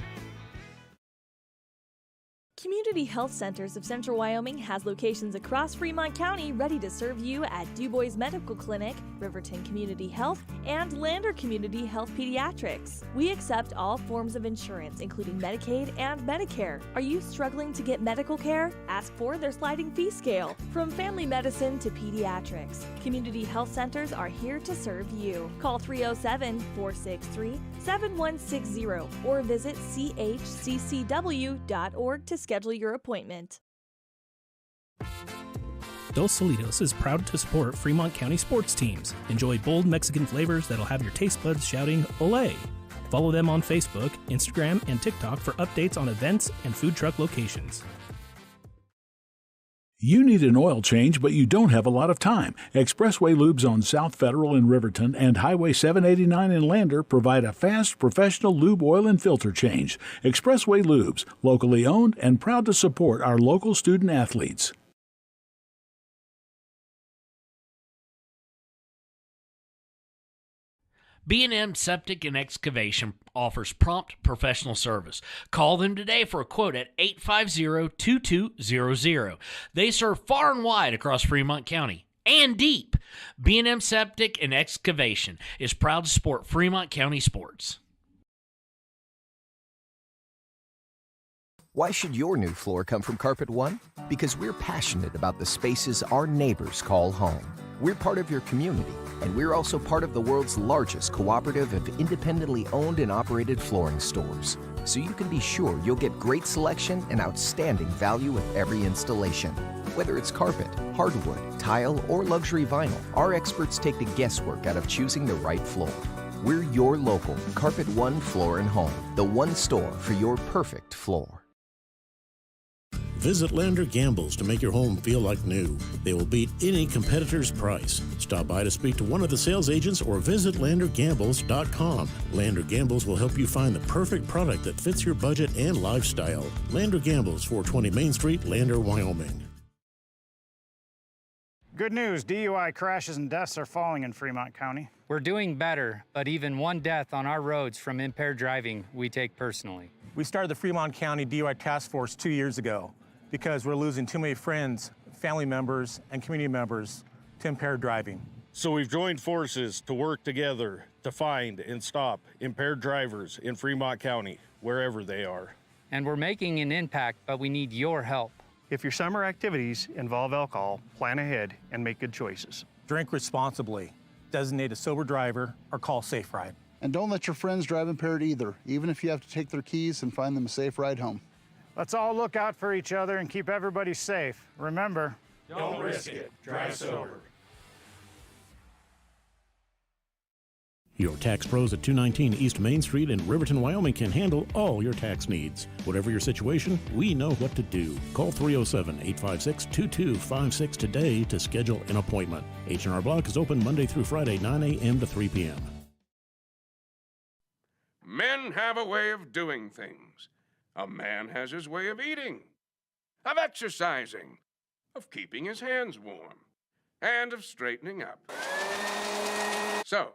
Community Health Centers of Central Wyoming has locations across Fremont County ready to serve you at DuBois Medical Clinic, Riverton Community Health, and Lander Community Health Pediatrics. We accept all forms of insurance, including Medicaid and Medicare. Are you struggling to get medical care? Ask for their sliding fee scale. From family medicine to pediatrics, Community Health Centers are here to serve you. Call 307-463-7160 or visit chccw.org to schedule your appointment. Dos Solitos is proud to support Fremont County sports teams. Enjoy bold Mexican flavors that'll have your taste buds shouting "Olé!" Follow them on Facebook, Instagram, and TikTok for updates on events and food truck locations. You need an oil change, but you don't have a lot of time. Expressway Lubes on South Federal in Riverton and Highway 789 in Lander provide a fast, professional lube oil and filter change. Expressway Lubes, locally owned and proud to support our local student athletes. B&M Septic and Excavation offers prompt professional service. Call them today for a quote at 850-2200. They serve far and wide across Fremont County and deep. B&M Septic and Excavation is proud to support Fremont County sports. Why should your new floor come from Carpet One? Because we're passionate about the spaces our neighbors call home. We're part of your community, and we're also part of the world's largest cooperative of independently owned and operated flooring stores. So you can be sure you'll get great selection and outstanding value with every installation. Whether it's carpet, hardwood, tile, or luxury vinyl, our experts take the guesswork out of choosing the right floor. We're your local Carpet One Floor and Home, the one store for your perfect floor. Visit Lander Gambles to make your home feel like new. They will beat any competitor's price. Stop by to speak to one of the sales agents or visit LanderGambles.com. Lander Gambles will help you find the perfect product that fits your budget and lifestyle. Lander Gambles, 420 Main Street, Lander, Wyoming. Good news, DUI crashes and deaths are falling in Fremont County. We're doing better, but even one death on our roads from impaired driving, we take personally. We started the Fremont County DUI Task Force 2 years ago because we're losing too many friends, family members, and community members to impaired driving. So we've joined forces to work together to find and stop impaired drivers in Fremont County, wherever they are. And we're making an impact, but we need your help. If your summer activities involve alcohol, plan ahead and make good choices. Drink responsibly, designate a sober driver, or call Safe Ride. And don't let your friends drive impaired either, even if you have to take their keys and find them a safe ride home. Let's all look out for each other and keep everybody safe. Remember, don't risk it. Drive sober. Your tax pros at 219 East Main Street in Riverton, Wyoming can handle all your tax needs. Whatever your situation, we know what to do. Call 307-856-2256 today to schedule an appointment. H&R Block is open Monday through Friday, 9 a.m. to 3 p.m. Men have a way of doing things. A man has his way of eating, of exercising, of keeping his hands warm, and of straightening up. So,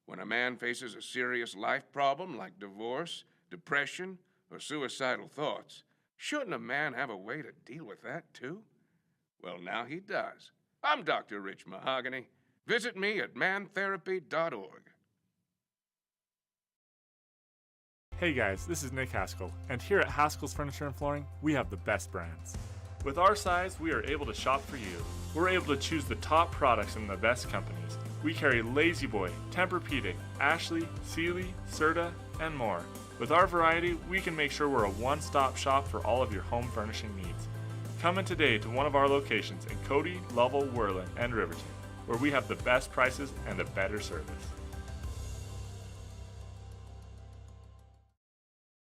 when a man faces a serious life problem like divorce, depression, or suicidal thoughts, shouldn't a man have a way to deal with that too? Well, now he does. I'm Dr. Rich Mahogany. Visit me at mantherapy.org. Hey guys, this is Nick Haskell, and here at Haskell's Furniture and Flooring, we have the best brands. With our size, we are able to shop for you. We're able to choose the top products in the best companies. We carry Lazy Boy, Tempur-Pedic, Ashley, Sealy, Serta, and more. With our variety, we can make sure we're a one-stop shop for all of your home furnishing needs. Come in today to one of our locations in Cody, Lovell, Worland, and Riverton, where we have the best prices and a better service.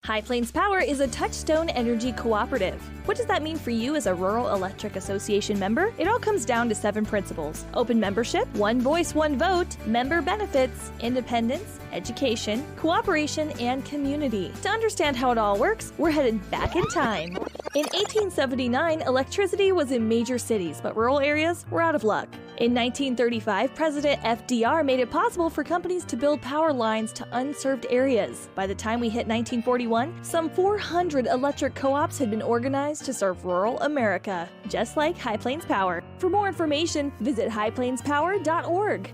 High Plains Power is a Touchstone Energy cooperative. What does that mean for you as a Rural Electric Association member? It all comes down to 7 principles: open membership, one voice, one vote, member benefits, independence, education, cooperation, and community. To understand how it all works, we're headed back in time. In 1879, electricity was in major cities, but rural areas were out of luck. In 1935, President FDR made it possible for companies to build power lines to unserved areas. By the time we hit 1941, some 400 electric co-ops had been organized to serve rural America, just like High Plains Power. For more information, visit highplainspower.org.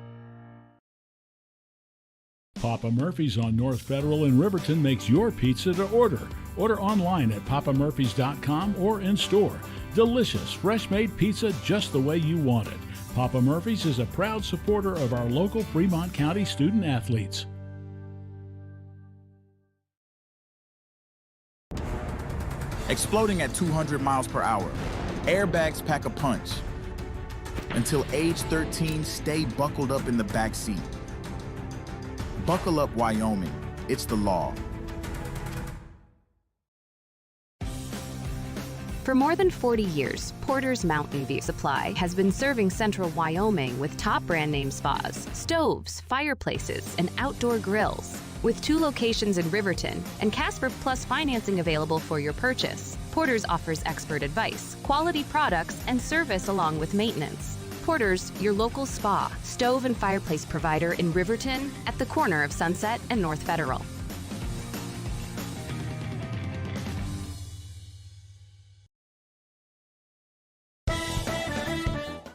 Papa Murphy's on North Federal in Riverton makes your pizza to order. Order online at papamurphys.com or in store. Delicious, fresh-made pizza just the way you want it. Papa Murphy's is a proud supporter of our local Fremont County student athletes. Exploding at 200 miles per hour. Airbags pack a punch. Until age 13, stay buckled up in the back seat. Buckle up, Wyoming. It's the law. For more than 40 years, Porter's Mountain View Supply has been serving central Wyoming with top brand name spas, stoves, fireplaces, and outdoor grills. With 2 locations in Riverton and Casper Plus financing available for your purchase, Porter's offers expert advice, quality products, and service along with maintenance. Porter's, your local spa, stove and fireplace provider in Riverton at the corner of Sunset and North Federal.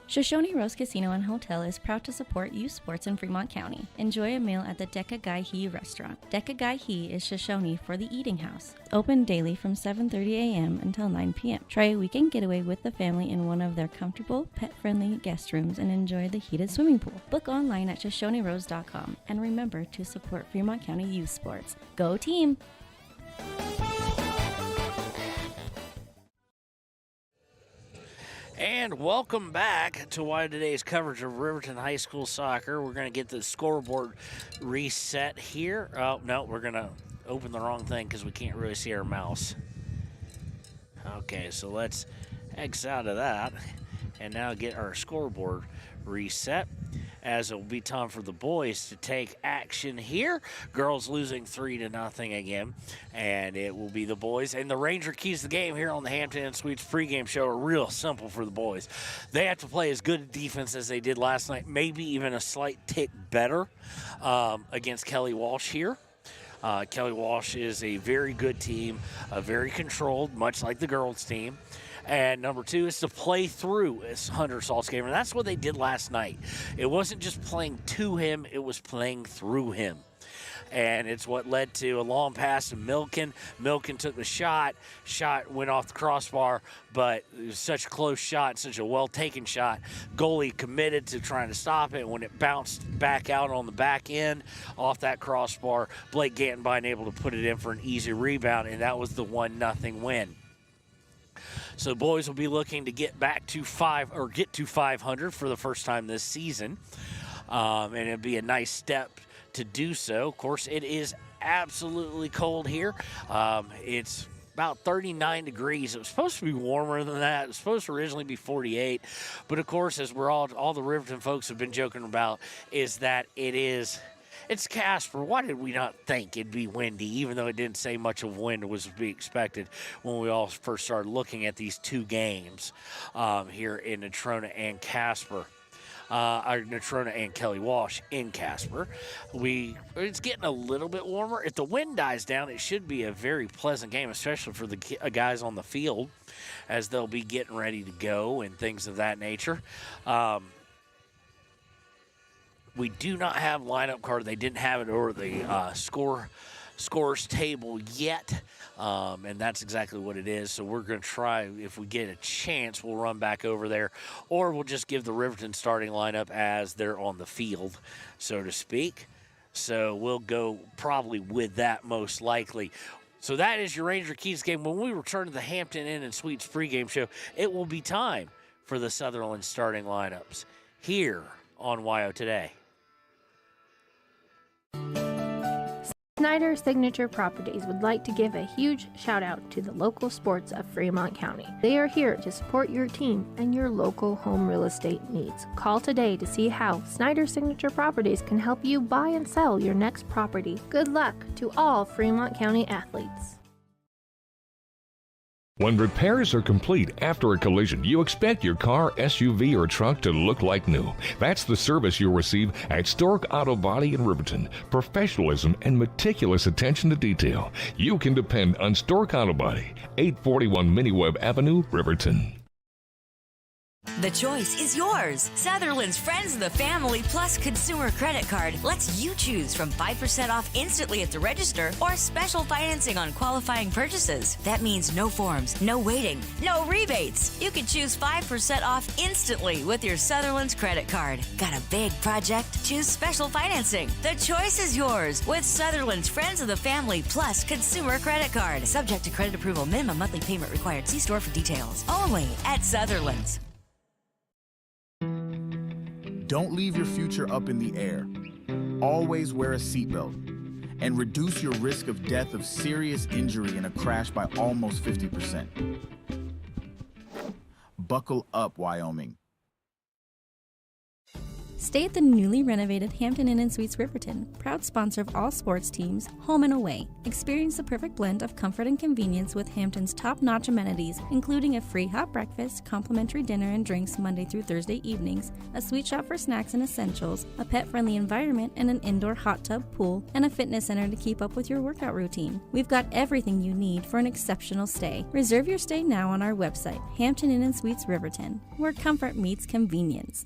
Shoshone Rose Casino and Hotel is proud to support youth sports in Fremont County. Enjoy a meal at the Deca Gai He restaurant. Deca Gai He is Shoshone for the eating house. Open daily from 7:30 a.m. until 9 p.m. Try a weekend getaway with the family in one of their comfortable, pet-friendly guest rooms and enjoy the heated swimming pool. Book online at ShoshoneRose.com and remember to support Fremont County youth sports. Go team! And welcome back to today's coverage of Riverton High School soccer. We're going to get the scoreboard reset here. Oh, no, we're going to open the wrong thing because we can't really see our mouse. Okay, so let's X out of that and now get our scoreboard reset, as it will be time for the boys to take action here. Girls losing 3-0 again, and it will be the boys. And the Ranger keys the game here on the Hampton Inn Suites pregame show are real simple for the boys. They have to play as good a defense as they did last night, maybe even a slight tick better against Kelly Walsh here. Kelly Walsh is a very good team, very controlled, much like the girls' team. And number two is to play through Hunter Salt's game. And that's what they did last night. It wasn't just playing to him, it was playing through him. And it's what led to a long pass to Milken. Milken took the shot. Shot went off the crossbar, but it was such a close shot, such a well-taken shot. Goalie committed to trying to stop it. When it bounced back out on the back end off that crossbar, Blake Gantenbein able to put it in for an easy rebound, and that was the 1-0 win. So the boys will be looking to get back to 500 for the first time this season. And it'll be a nice step to do so. Of course, it is absolutely cold here. It's about 39 degrees. It was supposed to be warmer than that. It was supposed to originally be 48. But of course, as we're all the Riverton folks have been joking about, is that it's Casper. Why did we not think it'd be windy, even though it didn't say much of wind was to be expected when we all first started looking at these two games here in Natrona and Casper. Natrona and Kelly Walsh in Casper. It's getting a little bit warmer. If the wind dies down, it should be a very pleasant game, especially for the guys on the field, as they'll be getting ready to go and things of that nature. We do not have lineup card. They didn't have it over the scores table yet, and that's exactly what it is. So we're going to try, if we get a chance, we'll run back over there, or we'll just give the Riverton starting lineup as they're on the field, so to speak. So we'll go probably with that most likely. So that is your Ranger Keys game. When we return to the Hampton Inn and Suites pregame show, it will be time for the Sutherland starting lineups here on WYO Today. Snyder Signature Properties would like to give a huge shout out to the local sports of Fremont County. They are here to support your team and your local home real estate needs. Call today to see how Snyder Signature Properties can help you buy and sell your next property. Good luck to all Fremont County athletes. When repairs are complete after a collision, you expect your car, SUV, or truck to look like new. That's the service you'll receive at Stork Auto Body in Riverton. Professionalism and meticulous attention to detail. You can depend on Stork Auto Body, 841 Miniweb Avenue, Riverton. The choice is yours. Sutherland's Friends of the Family Plus Consumer Credit Card lets you choose from 5% off instantly at the register or special financing on qualifying purchases. That means no forms, no waiting, no rebates. You can choose 5% off instantly with your Sutherland's credit card. Got a big project? Choose special financing. The choice is yours with Sutherland's Friends of the Family Plus Consumer Credit Card. Subject to credit approval. Minimum monthly payment required. See store for details. Only at Sutherland's. Don't leave your future up in the air. Always wear a seatbelt and reduce your risk of death of serious injury in a crash by almost 50%. Buckle up, Wyoming. Stay at the newly renovated Hampton Inn & Suites Riverton, proud sponsor of all sports teams, home and away. Experience the perfect blend of comfort and convenience with Hampton's top-notch amenities, including a free hot breakfast, complimentary dinner and drinks Monday through Thursday evenings, a sweet shop for snacks and essentials, a pet-friendly environment and an indoor hot tub pool, and a fitness center to keep up with your workout routine. We've got everything you need for an exceptional stay. Reserve your stay now on our website, Hampton Inn & Suites Riverton, where comfort meets convenience.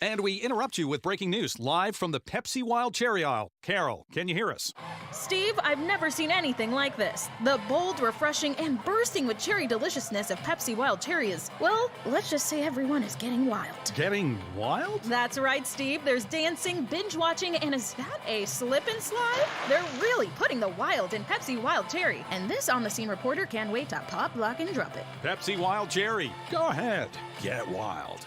And we interrupt you with breaking news live from the Pepsi Wild Cherry aisle. Carol, can you hear us? Steve, I've never seen anything like this. The bold, refreshing, and bursting with cherry deliciousness of Pepsi Wild Cherry is, well, let's just say everyone is getting wild. Getting wild? That's right, Steve. There's dancing, binge-watching, and is that a slip and slide? They're really putting the wild in Pepsi Wild Cherry, and this on-the-scene reporter can't wait to pop, lock, and drop it. Pepsi Wild Cherry. Go ahead. Get wild.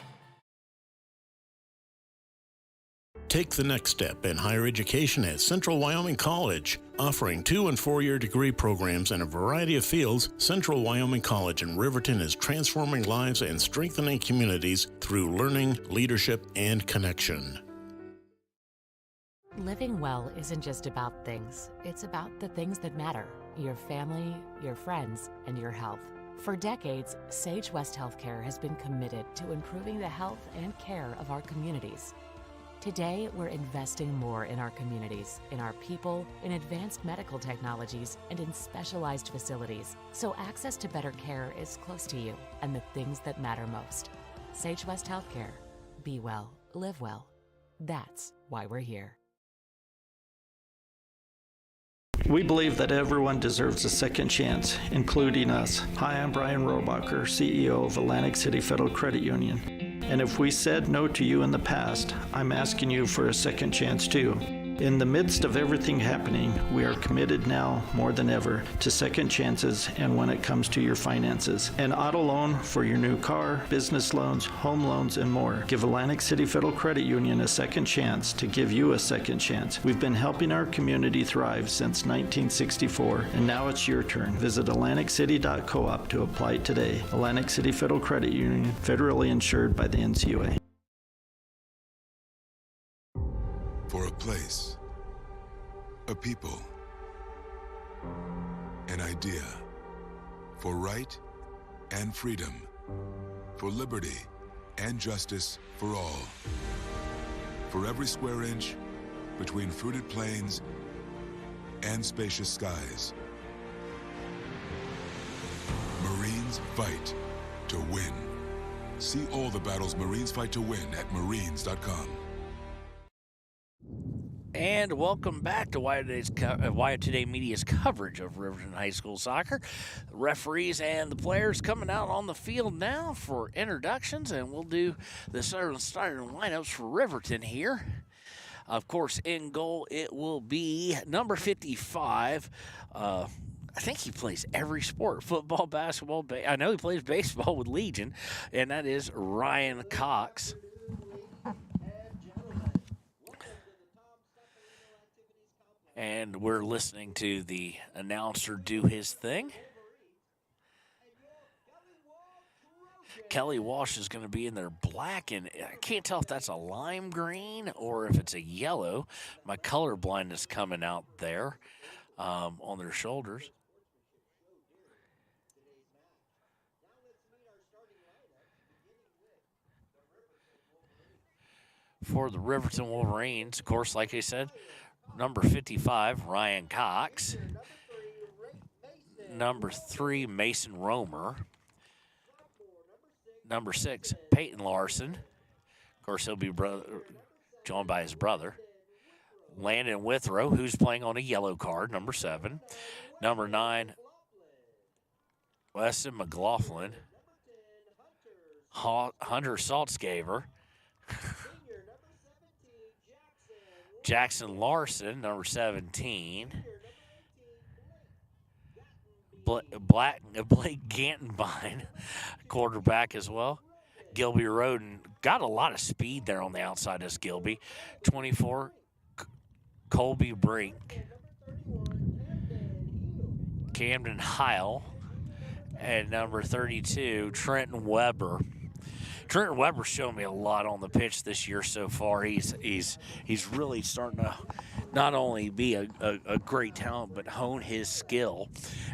Take the next step in higher education at Central Wyoming College. Offering 2- and 4-year degree programs in a variety of fields, Central Wyoming College in Riverton is transforming lives and strengthening communities through learning, leadership, and connection. Living well isn't just about things. It's about the things that matter. Your family, your friends, and your health. For decades, Sage West Healthcare has been committed to improving the health and care of our communities. Today, we're investing more in our communities, in our people, in advanced medical technologies, and in specialized facilities, so access to better care is close to you and the things that matter most. Sage West Healthcare. Be well, live well. That's why we're here. We believe that everyone deserves a second chance, including us. Hi, I'm Brian Robacher, CEO of Atlantic City Federal Credit Union. And if we said no to you in the past, I'm asking you for a second chance too. In the midst of everything happening, we are committed now more than ever to second chances and when it comes to your finances. An auto loan for your new car, business loans, home loans, and more. Give Atlantic City Federal Credit Union a second chance to give you a second chance. We've been helping our community thrive since 1964, and now it's your turn. Visit AtlanticCity.coop to apply today. Atlantic City Federal Credit Union, federally insured by the NCUA. For a place, a people, an idea, for right and freedom, for liberty and justice for all. For every square inch between fruited plains and spacious skies. Marines fight to win. See all the battles Marines fight to win at marines.com. And welcome back to Wyatt Today Media's coverage of Riverton High School soccer. Referees and the players coming out on the field now for introductions, and we'll do the starting lineups for Riverton here. Of course, in goal, it will be number 55. I think he plays every sport, football, basketball. I know he plays baseball with Legion, and that is Ryan Cox. And we're listening to the announcer do his thing. Kelly Walsh is going to be in their black, and I can't tell if that's a lime green or if it's a yellow. My color blindness coming out there on their shoulders. For the Riverton Wolverines, of course, like I said, number 55, Ryan Cox. Number 3, Mason Romer. Number 6, Peyton Larson. Of course, he'll be joined by his brother. Landon Withrow, who's playing on a yellow card, number 7. Number 9, Weston McLaughlin. Hunter Saltzgaver. Jackson Larson, number 17. Blake Gantenbein, quarterback as well. Gilby Roden got a lot of speed there on the outside of Gilby. 24, Colby Brink. Camden Heil and number 32, Trenton Weber. Trenton Weber's shown me a lot on the pitch this year so far. He's really starting to not only be a great talent, but hone his skill.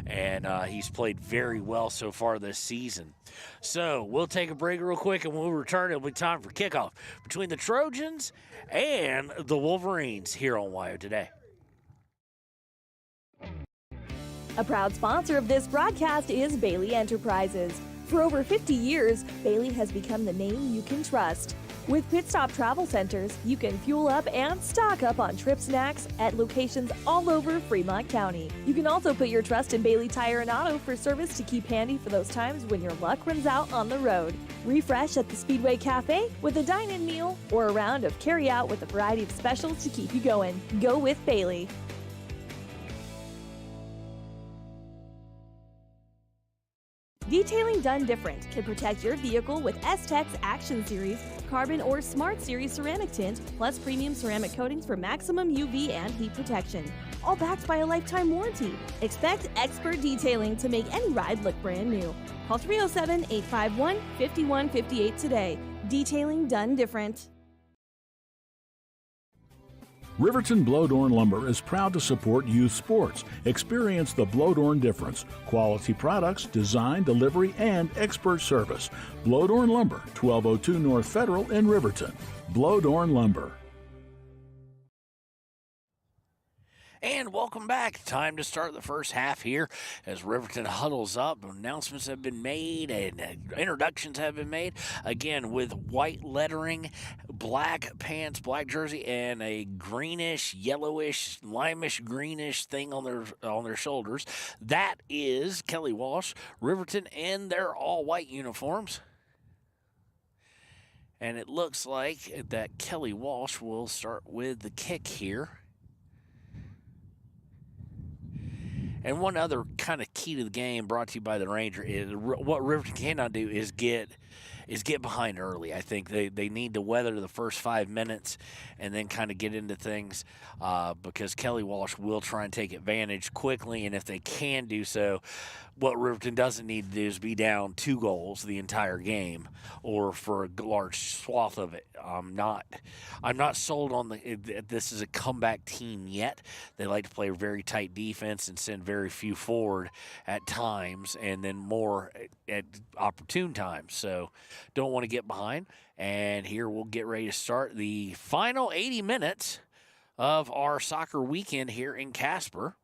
And he's played very well so far this season. So we'll take a break real quick, and when we return, it'll be time for kickoff between the Trojans and the Wolverines here on WYO Today. A proud sponsor of this broadcast is Bailey Enterprises. For over 50 years, Bailey has become the name you can trust. With Pit Stop Travel Centers, you can fuel up and stock up on trip snacks at locations all over Fremont County. You can also put your trust in Bailey Tire and Auto for service to keep handy for those times when your luck runs out on the road. Refresh at the Speedway Cafe with a dine-in meal or a round of carry-out with a variety of specials to keep you going. Go with Bailey. Detailing done different can protect your vehicle with S-Tech's Action Series, Carbon or Smart Series ceramic tint, plus premium ceramic coatings for maximum UV and heat protection. All backed by a lifetime warranty. Expect expert detailing to make any ride look brand new. Call 307-851-5158 today. Detailing done different. Riverton Blowdorn Lumber is proud to support youth sports. Experience the Blowdorn difference. Quality products, design, delivery, and expert service. Blowdorn Lumber, 1202 North Federal in Riverton. Blowdorn Lumber. And welcome back. Time to start the first half here as Riverton huddles up. Announcements have been made and introductions have been made. Again, with white lettering, black pants, black jersey, and a greenish, yellowish, limeish, greenish thing on their shoulders. That is Kelly Walsh, Riverton, in their all-white uniforms. And it looks like that Kelly Walsh will start with the kick here. And one other kind of key to the game brought to you by the Ranger is what Riverton cannot do is get behind early. I think they need to weather the first 5 minutes and then kind of get into things because Kelly Walsh will try and take advantage quickly. And if they can do so, what Riverton doesn't need to do is be down 2 goals the entire game or for a large swath of it. I'm not sold on this is a comeback team yet. They like to play a very tight defense and send very few forward at times and then more at opportune times. So don't want to get behind. And here we'll get ready to start the final 80 minutes of our soccer weekend here in Casper.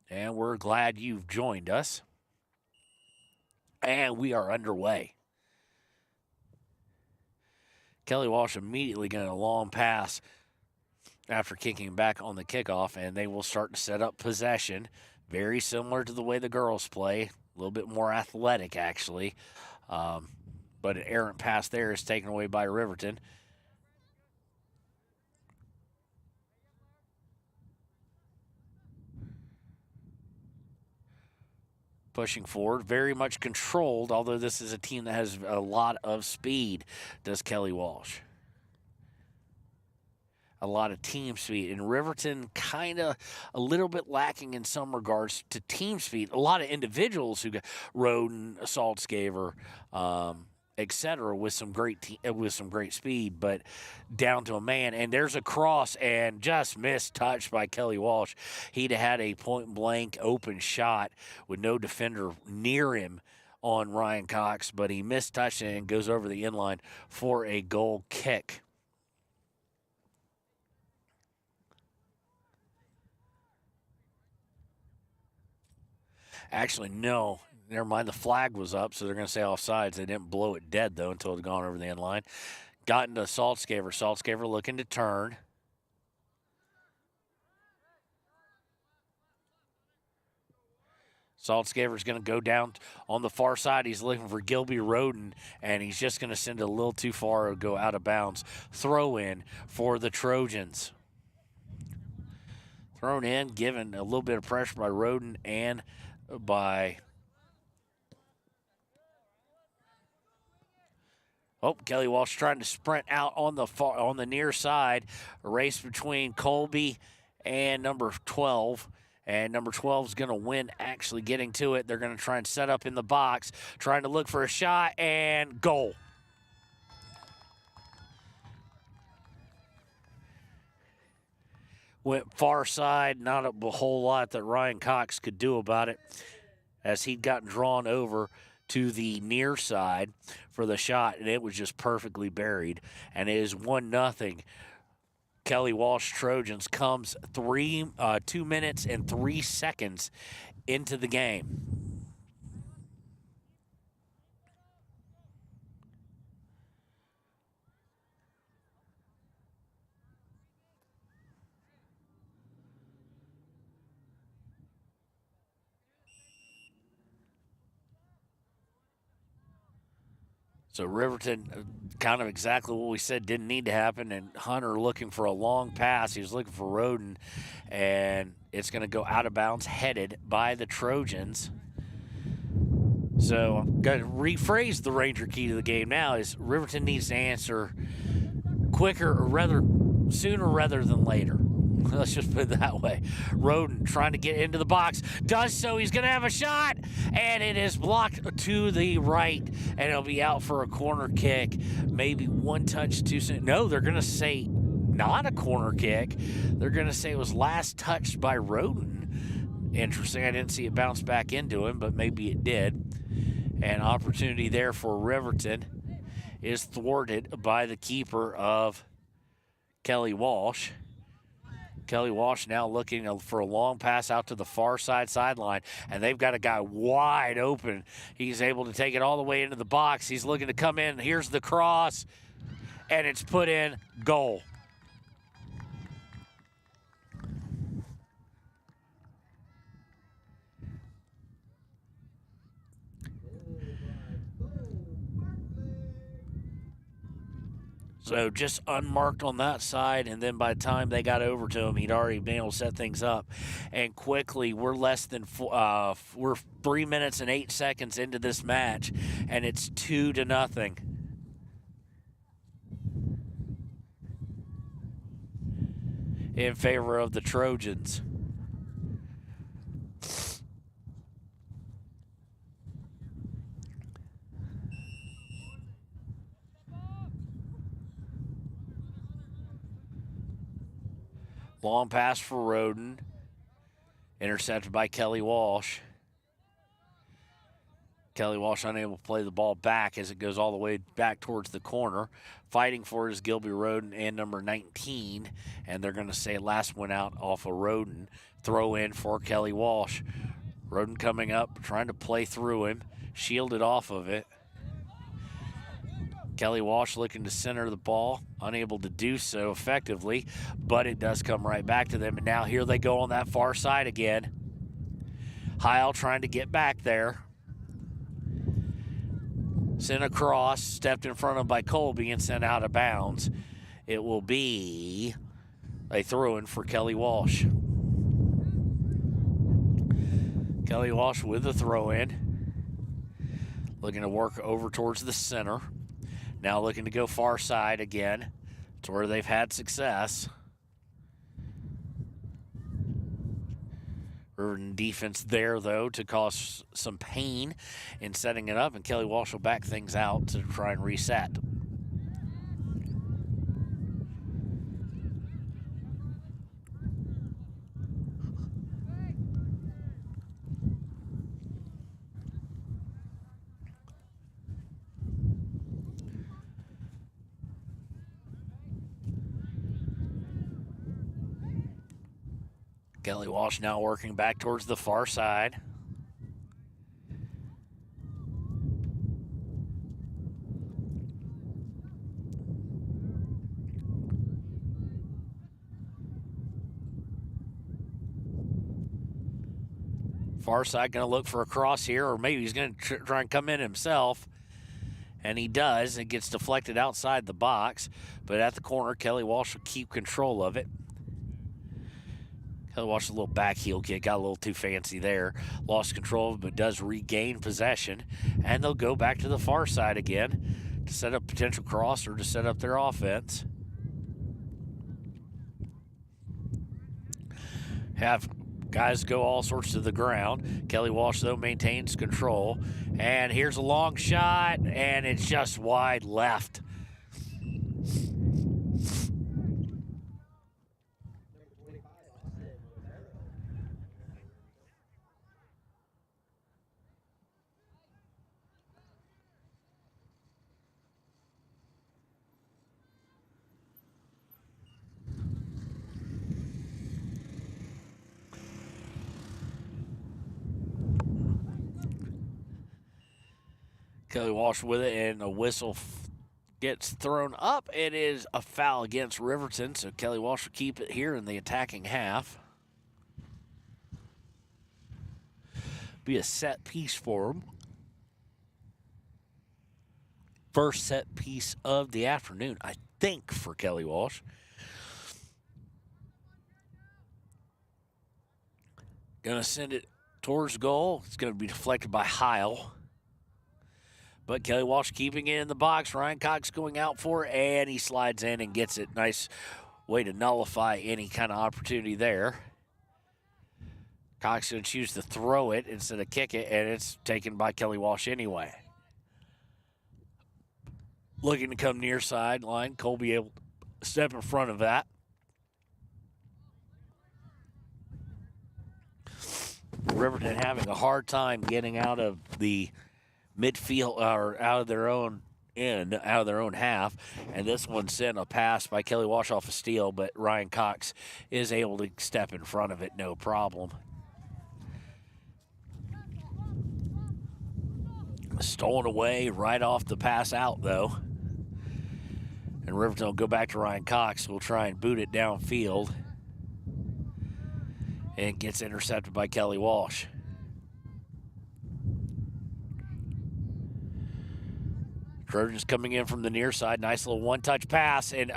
And we're glad you've joined us. And we are underway. Kelly Walsh immediately getting a long pass after kicking back on the kickoff, and they will start to set up possession. Very similar to the way the girls play. A little bit more athletic, actually. But an errant pass there is taken away by Riverton. Pushing forward, very much controlled, although this is a team that has a lot of speed, does Kelly Walsh. A lot of team speed. And Riverton kind of a little bit lacking in some regards to team speed. A lot of individuals who got Roden, Saltzgaver, etc. with some great speed, but down to a man. And there's a cross and just missed touch by Kelly Walsh. He'd had a point-blank open shot with no defender near him on Ryan Cox, but he missed touch and goes over the inline for a goal kick. Actually, no. Never mind, the flag was up, so they're going to say offsides. They didn't blow it dead, though, until it had gone over the end line. Got into Saltzgaver. Saltzgaver looking to turn. Saltzgaver's going to go down on the far side. He's looking for Gilby Roden, and he's just going to send it a little too far or go out of bounds. Throw in for the Trojans. Thrown in, given a little bit of pressure by Roden and by... Oh, Kelly Walsh trying to sprint out on the near side. A race between Colby and number 12 And number 12 is going to win actually getting to it. They're going to try and set up in the box, trying to look for a shot, and goal. Went far side, not a whole lot that Ryan Cox could do about it, as he'd gotten drawn over to the near side for the shot, and it was just perfectly buried. And it is 1-0. Kelly Walsh Trojans comes 2 minutes and 3 seconds into the game. So Riverton, kind of exactly what we said didn't need to happen, and Hunter looking for a long pass. He was looking for Roden, and it's going to go out of bounds, headed by the Trojans. So I'm going to rephrase the Ranger key to the game now is Riverton needs to answer quicker, or rather sooner rather than later. Let's just put it that way. Roden trying to get into the box. Does so. He's going to have a shot. And it is blocked to the right. And it'll be out for a corner kick. Maybe one touch too soon. No, they're going to say not a corner kick. They're going to say it was last touched by Roden. Interesting. I didn't see it bounce back into him, but maybe it did. And opportunity there for Riverton is thwarted by the keeper of Kelly Walsh. Kelly Walsh now looking for a long pass out to the far sideline, and they've got a guy wide open. He's able to take it all the way into the box. He's looking to come in. Here's the cross, and it's put in. Goal. So just unmarked on that side, and then by the time they got over to him, he'd already been able to set things up. And quickly, we're 3 minutes and 8 seconds into this match, and it's 2-0. In favor of the Trojans. Long pass for Roden. Intercepted by Kelly Walsh. Kelly Walsh unable to play the ball back as it goes all the way back towards the corner. Fighting for it is Gilby Roden and number 19. And they're going to say last one out off of Roden. Throw in for Kelly Walsh. Roden coming up, trying to play through him. Shielded off of it. Kelly Walsh looking to center the ball, unable to do so effectively, but it does come right back to them. And now here they go on that far side again. Heil trying to get back there. Sent across, stepped in front of by Colby and sent out of bounds. It will be a throw-in for Kelly Walsh. Kelly Walsh with the throw-in. Looking to work over towards the center. Now looking to go far side again. It's where they've had success. Riverton defense there, though, to cause some pain in setting it up, and Kelly Walsh will back things out to try and reset. Kelly Walsh now working back towards the far side. Far side going to look for a cross here, or maybe he's going to try and come in himself. And he does. It gets deflected outside the box. But at the corner, Kelly Walsh will keep control of it. Kelly Walsh, a little back heel kick, got a little too fancy there. Lost control, but does regain possession. And they'll go back to the far side again to set up potential cross or to set up their offense. Have Guys go all sorts to the ground. Kelly Walsh, though, maintains control. And here's a long shot, and it's just wide left. Kelly Walsh with it, and a whistle gets thrown up. It is a foul against Riverton, so Kelly Walsh will keep it here in the attacking half. Be a set piece for him. First set piece of the afternoon, I think, for Kelly Walsh. Gonna send it towards goal. It's gonna be deflected by Heil. But Kelly Walsh keeping it in the box. Ryan Cox going out for it, and he slides in and gets it. Nice way to nullify any kind of opportunity there. Cox going to choose to throw it instead of kick it, and it's taken by Kelly Walsh anyway. Looking to come near sideline. Colby able to step in front of that. Riverton having a hard time getting out of the midfield or out of their own end, out of their own half. And this one sent a pass by Kelly Walsh off a steal, but Ryan Cox is able to step in front of it, no problem. Stolen away right off the pass out, though. And Riverton will go back to Ryan Cox. We'll try and boot it downfield. And gets intercepted by Kelly Walsh. Trojans coming in from the near side. Nice little one-touch pass, and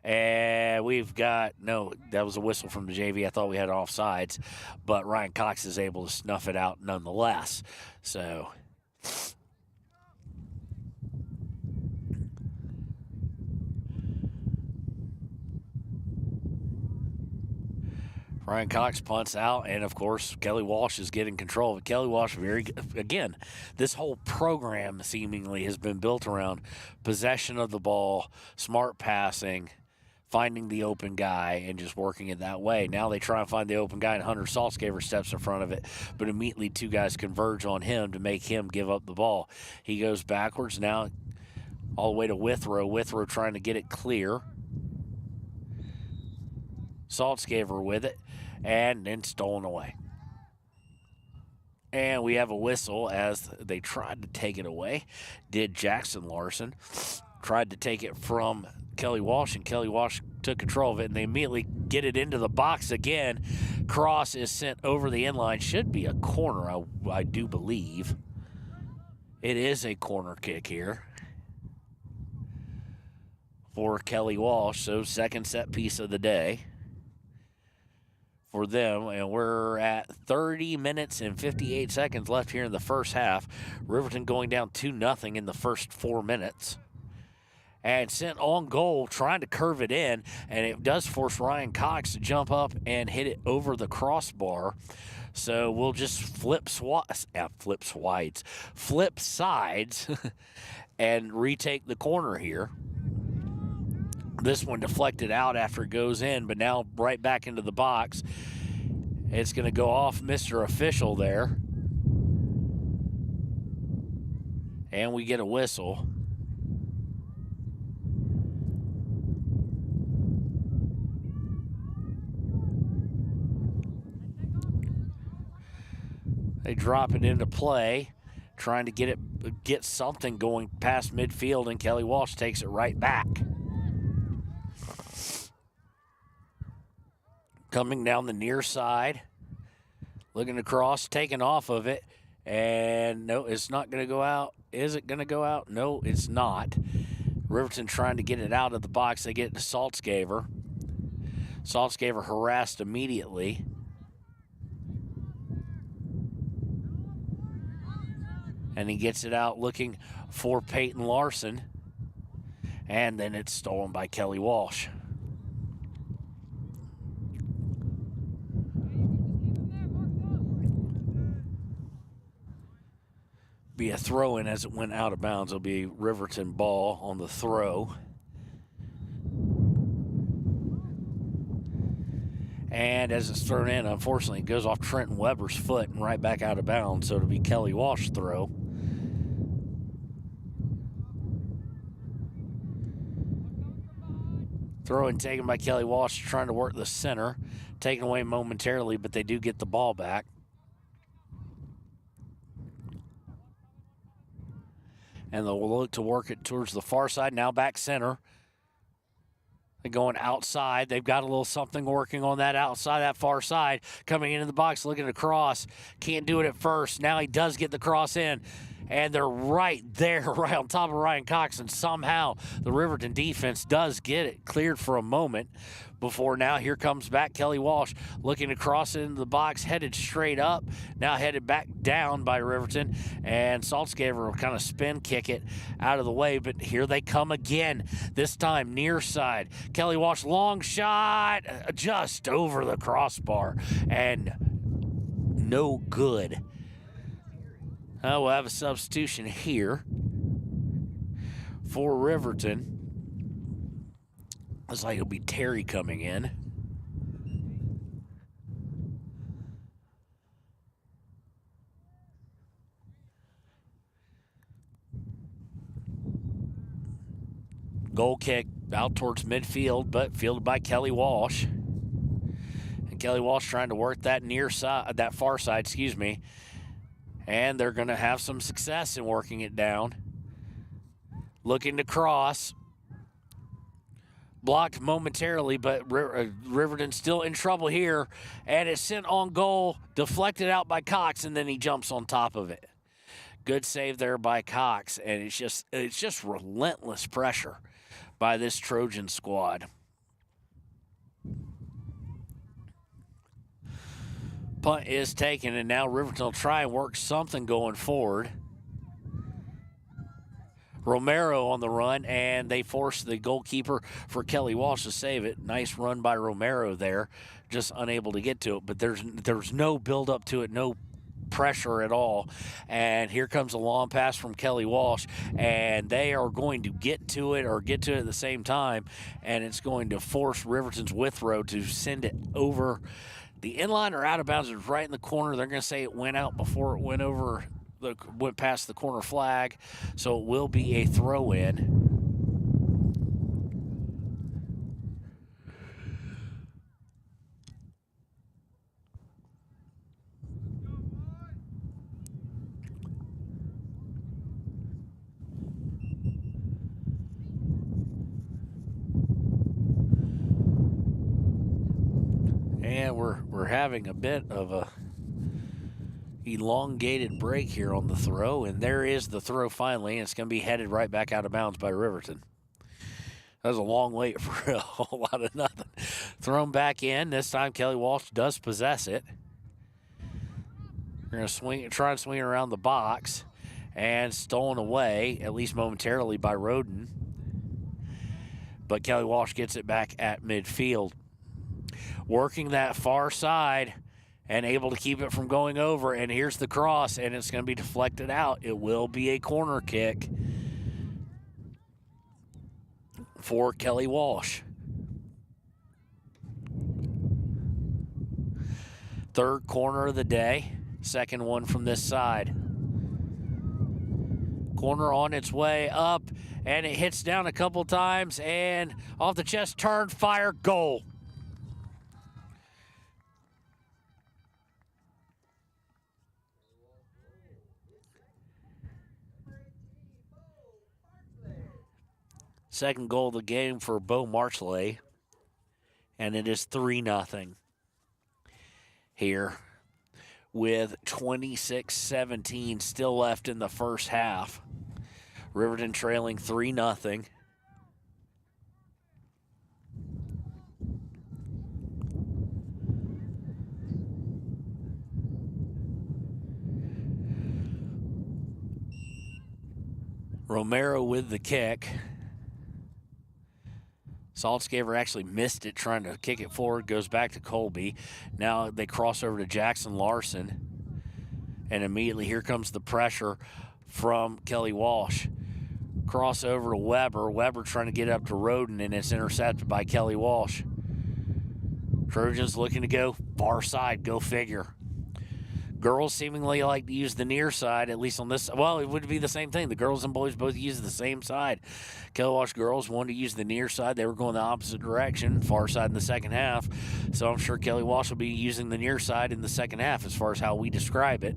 And we've got, no, that was a whistle from the JV. I thought we had offsides, but Ryan Cox is able to snuff it out nonetheless. So Ryan Cox punts out, and of course, Kelly Walsh is getting control of it. Kelly Walsh, again, this whole program seemingly has been built around possession of the ball, smart passing, finding the open guy, and just working it that way. Now they try and find the open guy, and Hunter Saltzgaver steps in front of it, but immediately two guys converge on him to make him give up the ball. He goes backwards now all the way to Withrow. Withrow trying to get it clear. Saltzgaver with it, and then stolen away. And we have a whistle as they tried to take it away. Did Jackson Larson. Tried to take it from Kelly Walsh, and Kelly Walsh took control of it, and they immediately get it into the box again. Cross is sent over the inline. Should be a corner, I do believe. It is a corner kick here for Kelly Walsh, so second set piece of the day for them, and we're at 30 minutes and 58 seconds left here in the first half. Riverton going down 2-0 in the first 4 minutes. And sent on goal, trying to curve it in, and it does force Ryan Cox to jump up and hit it over the crossbar. So we'll just flip sides and retake the corner here. This one deflected out after it goes in, but now right back into the box. It's going to go off Mr. Official there. And we get a whistle. They drop it into play, trying to get something going past midfield, and Kelly Walsh takes it right back. Coming down the near side, looking across, taking off of it, and no, it's not going to go out. Is it going to go out? No, it's not. Riverton trying to get it out of the box. They get it to Saltzgaver. Saltzgaver harassed immediately. And he gets it out looking for Peyton Larson. And then it's stolen by Kelly Walsh. be a throw-in as it went out of bounds. It'll be Riverton ball on the throw. And as it's thrown in, unfortunately, it goes off Trenton Weber's foot and right back out of bounds. So it'll be Kelly Walsh throw. Throw in taken by Kelly Walsh, trying to work the center. Taken away momentarily, but they do get the ball back. And they'll look to work it towards the far side. Now back center. They're going outside. They've got a little something working on that outside, that far side. Coming into the box, looking to cross. Can't do it at first. Now he does get the cross in. And they're right there, right on top of Ryan Cox. And somehow the Riverton defense does get it cleared for a moment before now here comes back Kelly Walsh looking to cross it into the box, headed straight up. Now headed back down by Riverton. And Saltzgaver will kind of spin kick it out of the way. But here they come again. This time near side. Kelly Walsh, long shot, just over the crossbar. And no good. We'll have a substitution here for Riverton. Looks like it'll be Terry coming in. Goal kick out towards midfield, but fielded by Kelly Walsh. And Kelly Walsh trying to work that near side, that far side, excuse me. And they're going to have some success in working it down. Looking to cross. Blocked momentarily, but Riverton still in trouble here. And it's sent on goal, deflected out by Cox, and then he jumps on top of it. Good save there by Cox, and it's just relentless pressure by this Trojan squad. Punt is taken, and now Riverton will try and work something going forward. Romero on the run, and they force the goalkeeper for Kelly Walsh to save it. Nice run by Romero there, just unable to get to it. But there's no build up to it, no pressure at all. And here comes a long pass from Kelly Walsh, and they are going to get to it at the same time, and it's going to force Riverton's Withrow to send it over the inline or out of bounds. It's right in the corner. They're going to say it went out before it went past the corner flag, so it will be a throw-in. And we're having a bit of a elongated break here on the throw, and there is the throw finally, and it's going to be headed right back out of bounds by Riverton. That was a long wait for a whole lot of nothing. Thrown back in. This time Kelly Walsh does possess it. We're going to try and swing it around the box, and stolen away, at least momentarily, by Roden. But Kelly Walsh gets it back at midfield. Working that far side and able to keep it from going over. And here's the cross, and it's going to be deflected out. It will be a corner kick for Kelly Walsh. Third corner of the day. Second one from this side. Corner on its way up, and it hits down a couple times, and off the chest, turn, fire, goal. Second goal of the game for Bo Marchley, and it is 3-0 here with 26-17 still left in the first half. Riverton trailing 3-0. Romero with the kick. Saltzgaver actually missed it trying to kick it forward, goes back to Colby. Now they cross over to Jackson Larson. And immediately here comes the pressure from Kelly Walsh. Cross over to Weber. Weber trying to get up to Roden, and it's intercepted by Kelly Walsh. Trojans looking to go far side. Go figure. Girls seemingly like to use the near side, at least on this. Well, it would be the same thing. The girls and boys both use the same side. Kelly Walsh girls wanted to use the near side. They were going the opposite direction, far side in the second half. So I'm sure Kelly Walsh will be using the near side in the second half as far as how we describe it.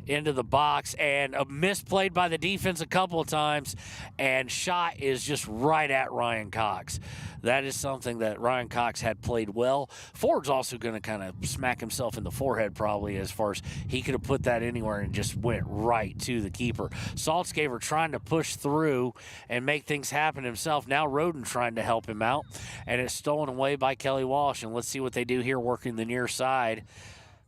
Into the box, and a misplayed by the defense a couple of times, and shot is just right at Ryan Cox. That is something that Ryan Cox had played well. Ford's also going to kind of smack himself in the forehead probably, as far as he could have put that anywhere and just went right to the keeper. Saltzgaver trying to push through and make things happen himself. Now Roden trying to help him out, and it's stolen away by Kelly Walsh. And let's see what they do here working the near side.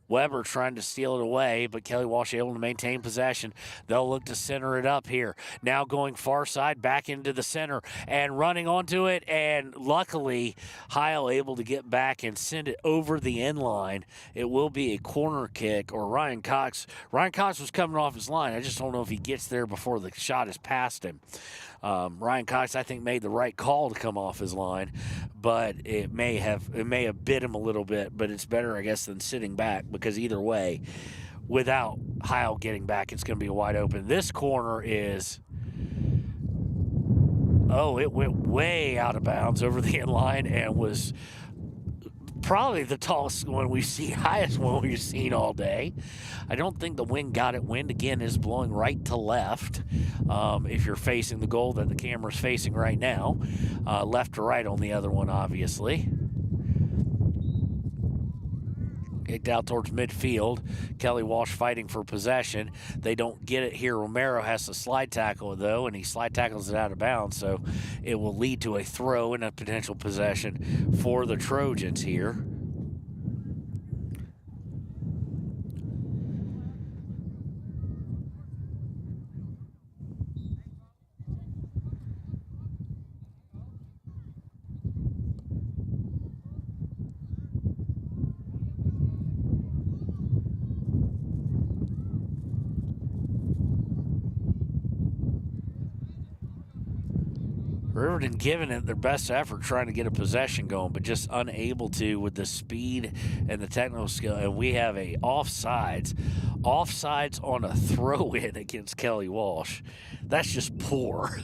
Weber trying to steal it away, but Kelly Walsh able to maintain possession. They'll look to center it up here. Now going far side, back into the center, and running onto it, and luckily, Heil able to get back and send it over the end line. It will be a corner kick, or Ryan Cox. Ryan Cox was coming off his line. I just don't know if he gets there before the shot is past him. Ryan Cox, I think, made the right call to come off his line, but it may have bit him a little bit, but it's better, I guess, than sitting back, because either way, without Heil getting back, it's going to be wide open. This corner is, it went way out of bounds over the end line and was probably the tallest one we've seen, highest one we've seen all day. I don't think the wind got it. Wind, again, is blowing right to left. If you're facing the goal that the camera's facing right now. Left to right on the other one, obviously. Kicked out towards midfield. Kelly Walsh fighting for possession. They don't get it here. Romero has to slide tackle it, though, and he slide tackles it out of bounds, so it will lead to a throw and a potential possession for the Trojans here. Riverton giving it their best effort trying to get a possession going, but just unable to with the speed and the technical skill. And we have a offsides on a throw-in against Kelly Walsh. That's just poor.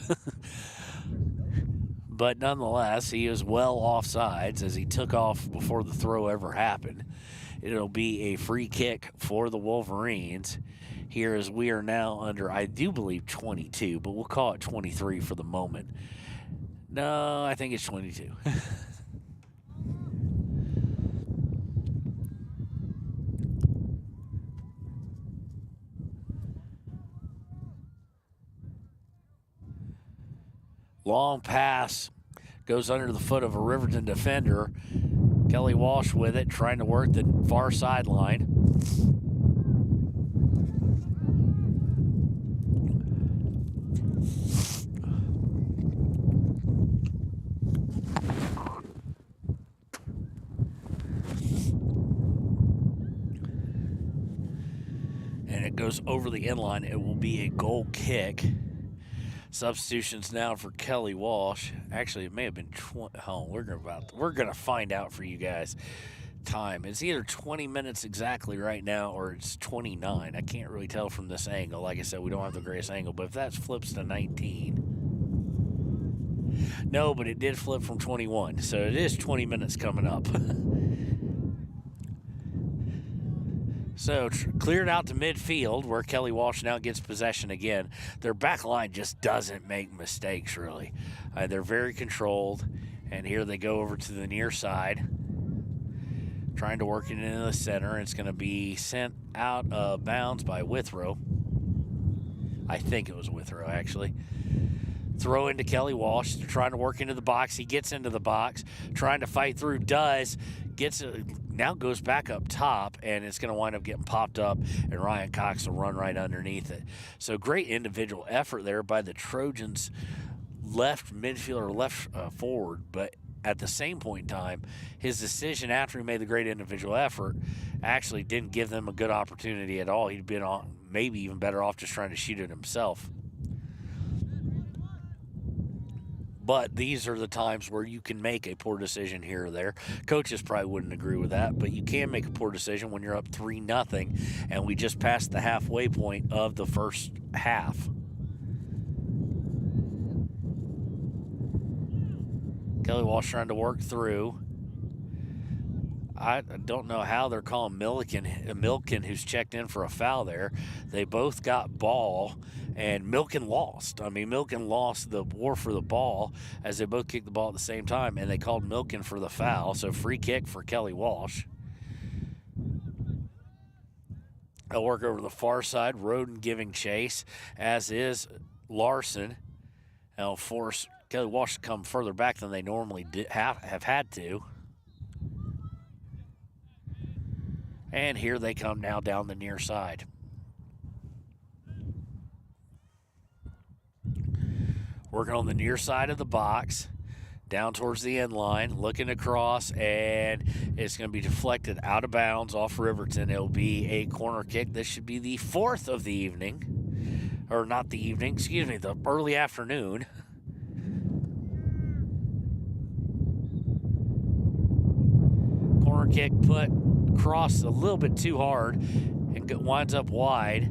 But nonetheless, he is well offsides as he took off before the throw ever happened. It'll be a free kick for the Wolverines. Here as we are now under, I do believe, 22, but we'll call it 23 for the moment. No, I think it's 22. Long pass goes under the foot of a Riverton defender. Kelly Walsh with it, trying to work the far sideline. Goes over the end line. It will be a goal kick. Substitutions now for Kelly Walsh. Actually, it may have been 20. Oh, we're gonna find out for you guys. Time. It's either 20 minutes exactly right now, or it's 29. I can't really tell from this angle. Like I said, we don't have the greatest angle, but if that flips to 19. No, but it did flip from 21, so it is 20 minutes coming up. So cleared out to midfield where Kelly Walsh now gets possession again. Their back line just doesn't make mistakes, really. They're very controlled. And here they go over to the near side, trying to work it into the center. It's going to be sent out of bounds by Withrow. I think it was Withrow, actually. Throw into Kelly Walsh. They're trying to work into the box. He gets into the box, trying to fight through, now goes back up top, and it's going to wind up getting popped up, and Ryan Cox will run right underneath it. So great individual effort there by the Trojans left midfielder, left forward, but at the same point in time, his decision after he made the great individual effort actually didn't give them a good opportunity at all. He'd been on maybe even better off just trying to shoot it himself. But these are the times where you can make a poor decision here or there. Coaches probably wouldn't agree with that, but you can make a poor decision when you're up 3-0, and we just passed the halfway point of the first half. Kelly Walsh trying to work through. I don't know how they're calling Milken, who's checked in for a foul there. They both got ball, and Milken lost. I mean, Milken lost the war for the ball as they both kicked the ball at the same time, and they called Milken for the foul. So free kick for Kelly Walsh. They'll work over the far side. Roden giving chase, as is Larson. They'll force Kelly Walsh to come further back than they normally have had to. And here they come now down the near side. Working on the near side of the box, down towards the end line, looking across, and it's going to be deflected out of bounds off Riverton. It'll be a corner kick. This should be the 4th of the evening. Or not the evening, excuse me, the early afternoon. Corner kick put across a little bit too hard and winds up wide.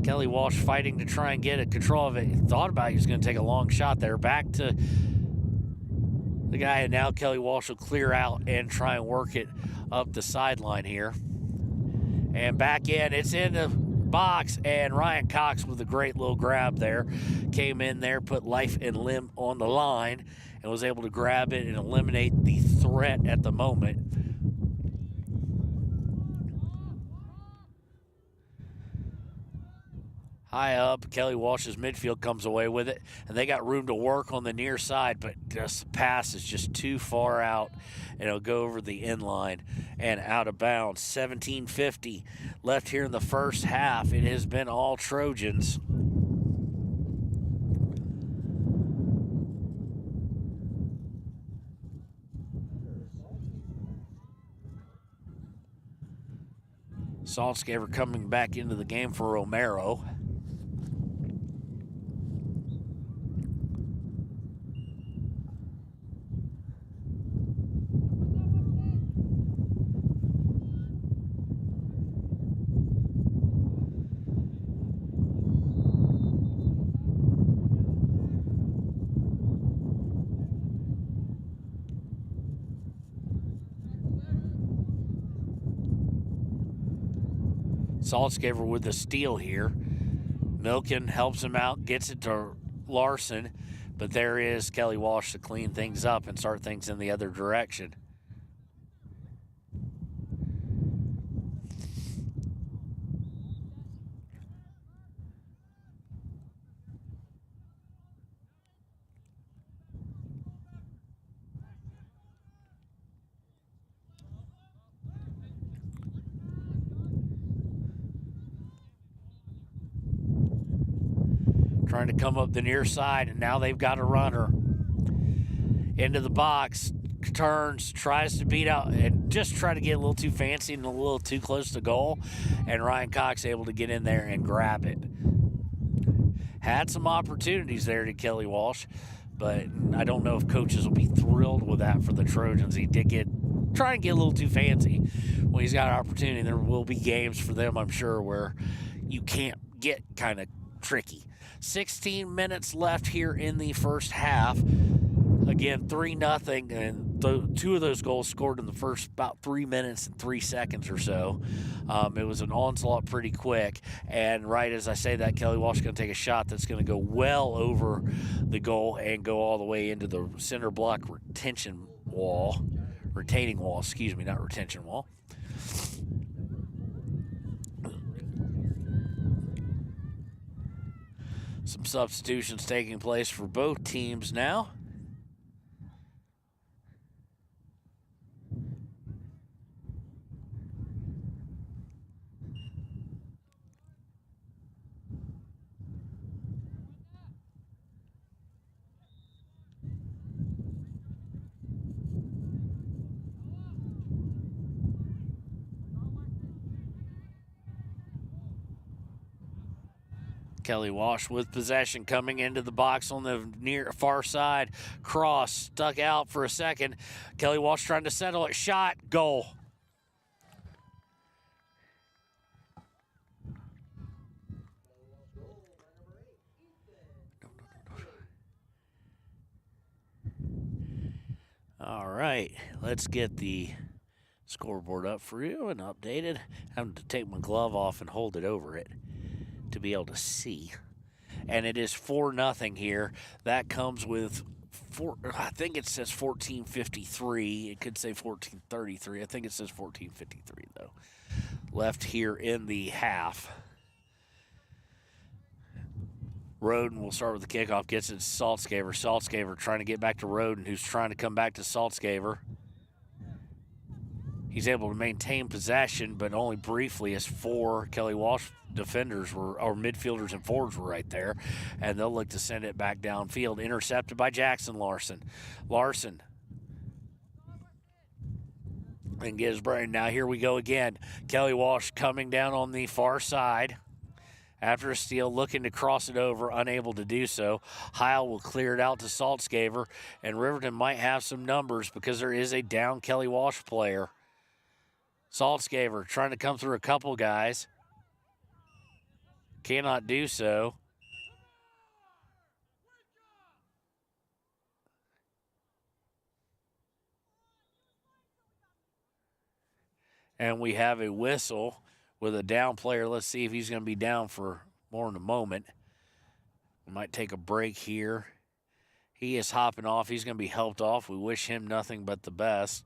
Kelly Walsh fighting to try and get a control of it. He thought about he was going to take a long shot there. Back to the guy, and now Kelly Walsh will clear out and try and work it up the sideline here. And back in, it's in the box, and Ryan Cox with a great little grab there. Came in there, put life and limb on the line, and was able to grab it and eliminate the threat at the moment. High up, Kelly Walsh's midfield comes away with it, and they got room to work on the near side, but this pass is just too far out, and it'll go over the end line and out of bounds. 17:50 left here in the first half. It has been all Trojans. Saltzgaver coming back into the game for Romero. Saltzgaver with the steal here. Milken helps him out, gets it to Larson, but there is Kelly Walsh to clean things up and start things in the other direction. Trying to come up the near side, and now they've got a runner. Into the box, turns, tries to beat out, and just try to get a little too fancy and a little too close to goal, and Ryan Cox able to get in there and grab it. Had some opportunities there to Kelly Walsh, but I don't know if coaches will be thrilled with that for the Trojans. He did try and get a little too fancy when he's got an opportunity. There will be games for them, I'm sure, where you can't get kind of tricky. 16 minutes left here in the first half. Again, 3-0, and two of those goals scored in the first about 3 minutes and 3 seconds or so. It was an onslaught pretty quick, and right as I say that, Kelly Walsh is going to take a shot that's going to go well over the goal and go all the way into the center block retaining wall, excuse me, not retention wall. Some substitutions taking place for both teams now. Kelly Walsh with possession coming into the box on the near far side. Cross stuck out for a second. Kelly Walsh trying to settle it. Shot. Goal. All right, let's get the scoreboard up for you and updated. Having to take my glove off and hold it over it to be able to see. And it is 4-0 here. That comes with I think it says 14:53. It could say 14:33. I think it says 14:53 though. Left here in the half. Roden will start with the kickoff, gets it to Saltzgaver. Saltzgaver trying to get back to Roden, who's trying to come back to Saltzgaver. He's able to maintain possession, but only briefly as 4 Kelly Walsh defenders or midfielders and forwards were right there. And they'll look to send it back downfield. Intercepted by Jackson Larson. Larson. And gives Brian. Now here we go again. Kelly Walsh coming down on the far side. After a steal, looking to cross it over, unable to do so. Heil will clear it out to Saltzgaver, and Riverton might have some numbers because there is a down Kelly Walsh player. Saltzgaver trying to come through a couple guys. Cannot do so. And we have a whistle with a down player. Let's see if he's going to be down for more in a moment. We might take a break here. He is hopping off. He's going to be helped off. We wish him nothing but the best.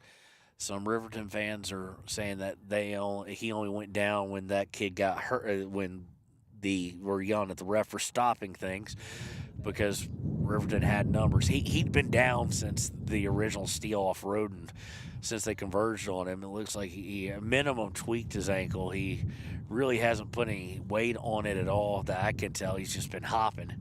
Some Riverton fans are saying that he only went down when that kid got hurt, when we're yelling at the ref for stopping things because Riverton had numbers. He'd been down since the original steal off Roden. Since they converged on him, it looks like he minimum tweaked his ankle. He really hasn't put any weight on it at all that I can tell. He's just been hopping.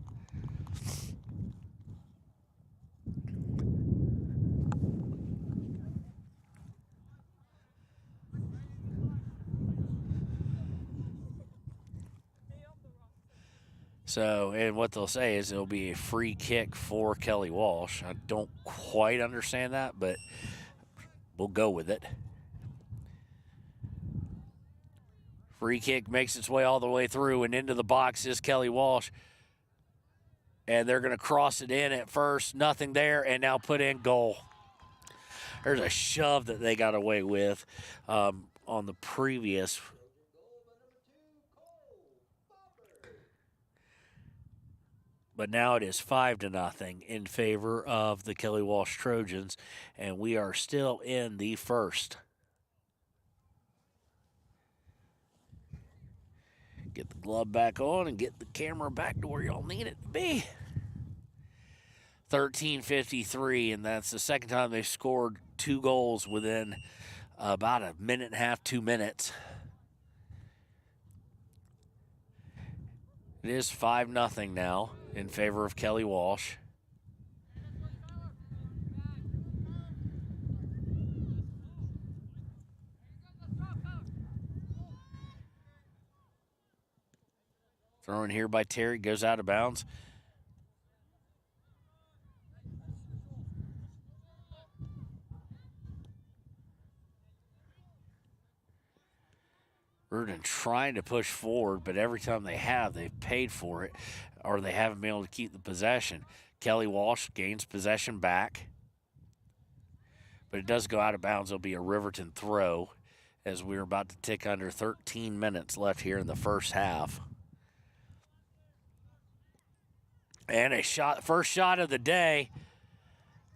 So, and what they'll say is it'll be a free kick for Kelly Walsh. I don't quite understand that, but we'll go with it. Free kick makes its way all the way through and into the box is Kelly Walsh. And they're going to cross it in at first. Nothing there, and now put in goal. There's a shove that they got away with on the previous. But now it is 5-0 in favor of the Kelly Walsh Trojans, and we are still in the first. Get the glove back on and get the camera back to where y'all need it to be. 13:53, and that's the second time they've scored 2 goals within about a minute and a half, 2 minutes. It is 5-0 now in favor of Kelly Walsh. Thrown here by Terry, goes out of bounds. Riverton trying to push forward, but every time they've paid for it, or they haven't been able to keep the possession. Kelly Walsh gains possession back, but it does go out of bounds. It'll be a Riverton throw as we're about to tick under 13 minutes left here in the first half. And a shot, first shot of the day.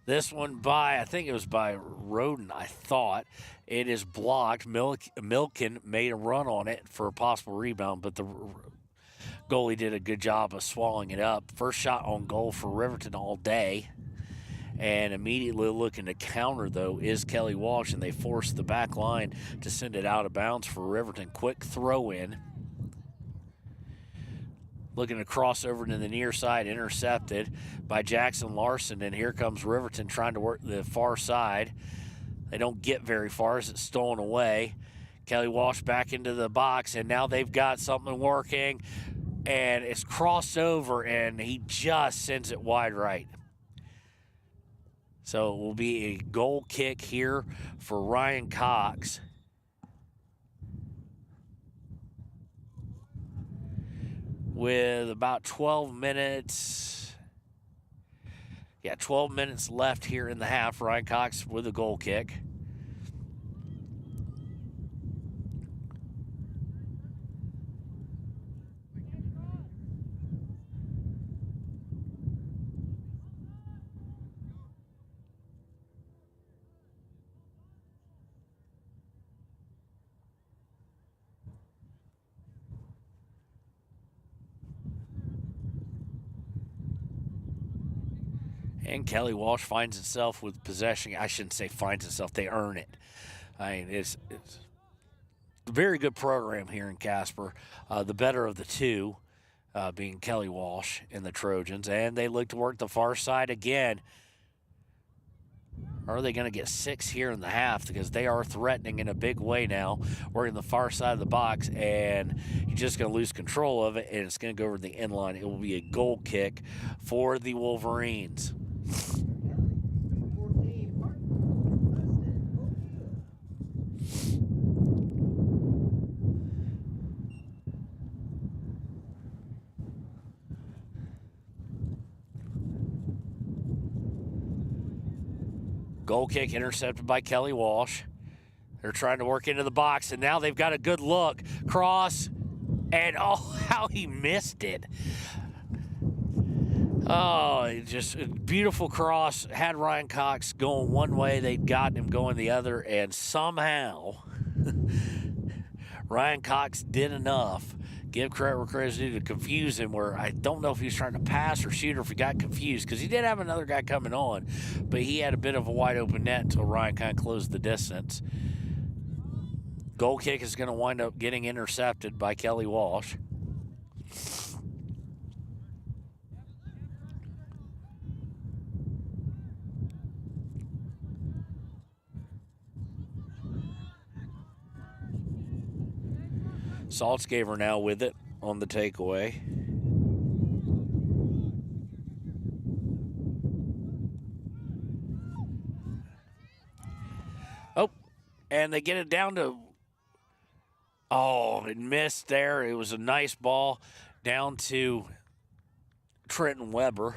This one I think it was by Roden, I thought. It is blocked. Milken made a run on it for a possible rebound, but the goalie did a good job of swallowing it up. First shot on goal for Riverton all day. And immediately looking to counter, though, is Kelly Walsh, and they force the back line to send it out of bounds for Riverton. Quick throw in. Looking to cross over to the near side, intercepted by Jackson Larson, and here comes Riverton trying to work the far side. They don't get very far as it's stolen away. Kelly Walsh back into the box, and now they've got something working. and it's crossed over, and he just sends it wide right. So it will be a goal kick here for Ryan Cox. With about 12 minutes. Yeah, 12 minutes left here in the half. Ryan Cox with a goal kick. And Kelly Walsh finds itself with possession. I shouldn't say finds itself. They earn it. I mean, it's a very good program here in Casper. The better of the two being Kelly Walsh and the Trojans. And they look to work the far side again. Are they going to get 6 here in the half? Because they are threatening in a big way now. Working the far side of the box, and he's just going to lose control of it, and it's going to go over the end line. It will be a goal kick for the Wolverines. Goal kick intercepted by Kelly Walsh. They're trying to work into the box, and now they've got a good look. Cross, and oh, how he missed it. Oh, just a beautiful cross. Had Ryan Cox going one way, they'd gotten him going the other, and somehow Ryan Cox did enough. Give credit where credit's due to confuse him, where I don't know if he was trying to pass or shoot or if he got confused, because he did have another guy coming on, but he had a bit of a wide open net until Ryan kind of closed the distance. Goal kick is going to wind up getting intercepted by Kelly Walsh. Saltzgaver now with it on the takeaway. Oh, and they get it down to, oh, it missed there. It was a nice ball down to Trenton Weber.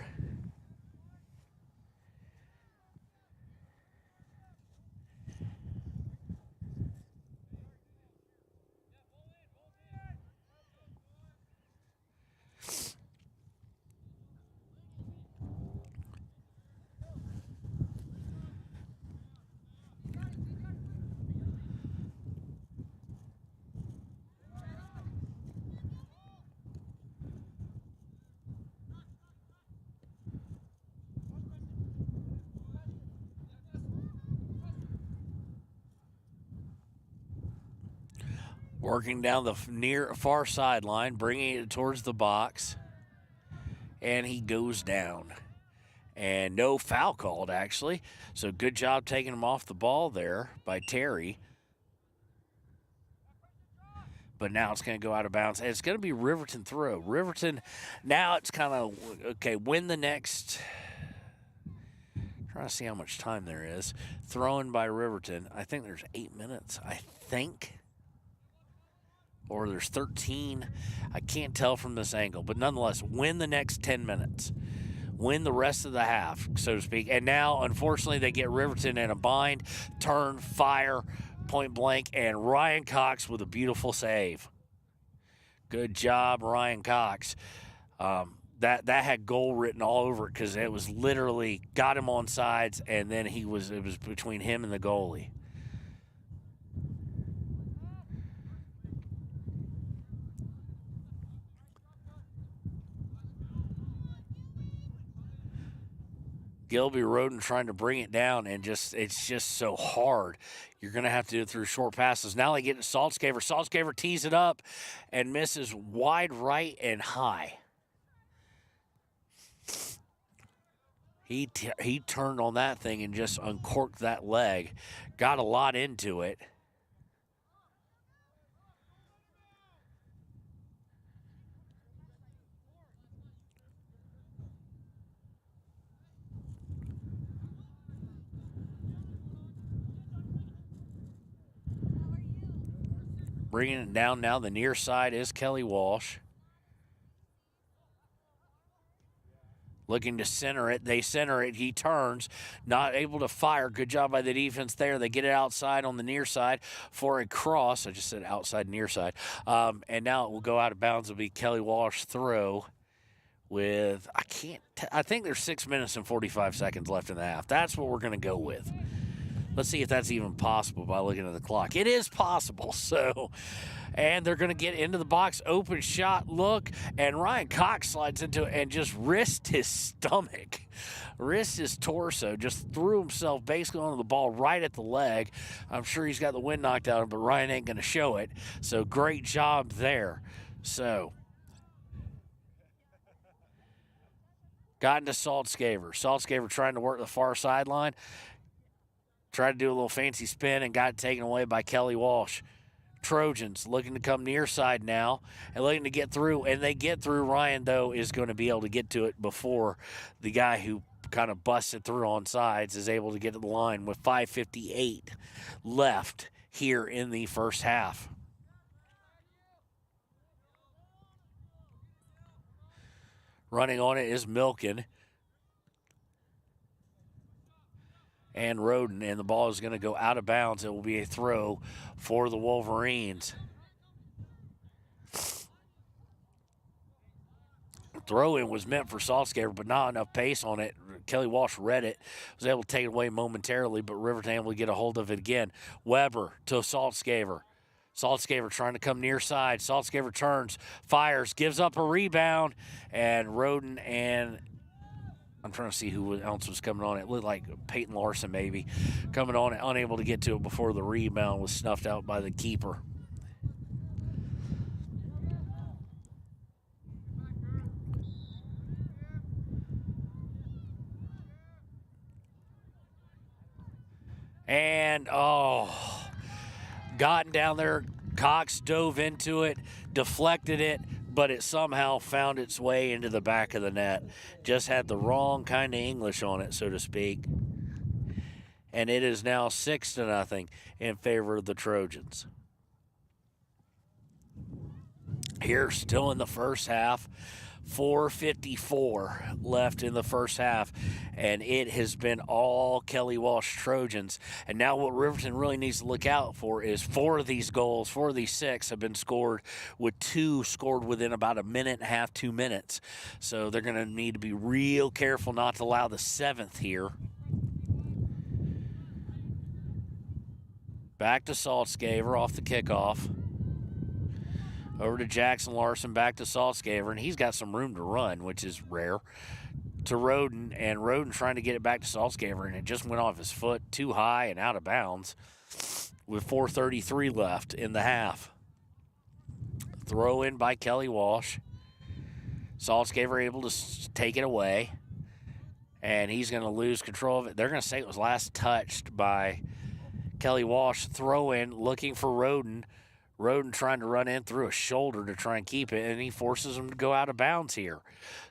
Working down the near far sideline, bringing it towards the box, and he goes down. And no foul called, actually. So good job taking him off the ball there by Terry. But now it's going to go out of bounds. And it's going to be Riverton throw. Riverton, now it's kind of, okay, win the next, trying to see how much time there is. Thrown by Riverton. I think there's 8 minutes, I think. Or there's 13. I can't tell from this angle. But nonetheless, win the next 10 minutes. Win the rest of the half, so to speak. And now, unfortunately, they get Riverton in a bind. Turn, fire, point blank, and Ryan Cox with a beautiful save. Good job, Ryan Cox. That had goal written all over it because it was literally got him on sides, and then it was between him and the goalie. Gilby Roden trying to bring it down, and it's just so hard. You're going to have to do it through short passes. Now they get to Saltzgaver. Saltzgaver tees it up and misses wide right and high. He turned on that thing and just uncorked that leg. Got a lot into it. Bringing it down now, the near side is Kelly Walsh. Looking to center it. They center it. He turns. Not able to fire. Good job by the defense there. They get it outside on the near side for a cross. I just said outside, near side. And now it will go out of bounds. It'll be Kelly Walsh throw with, I think there's 6 minutes and 45 seconds left in the half. That's what we're going to go with. Let's see if that's even possible by looking at the clock. It is possible. So, and they're going to get into the box, open shot, look, and Ryan Cox slides into it and just wrists his stomach, wrists his torso, just threw himself basically onto the ball right at the leg. I'm sure he's got the wind knocked out of him, but Ryan ain't going to show it. So great job there. So got into Saltscaver. Saltscaver trying to work the far sideline. Tried to do a little fancy spin and got taken away by Kelly Walsh. Trojans looking to come near side now and looking to get through, and they get through. Ryan, though, is going to be able to get to it before the guy who kind of busted through on sides is able to get to the line with 5:58 left here in the first half. Running on it is Milken and Roden, and the ball is going to go out of bounds. It will be a throw for the Wolverines. Throw-in was meant for Saltscaver, but not enough pace on it. Kelly Walsh read it, was able to take it away momentarily, but Riverton able to get a hold of it again. Weber to Saltscaver. Saltscaver trying to come near side. Saltscaver turns, fires, gives up a rebound, and Roden and I'm trying to see who else was coming on. It looked like Peyton Larson maybe coming on it, unable to get to it before the rebound was snuffed out by the keeper. And, gotten down there. Cox dove into it, deflected it, but it somehow found its way into the back of the net. Just had the wrong kind of English on it, so to speak. And it is now 6-0 in favor of the Trojans. Here, still in the first half, 4:54 left in the first half, and it has been all Kelly Walsh Trojans. And now what Riverton really needs to look out for is 4 of these goals, 4 of these 6 have been scored, with 2 scored within about a minute and a half, 2 minutes. So they're going to need to be real careful not to allow the 7th here. Back to Saltscaver off the kickoff. Over to Jackson Larson, back to Saltscaver, and he's got some room to run, which is rare. To Roden, and Roden trying to get it back to Saltscaver, and it just went off his foot too high and out of bounds with 4:33 left in the half. Throw in by Kelly Walsh. Saltscaver able to take it away, and he's going to lose control of it. They're going to say it was last touched by Kelly Walsh. Throw in, looking for Roden. Roden trying to run in through a shoulder to try and keep it, and he forces him to go out of bounds here.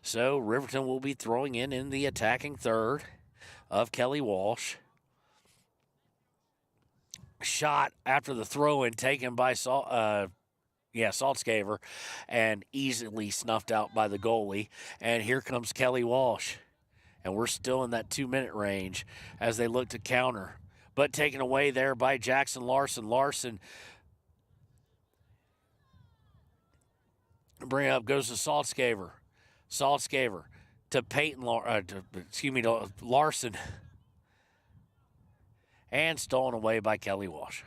So Riverton will be throwing in the attacking third of Kelly Walsh. Shot after the throw-in taken by Saltscaver, and easily snuffed out by the goalie. And here comes Kelly Walsh. And we're still in that 2-minute range as they look to counter. But taken away there by Jackson Larson. Larson bring up goes to Saltscaver. Saltscaver to to Larson. And stolen away by Kelly Walsh.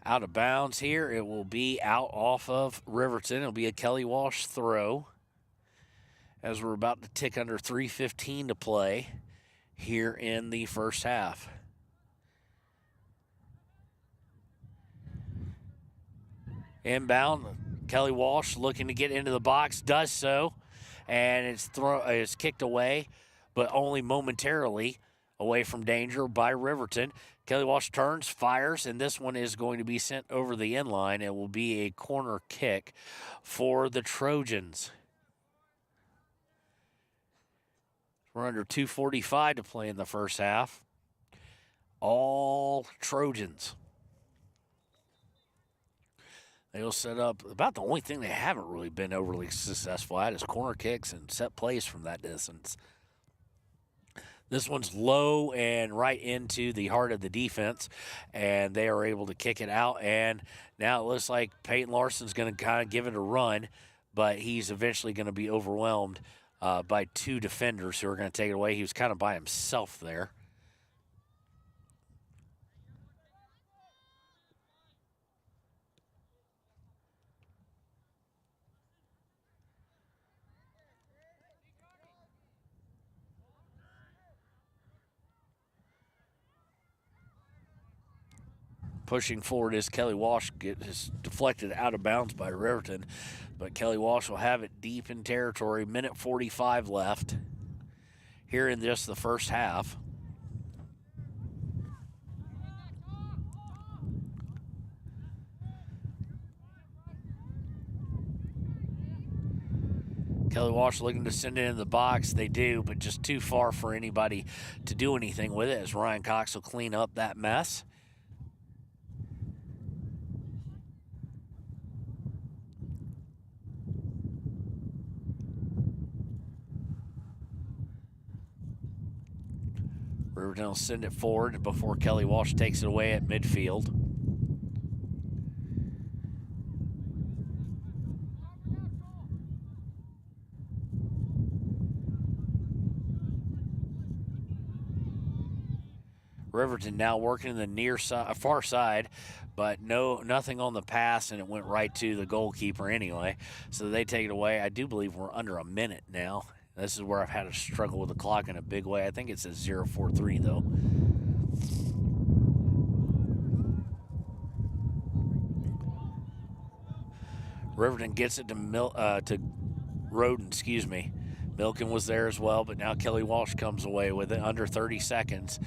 Out of bounds here. It will be out off of Riverton. It'll be a Kelly Walsh throw as we're about to tick under 3:15 to play here in the first half. Inbound, Kelly Walsh looking to get into the box, does so, and it's kicked away, but only momentarily away from danger by Riverton. Kelly Walsh turns, fires, and this one is going to be sent over the end line. It will be a corner kick for the Trojans. We're under 2:45 to play in the first half. All Trojans. They'll set up. About the only thing they haven't really been overly successful at is corner kicks and set plays from that distance. This one's low and right into the heart of the defense, and they are able to kick it out. And now it looks like Peyton Larson's going to kind of give it a run, but he's eventually going to be overwhelmed by two defenders who are going to take it away. He was kind of by himself there. Pushing forward is Kelly Walsh. Is deflected out of bounds by Riverton, but Kelly Walsh will have it deep in territory. Minute 45 left here in just the first half. Kelly Walsh looking to send it in the box. They do, but just too far for anybody to do anything with it as Ryan Cox will clean up that mess. Riverton will send it forward before Kelly Walsh takes it away at midfield. Riverton now working in the far side, but nothing on the pass, and it went right to the goalkeeper anyway. So they take it away. I do believe we're under a minute now. This is where I've had to struggle with the clock in a big way. I think it says 0:43 though. Riverton gets it to Roden, excuse me. Milken was there as well, but now Kelly Walsh comes away with it under 30 seconds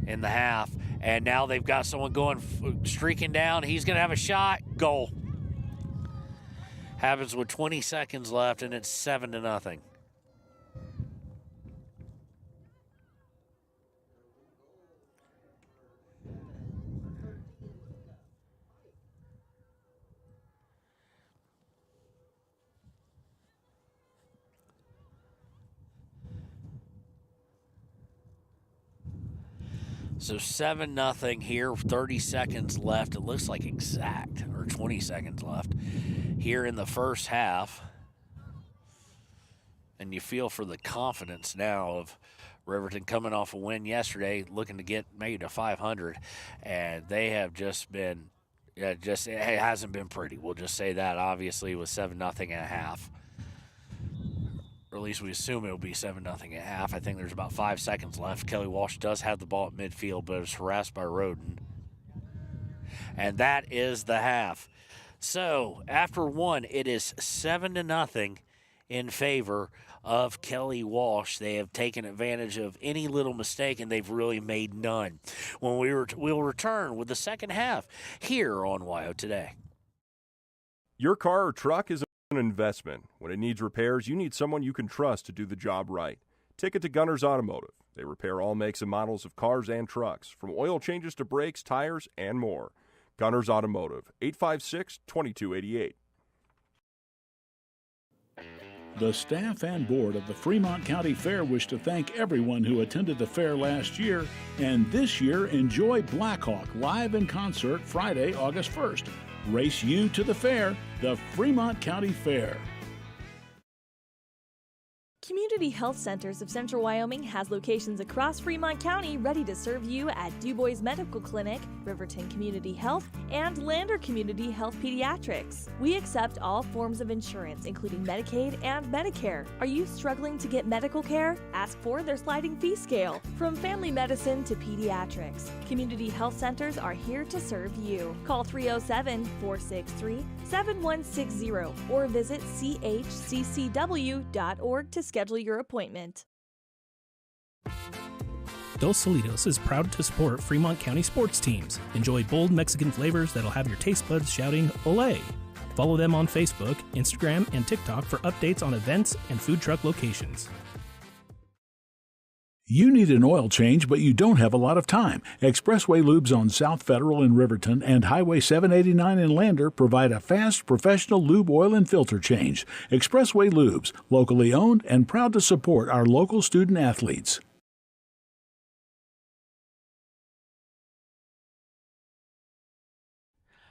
in the half. And now they've got someone going, streaking down. He's going to have a shot. Goal. Happens with 20 seconds left, and it's 7-0. So 7-0 here, 30 seconds left. It looks like exact, or 20 seconds left here in the first half. And you feel for the confidence now of Riverton coming off a win yesterday, looking to get maybe to 500. And they have just been, it hasn't been pretty. We'll just say that, obviously, with 7-0 at half. Or at least we assume it will be 7-0 at half. I think there's about 5 seconds left. Kelly Walsh does have the ball at midfield, but is harassed by Roden. And that is the half. So after one, it is 7-0 in favor of Kelly Walsh. They have taken advantage of any little mistake, and they've really made none. When we'll return with the second half here on WYO Today. Your car or truck is an investment. When it needs repairs, you need someone you can trust to do the job right. Take it to Gunners Automotive. They repair all makes and models of cars and trucks, from oil changes to brakes, tires, and more. Gunners Automotive, 856-2288. The staff and board of the Fremont County Fair wish to thank everyone who attended the fair last year, and this year enjoy Blackhawk live in concert Friday, August 1st. Race you to the fair, the Fremont County Fair. Community Health Centers of Central Wyoming has locations across Fremont County ready to serve you at Du Bois Medical Clinic, Riverton Community Health, and Lander Community Health Pediatrics. We accept all forms of insurance, including Medicaid and Medicare. Are you struggling to get medical care? Ask for their sliding fee scale. From family medicine to pediatrics, Community Health Centers are here to serve you. Call 307-463-7160 or visit chccw.org to schedule your appointment. Dos Solitos is proud to support Fremont County sports teams. Enjoy bold Mexican flavors that'll have your taste buds shouting, "Olé!" Follow them on Facebook, Instagram, and TikTok for updates on events and food truck locations. You need an oil change, but you don't have a lot of time. Expressway Lubes on South Federal in Riverton and Highway 789 in Lander provide a fast, professional lube, oil, and filter change. Expressway Lubes, locally owned and proud to support our local student athletes.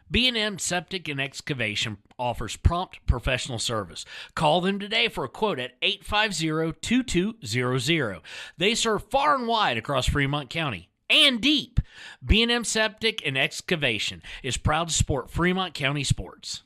B&M Septic and Excavation offers prompt professional service. Call them today for a quote at 850-2200. They serve far and wide across Fremont County and deep. B&M Septic and Excavation is proud to support Fremont County sports.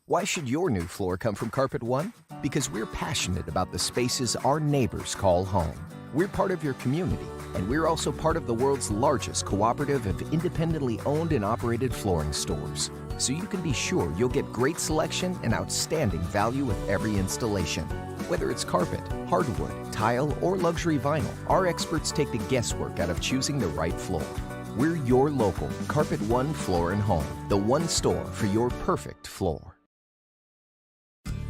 Why should your new floor come from Carpet One? Because we're passionate about the spaces our neighbors call home. We're part of your community, and we're also part of the world's largest cooperative of independently owned and operated flooring stores. So you can be sure you'll get great selection and outstanding value with every installation. Whether it's carpet, hardwood, tile, or luxury vinyl, our experts take the guesswork out of choosing the right floor. We're your local Carpet One Floor and Home, the one store for your perfect floor.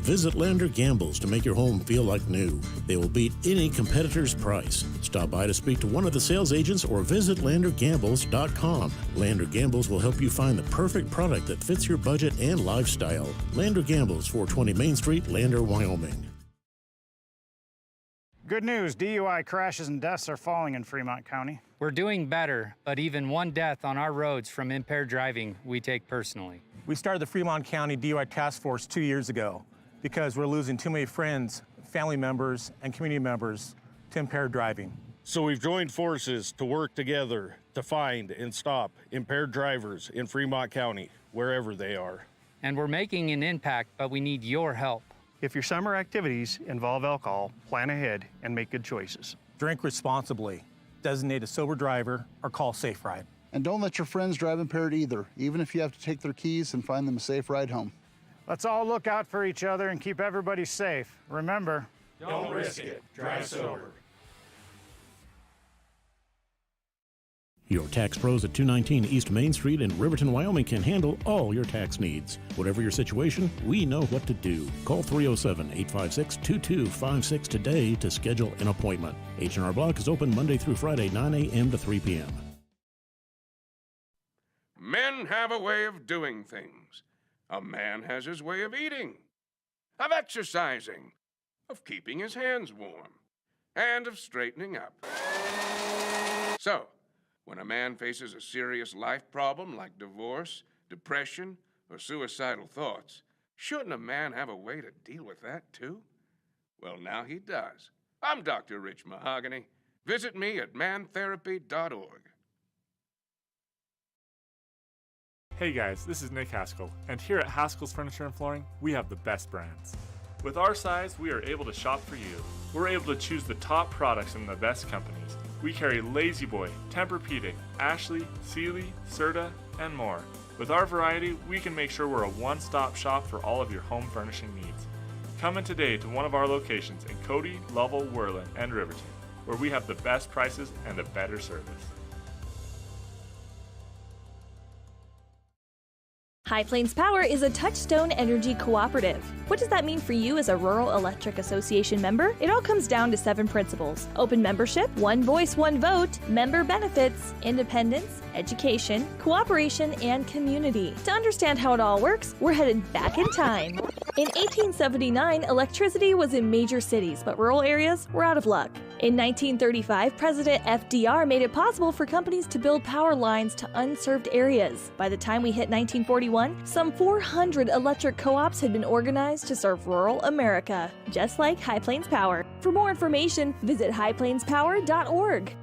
Visit Lander Gambles to make your home feel like new. They will beat any competitor's price. Stop by to speak to one of the sales agents or visit LanderGambles.com. Lander Gambles will help you find the perfect product that fits your budget and lifestyle. Lander Gambles, 420 Main Street, Lander, Wyoming. Good news, DUI crashes and deaths are falling in Fremont County. We're doing better, but even one death on our roads from impaired driving, we take personally. We started the Fremont County DUI Task Force 2 years ago because we're losing too many friends, family members, and community members to impaired driving. So we've joined forces to work together to find and stop impaired drivers in Fremont County, wherever they are. And we're making an impact, but we need your help. If your summer activities involve alcohol, plan ahead and make good choices. Drink responsibly, designate a sober driver, or call Safe Ride. And don't let your friends drive impaired either, even if you have to take their keys and find them a safe ride home. Let's all look out for each other and keep everybody safe. Remember, don't risk it. Drive sober. Your tax pros at 219 East Main Street in Riverton, Wyoming can handle all your tax needs. Whatever your situation, we know what to do. Call 307-856-2256 today to schedule an appointment. H&R Block is open Monday through Friday, 9 a.m. to 3 p.m. Men have a way of doing things. A man has his way of eating, of exercising, of keeping his hands warm, and of straightening up. So, when a man faces a serious life problem like divorce, depression, or suicidal thoughts, shouldn't a man have a way to deal with that too? Well, now he does. I'm Dr. Rich Mahogany. Visit me at mantherapy.org. Hey guys, this is Nick Haskell, and here at Haskell's Furniture and Flooring, we have the best brands. With our size, we are able to shop for you. We're able to choose the top products from the best companies. We carry Lazy Boy, Tempur-Pedic, Ashley, Sealy, Serta, and more. With our variety, we can make sure we're a one-stop shop for all of your home furnishing needs. Come in today to one of our locations in Cody, Lovell, Worland, and Riverton, where we have the best prices and a better service. High Plains Power is a Touchstone Energy cooperative. What does that mean for you as a Rural Electric Association member? It all comes down to 7 principles: open membership, one voice, one vote, member benefits, independence, education, cooperation, and community. To understand how it all works, we're headed back in time. In 1879, electricity was in major cities, but rural areas were out of luck. In 1935, President FDR made it possible for companies to build power lines to unserved areas. By the time we hit 1941, some 400 electric co-ops had been organized to serve rural America, just like High Plains Power. For more information, visit highplainspower.org.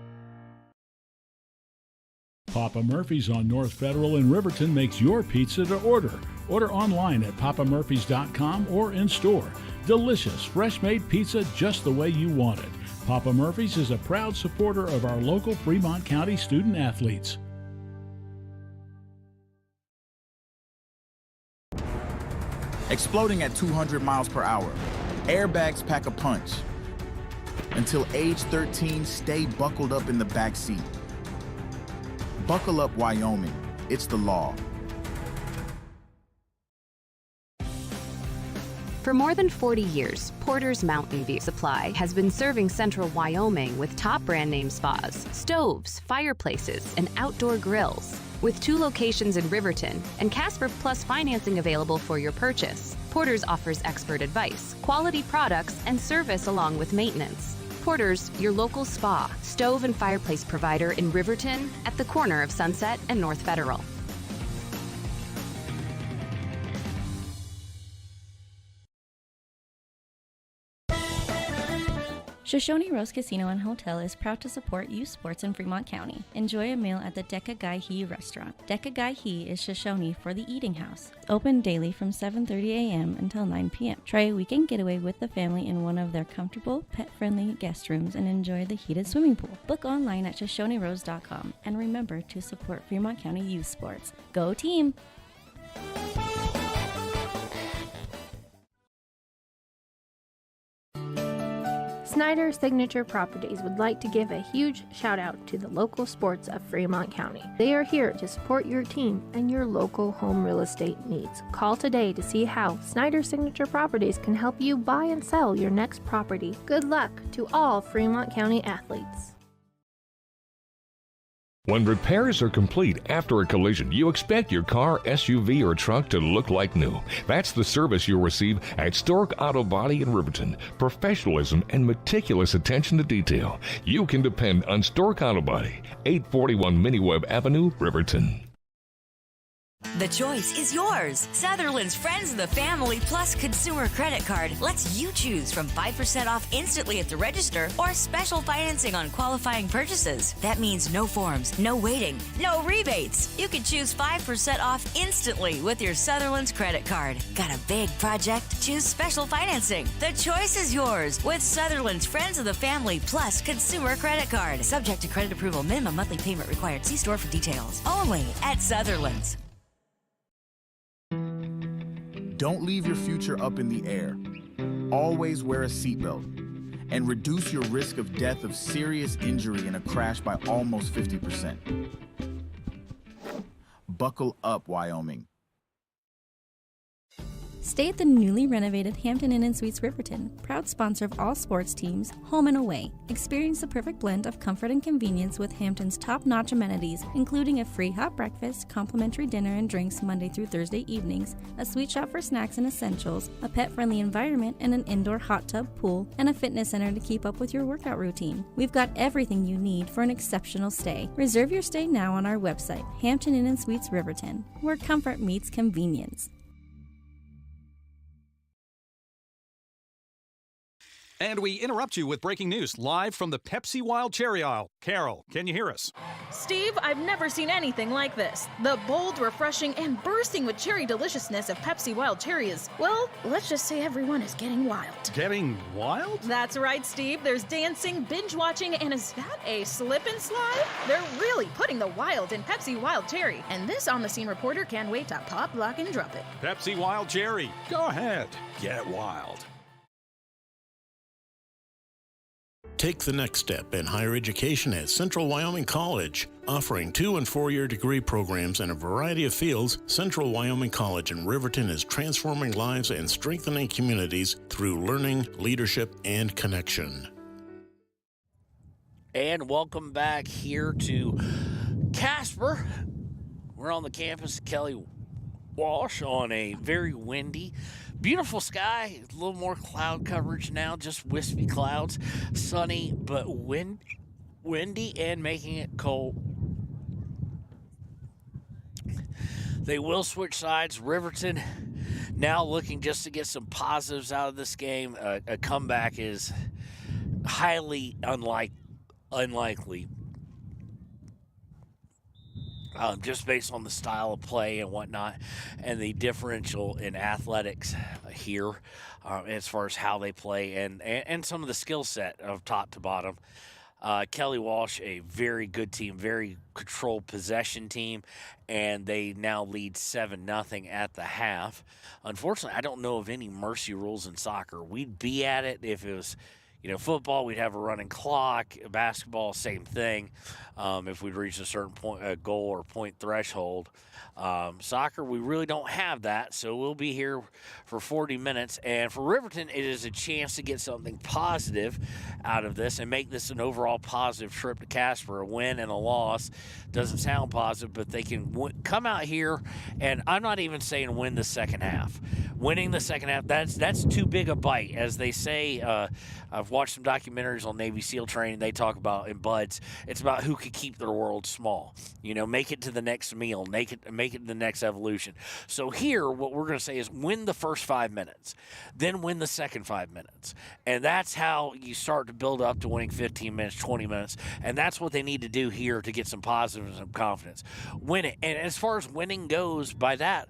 Papa Murphy's on North Federal in Riverton makes your pizza to order. Order online at papamurphys.com or in store. Delicious, fresh-made pizza just the way you want it. Papa Murphy's is a proud supporter of our local Fremont County student athletes. Exploding at 200 miles per hour. Airbags pack a punch. Until age 13, stay buckled up in the back seat. Buckle up, Wyoming. It's the law. For more than 40 years, Porter's Mountain View Supply has been serving central Wyoming with top brand name spas, stoves, fireplaces, and outdoor grills. With 2 locations in Riverton and Casper Plus financing available for your purchase, Porter's offers expert advice, quality products, and service along with maintenance. Porter's, your local spa, stove, and fireplace provider in Riverton at the corner of Sunset and North Federal. Shoshone Rose Casino and Hotel is proud to support youth sports in Fremont County. Enjoy a meal at the Deca Gai He restaurant. Deca Gai He is Shoshone for the eating house. Open daily from 7:30 a.m. until 9 p.m. Try a weekend getaway with the family in one of their comfortable, pet-friendly guest rooms and enjoy the heated swimming pool. Book online at ShoshoneRose.com and remember to support Fremont County youth sports. Go team! Snyder Signature Properties would like to give a huge shout out to the local sports of Fremont County. They are here to support your team and your local home real estate needs. Call today to see how Snyder Signature Properties can help you buy and sell your next property. Good luck to all Fremont County athletes. When repairs are complete after a collision, you expect your car, SUV, or truck to look like new. That's the service you'll receive at Stork Auto Body in Riverton. Professionalism and meticulous attention to detail. You can depend on Stork Auto Body, 841 Miniweb Avenue, Riverton. The choice is yours. Sutherland's Friends of the Family Plus Consumer Credit Card lets you choose from 5% off instantly at the register or special financing on qualifying purchases. That means no forms, no waiting, no rebates. You can choose 5% off instantly with your Sutherland's credit card. Got a big project? Choose special financing. The choice is yours with Sutherland's Friends of the Family Plus Consumer Credit Card. Subject to credit approval. Minimum monthly payment required. See store for details. Only at Sutherland's. Don't leave your future up in the air. Always wear a seatbelt and reduce your risk of death of serious injury in a crash by almost 50%. Buckle up, Wyoming. Stay at the newly renovated Hampton Inn & Suites Riverton, proud sponsor of all sports teams, home and away. Experience the perfect blend of comfort and convenience with Hampton's top-notch amenities, including a free hot breakfast, complimentary dinner and drinks Monday through Thursday evenings, a sweet shop for snacks and essentials, a pet-friendly environment and an indoor hot tub pool, and a fitness center to keep up with your workout routine. We've got everything you need for an exceptional stay. Reserve your stay now on our website, Hampton Inn & Suites Riverton, where comfort meets convenience. And we interrupt you with breaking news live from the Pepsi Wild Cherry Aisle. Carol, can you hear us? Steve, I've never seen anything like this. The bold, refreshing, and bursting with cherry deliciousness of Pepsi Wild Cherry is, well, let's just say everyone is getting wild. Getting wild? That's right, Steve. There's dancing, binge-watching, and is that a slip and slide? They're really putting the wild in Pepsi Wild Cherry. And this on-the-scene reporter can't wait to pop, lock, and drop it. Pepsi Wild Cherry. Go ahead. Get wild. Take the next step in higher education at Central Wyoming College. Offering 2- and 4-year degree programs in a variety of fields, Central Wyoming College in Riverton is transforming lives and strengthening communities through learning, leadership, and connection. And welcome back here to Casper. We're on the campus of Kelly Walsh on a very windy, beautiful sky. A little more cloud coverage now, just wispy clouds. Sunny, but windy and making it cold. They will switch sides. Riverton now looking just to get some positives out of this game. A comeback is highly unlikely. Just based on the style of play and whatnot, and the differential in athletics here as far as how they play and some of the skill set of top to bottom. Kelly Walsh, a very good team, very controlled possession team, and they now lead 7-0 at the half. Unfortunately, I don't know of any mercy rules in soccer. We'd be at it if it was football, we'd have a running clock. Basketball, same thing. If we'd reached a certain point, goal or point threshold. Soccer, we really don't have that, so we'll be here for 40 minutes. And for Riverton, it is a chance to get something positive out of this and make this an overall positive trip to Casper. A win and a loss doesn't sound positive, but they can come out here, and I'm not even saying win the second half. Winning the second half, that's too big a bite. As they say, I've watched some documentaries on Navy SEAL training. They talk about in BUDS, it's about who can keep their world small. Make it to the next meal, make it to the next evolution. So here, what we're going to say is win the first 5 minutes, then win the second 5 minutes. And that's how you start to build up to winning 15 minutes, 20 minutes. And that's what they need to do here to get some positive and some confidence. Win it. And as far as winning goes, by that,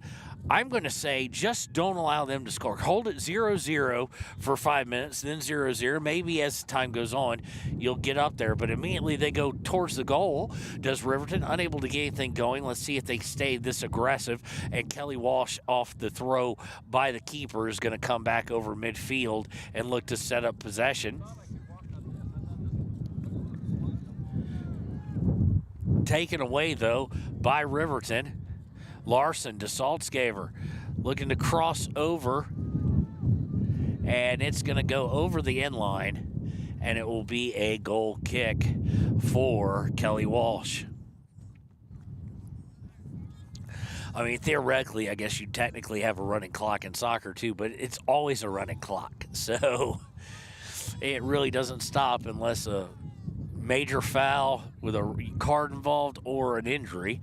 I'm going to say just don't allow them to score. Hold it 0-0 for 5 minutes, then 0-0. Maybe as time goes on, you'll get up there. But immediately they go towards the goal. Does Riverton unable to get anything going? Let's see if they stay this aggressive. And Kelly Walsh off the throw by the keeper is going to come back over midfield and look to set up possession. Taken away, though, by Riverton. Larson to Saltzgaver, looking to cross over, and it's going to go over the end line, and it will be a goal kick for Kelly Walsh. I mean, theoretically, I guess you technically have a running clock in soccer too, but it's always a running clock, so it really doesn't stop unless a major foul with a card involved or an injury.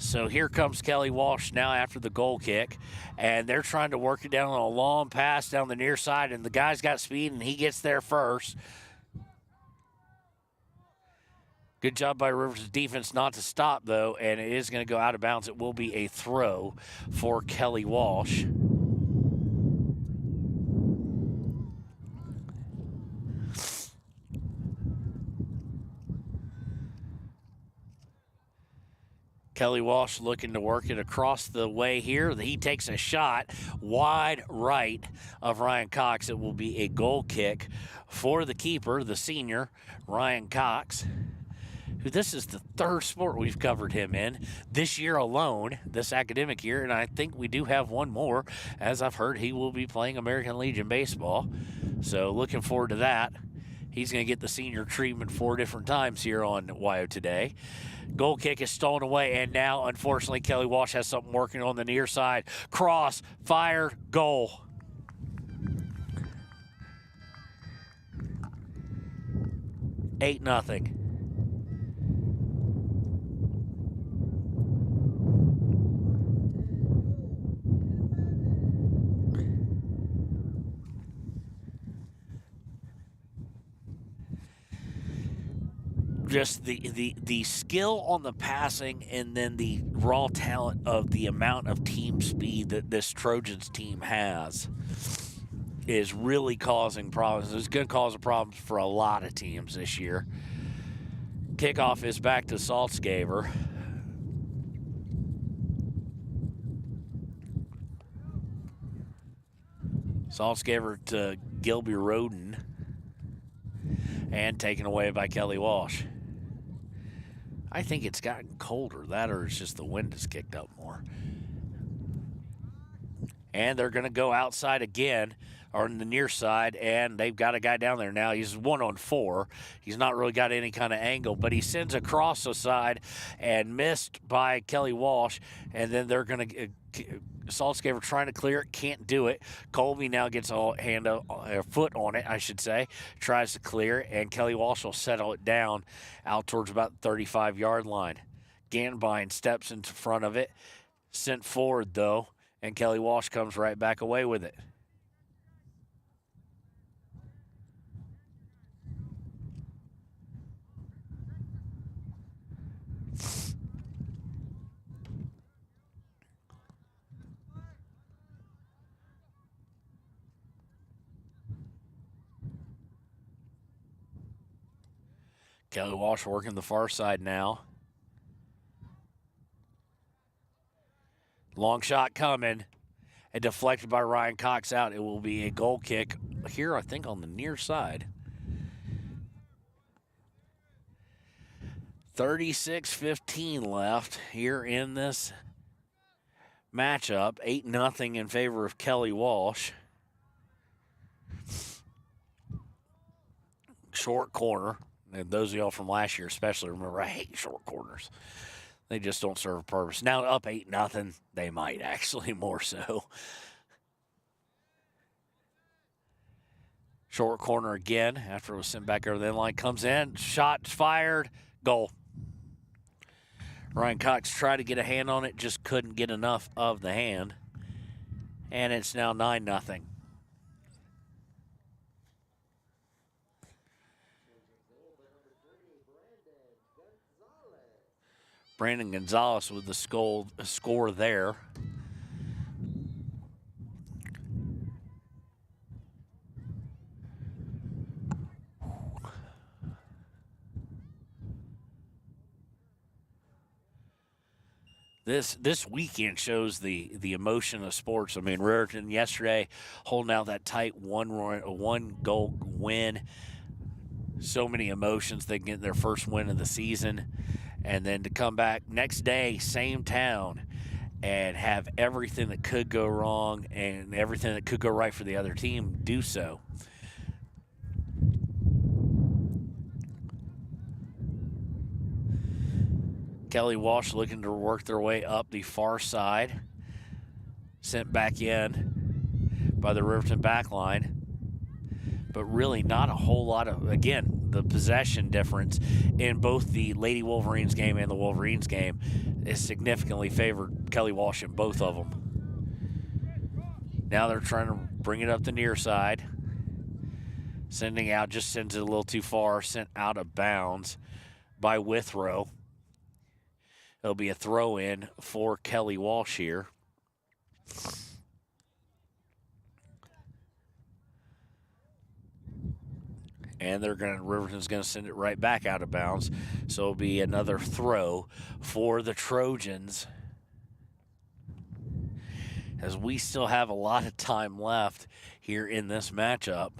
So here comes Kelly Walsh now after the goal kick, and they're trying to work it down on a long pass down the near side, and the guy's got speed, and he gets there first. Good job by Rivers' defense not to stop, though, and it is going to go out of bounds. It will be a throw for Kelly Walsh. Kelly Walsh looking to work it across the way here. He takes a shot wide right of Ryan Cox. It will be a goal kick for the keeper, the senior, Ryan Cox, who this is the third sport we've covered him in this year alone, this academic year, and I think we do have one more, as I've heard he will be playing American Legion baseball. So looking forward to that. He's going to get the senior treatment 4 different times here on WYO Today. Goal kick is stolen away, and now, unfortunately, Kelly Walsh has something working on the near side. Cross, fire, goal. Eight nothing. Just the skill on the passing and then the raw talent of the amount of team speed that this Trojans team has is really causing problems. It's going to cause problems for a lot of teams this year. Kickoff is back to Saltzgaver. Saltzgaver to Gilby Roden, and taken away by Kelly Walsh. I think it's gotten colder, that or it's just the wind has kicked up more. And they're going to go outside again, or on the near side, and they've got a guy down there now. He's 1-on-4. He's not really got any kind of angle, but he sends a cross aside and missed by Kelly Walsh, and then they're going to Saltzgaver trying to clear it, can't do it. Colby now gets a foot on it, I should say, tries to clear, and Kelly Walsh will settle it down out towards about the 35-yard line. Ganbine steps into front of it, sent forward though, and Kelly Walsh comes right back away with it. Kelly Walsh working the far side now. Long shot coming and deflected by Ryan Cox out. It will be a goal kick here, I think, on the near side. 36-15 left here in this matchup. 8-0 in favor of Kelly Walsh. Short corner. And those of y'all from last year especially remember I hate short corners. They just don't serve a purpose. Now up 8-0, they might actually more so. Short corner again after it was sent back over the end line. Comes in, shot fired, goal. Ryan Cox tried to get a hand on it, just couldn't get enough of the hand. And it's now 9-0. Brandon Gonzalez with the score there. This weekend shows the emotion of sports. I mean, Riverton yesterday holding out that tight one goal win. So many emotions. They get their first win of the season. And then to come back next day, same town, and have everything that could go wrong and everything that could go right for the other team do so. Kelly Walsh looking to work their way up the far side. Sent back in by the Riverton back line. But really not a whole lot of, again, the possession difference in both the Lady Wolverines game and the Wolverines game is significantly favored Kelly Walsh in both of them. Now they're trying to bring it up the near side. Sending out, just sends it a little too far, sent out of bounds by Withrow. It'll be a throw-in for Kelly Walsh here. And Riverton's going to send it right back out of bounds. So it'll be another throw for the Trojans. As we still have a lot of time left here in this matchup.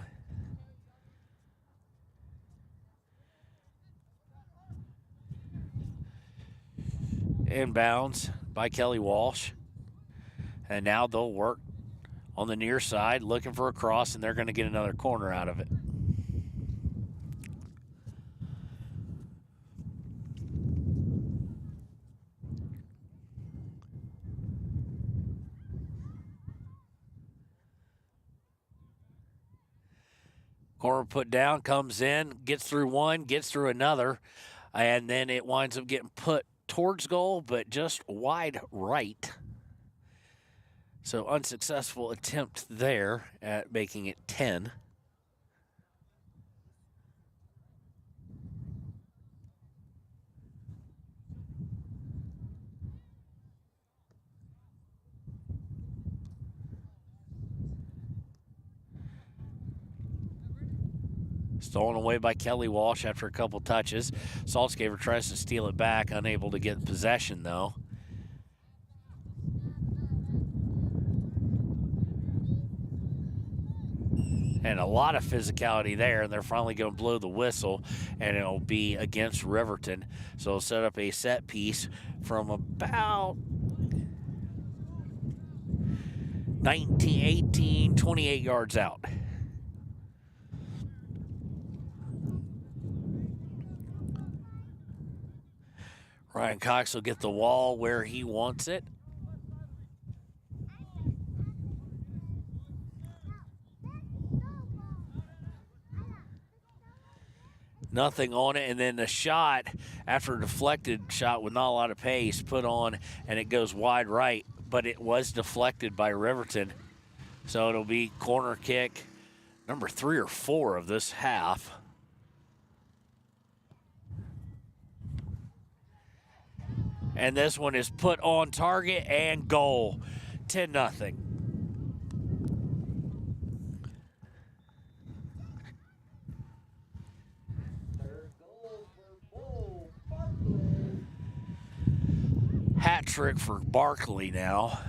Inbounds by Kelly Walsh. And now they'll work on the near side, looking for a cross, and they're going to get another corner out of it. Corner put down, comes in, gets through one, gets through another, and then it winds up getting put towards goal, but just wide right. So unsuccessful attempt there at making it 10. Stolen away by Kelly Walsh after a couple touches. Saltzgaver tries to steal it back, unable to get possession though. And a lot of physicality there, and they're finally going to blow the whistle, and it'll be against Riverton. So it'll set up a set piece from about 19, 18, 28 yards out. Ryan Cox will get the wall where he wants it. Nothing on it, and then the shot, after a deflected shot with not a lot of pace, put on, and it goes wide right, but it was deflected by Riverton. So it'll be corner kick number 3 or 4 of this half. And this one is put on target and goal. 10-0. Hat trick for Barkley now,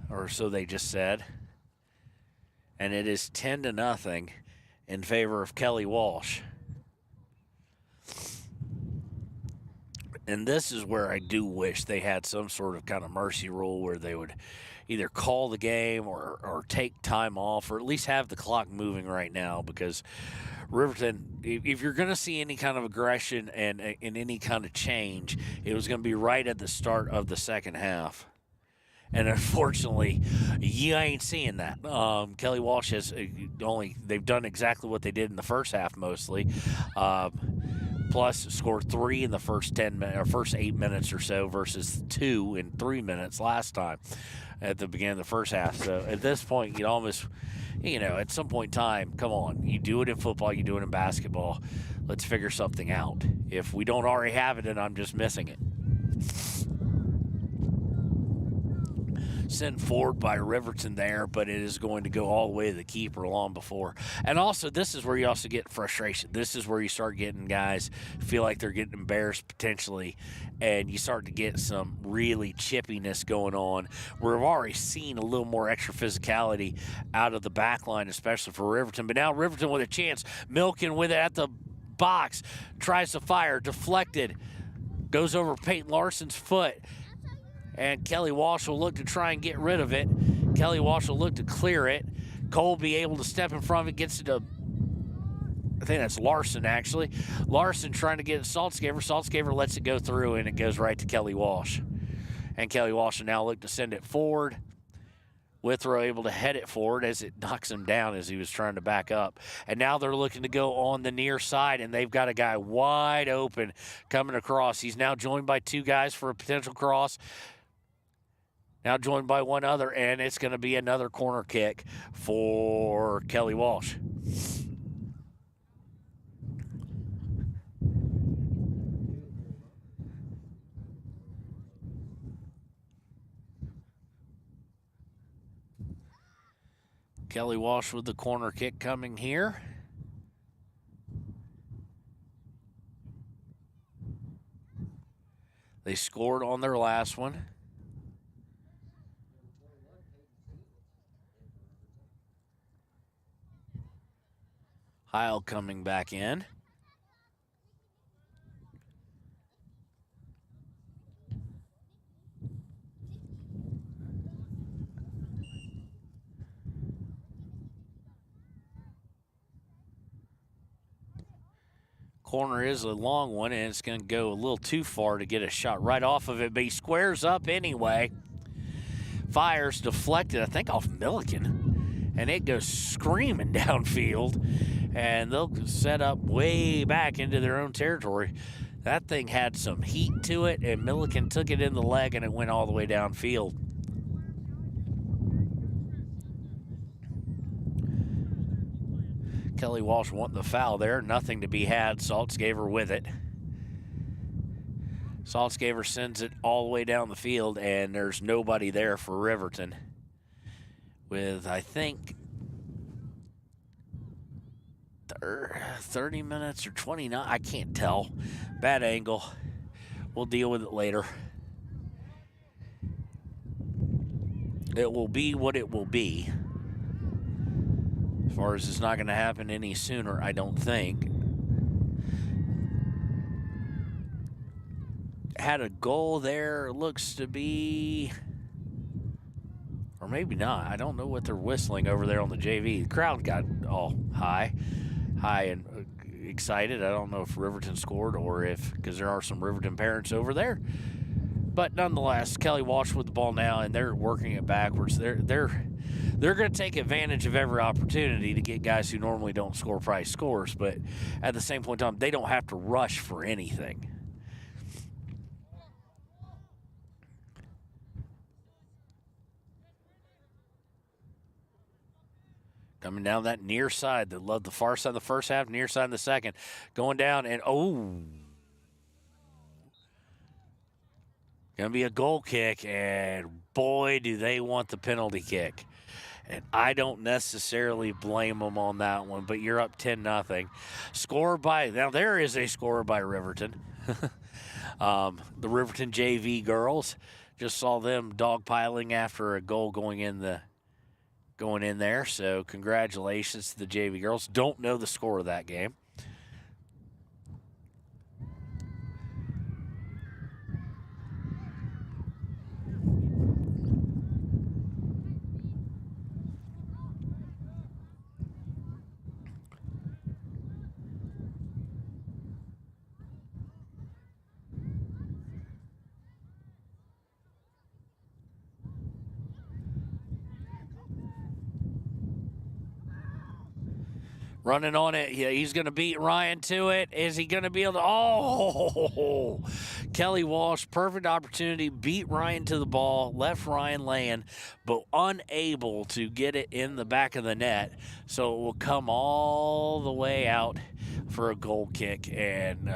or so they just said. And it is 10-0 in favor of Kelly Walsh. And this is where I do wish they had some sort of kind of mercy rule where they would either call the game or take time off, or at least have the clock moving right now, because Riverton, if you're going to see any kind of aggression and any kind of change, it was going to be right at the start of the second half. And unfortunately, you ain't seeing that. Kelly Walsh has they've done exactly what they did in the first half mostly. Plus scored 3 in the first 8 minutes or so versus 2 in 3 minutes last time at the beginning of the first half. So at this point, you'd almost, at some point in time, come on, you do it in football, you do it in basketball. Let's figure something out. If we don't already have it, and I'm just missing it. Sent forward by Riverton there, but it is going to go all the way to the keeper long before. And also, this is where you also get frustration. This is where you start getting guys feel like they're getting embarrassed potentially, and you start to get some really chippiness going on. We've already seen a little more extra physicality out of the back line, especially for Riverton. But now Riverton with a chance. Milken with it at the box. Tries to fire. Deflected. Goes over Peyton Larson's foot. And Kelly Walsh will look to try and get rid of it. Kelly Walsh will look to clear it. Cole be able to step in front of it, gets it to, I think that's Larson, actually. Larson trying to get it Saltzgaver. Saltzgaver lets it go through, and it goes right to Kelly Walsh. And Kelly Walsh will now look to send it forward. Withrow able to head it forward as it knocks him down as he was trying to back up. And now they're looking to go on the near side, and they've got a guy wide open coming across. He's now joined by 2 guys for a potential cross. Now joined by 1 other, and it's going to be another corner kick for Kelly Walsh. Kelly Walsh with the corner kick coming here. They scored on their last one. Heil coming back in. Corner is a long one, and it's going to go a little too far to get a shot right off of it, but he squares up anyway. Fires, deflected, I think, off Milliken, and it goes screaming downfield, and they'll set up way back into their own territory. That thing had some heat to it, and Milliken took it in the leg, and it went all the way downfield. Kelly Walsh wanting the foul there. Nothing to be had. Saltzgaver with it. Saltzgaver sends it all the way down the field, and there's nobody there for Riverton. With, I think, 30 minutes or 29. I can't tell. Bad angle. We'll deal with it later. It will be what it will be. As far as it's not going to happen any sooner, I don't think. Had a goal there. Looks to be... Or maybe not. I don't know what they're whistling over there on the JV. The crowd got all high and excited. I don't know if Riverton scored or if, because there are some Riverton parents over there. But nonetheless, Kelly Walsh with the ball now, and they're working it backwards. They're going to take advantage of every opportunity to get guys who normally don't score prize scores, but at the same point in time, they don't have to rush for anything. Coming down that near side. They love the far side of the first half, near side in the second. Going down, and going to be a goal kick, and boy, do they want the penalty kick. And I don't necessarily blame them on that one, but you're up 10-0. Now there is a score by Riverton. The Riverton JV girls, just saw them dogpiling after a goal going in there. So congratulations to the JV girls. Don't know the score of that game. Running on it. Yeah, he's going to beat Ryan to it. Is he going to be able to? Oh, Kelly Walsh, perfect opportunity. Beat Ryan to the ball. Left Ryan laying, but unable to get it in the back of the net. So it will come all the way out for a goal kick. And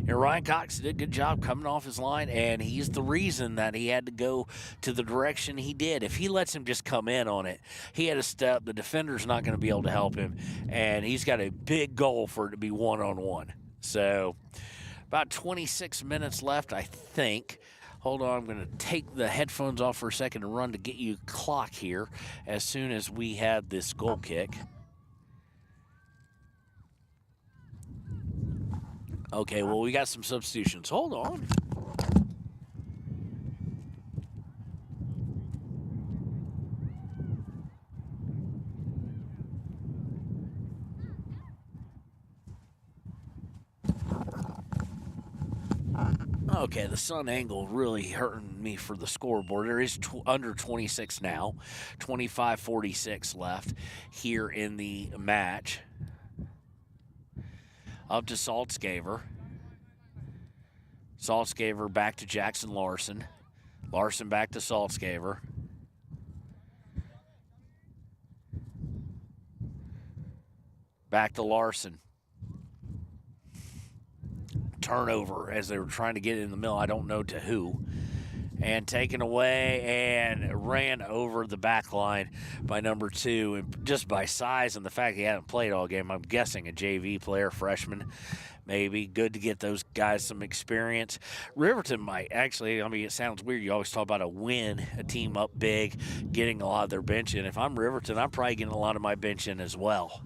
Ryan Cox did a good job coming off his line, and he's the reason that he had to go to the direction he did. If he lets him just come in on it, he had a step. The defender's not going to be able to help him, and he's got a big goal for it to be one-on-one. So about 26 minutes left, I think. Hold on, I'm going to take the headphones off for a second and run to get you a clock here as soon as we had this goal kick. Okay, well, we got some substitutions. Hold on. Okay, the sun angle really hurting me for the scoreboard. There is under 26 now, 25:46 left here in the match. Up to Saltzgaver. Saltzgaver back to Jackson Larson. Larson back to Saltzgaver. Back to Larson. Turnover as they were trying to get it in the middle. I don't know to who. And taken away and ran over the back line by number 2. And just by size and the fact he hadn't played all game, I'm guessing a JV player, freshman, maybe. Good to get those guys some experience. Riverton might actually, I mean, it sounds weird. You always talk about a win, a team up big, getting a lot of their bench in. If I'm Riverton, I'm probably getting a lot of my bench in as well.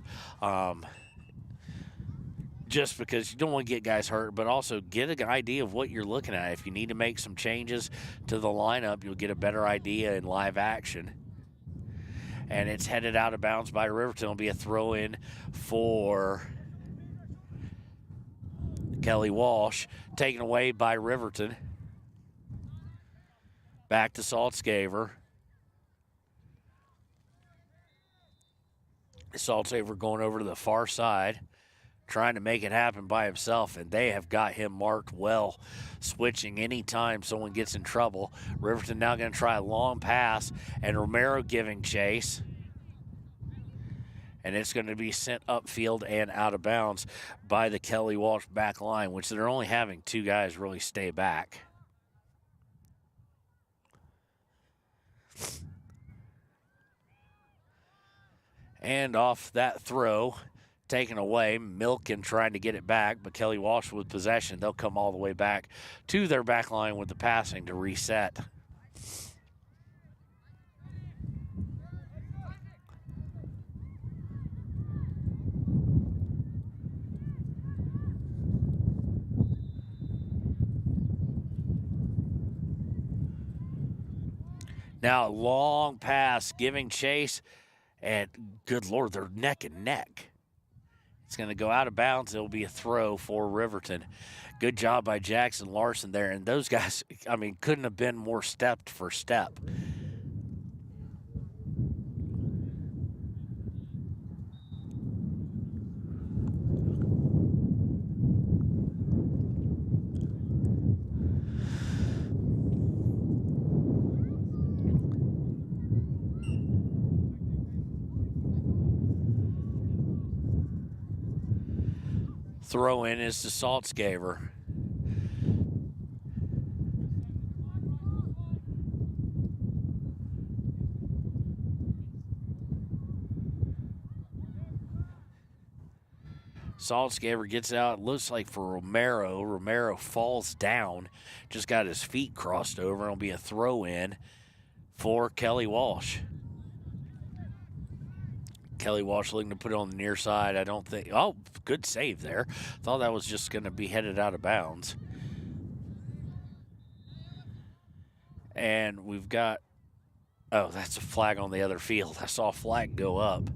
Just because you don't want to get guys hurt, but also get an idea of what you're looking at. If you need to make some changes to the lineup, you'll get a better idea in live action. And it's headed out of bounds by Riverton. It'll be a throw-in for Kelly Walsh, taken away by Riverton. Back to Saltzgaver. Saltzgaver going over to the far side, trying to make it happen by himself, and they have got him marked well, switching anytime someone gets in trouble. Riverton now going to try a long pass, and Romero giving chase. And it's going to be sent upfield and out of bounds by the Kelly Walsh back line, which they're only having 2 guys really stay back. And off that throw, taken away, Milken trying to get it back, but Kelly Walsh with possession. They'll come all the way back to their back line with the passing to reset. Now a long pass, giving chase, and good Lord, they're neck and neck. It's going to go out of bounds. It'll be a throw for Riverton. Good job by Jackson Larson there. And those guys, I mean, couldn't have been more step for step. Throw in is to Saltzgaver. Saltzgaver gets out. It looks like for Romero. Romero falls down. Just got his feet crossed over. It'll be a throw in for Kelly Walsh. Kelly Walsh looking to put it on the near side. I don't think. Oh, good save there. Thought that was just going to be headed out of bounds. And we've got. Oh, that's a flag on the other field. I saw a flag go up.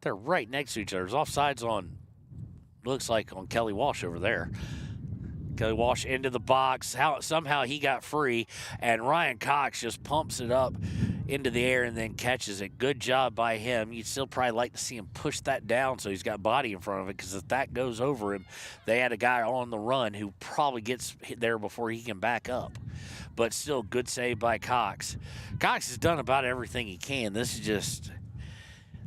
They're right next to each other. There's offsides on. Looks like on Kelly Walsh over there. Kelly Walsh into the box. Somehow he got free, and Ryan Cox just pumps it up into the air and then catches it. Good job by him. You'd still probably like to see him push that down so he's got body in front of it, because if that goes over him, they had a guy on the run who probably gets hit there before he can back up. But still, good save by Cox. Cox has done about everything he can. This is just,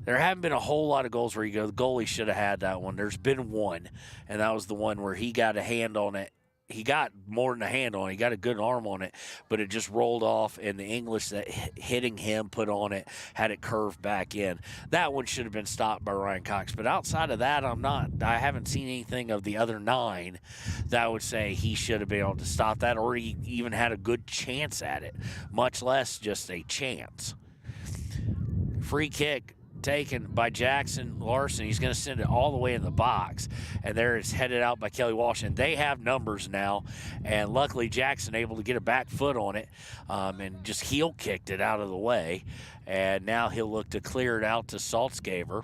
there haven't been a whole lot of goals where you go, the goalie should have had that one. There's been one, and that was the one where he got a hand on it. He got more than a hand on it. He got a good arm on it, but it just rolled off, and the English that hitting him put on it had it curved back in. That one should have been stopped by Ryan Cox. But outside of that, I haven't seen anything of the other 9 that I would say he should have been able to stop that, or he even had a good chance at it, much less just a chance. Free kick taken by Jackson Larson. He's going to send it all the way in the box, and there it's headed out by Kelly Walsh, and they have numbers now, and luckily Jackson able to get a back foot on it and just heel kicked it out of the way, and now he'll look to clear it out to Saltzgaver.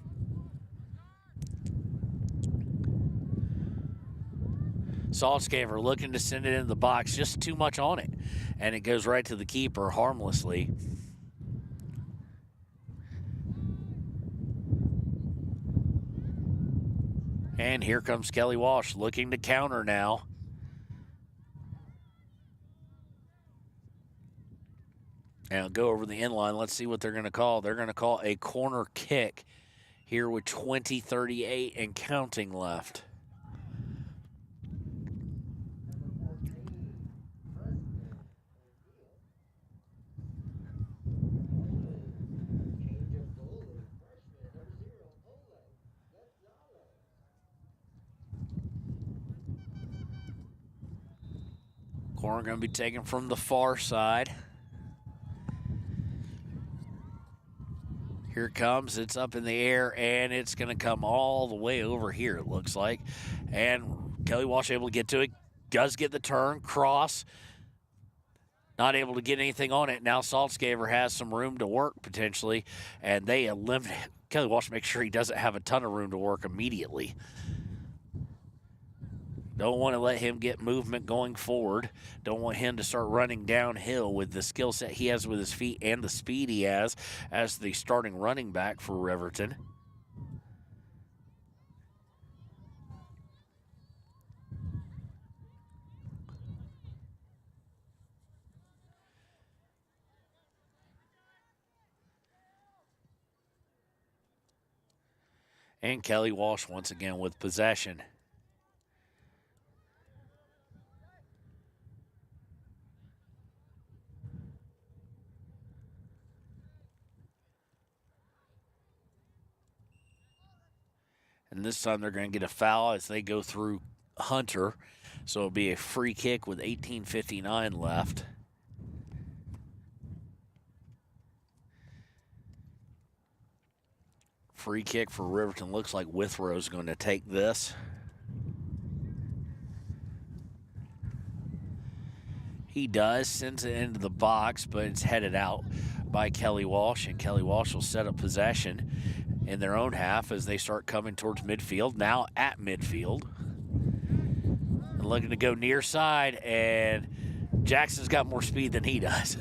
Saltzgaver looking to send it in the box, just too much on it, and it goes right to the keeper harmlessly. And here comes Kelly Walsh looking to counter now. And I'll go over the inline. Let's see what they're going to call. They're going to call a corner kick here with 20:38 and counting left. Corner going to be taken from the far side. Here it comes. It's up in the air, and it's going to come all the way over here, it looks like. And Kelly Walsh able to get to it. Does get the turn, cross. Not able to get anything on it. Now Saltzgaver has some room to work potentially, and they eliminate. Kelly Walsh makes sure he doesn't have a ton of room to work immediately. Don't want to let him get movement going forward. Don't want him to start running downhill with the skill set he has with his feet and the speed he has as the starting running back for Riverton. And Kelly Walsh once again with possession. And this time they're going to get a foul as they go through Hunter. So it'll be a free kick with 18:59 left. Free kick for Riverton. Looks like Withrow's going to take this. He does, sends it into the box, but it's headed out by Kelly Walsh, and Kelly Walsh will set up possession in their own half as they start coming towards midfield. Now at midfield. And looking to go near side, and Jackson's got more speed than he does.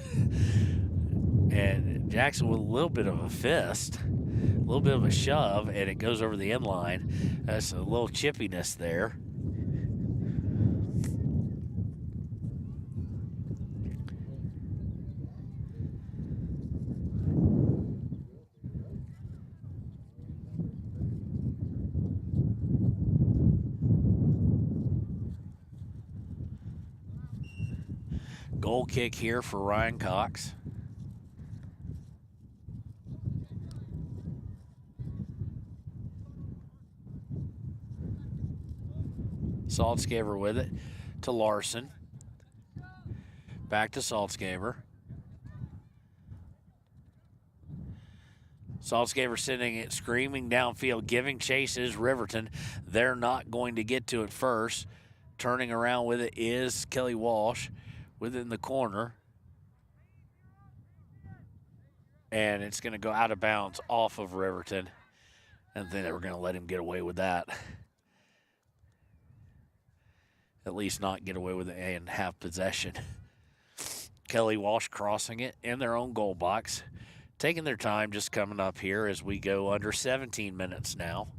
And Jackson with a little bit of a fist, a little bit of a shove, and it goes over the end line. That's a little chippiness there. Goal kick here for Ryan Cox. Saltzgaver with it to Larson. Back to Saltzgaver. Saltzgaver sending it screaming downfield, giving chase is Riverton. They're not going to get to it first. Turning around with it is Kelly Walsh with it in the corner. And it's going to go out of bounds off of Riverton. And then they were going to let him get away with that. At least not get away with it and have possession. Kelly Walsh crossing it in their own goal box. Taking their time just coming up here as we go under 17 minutes now.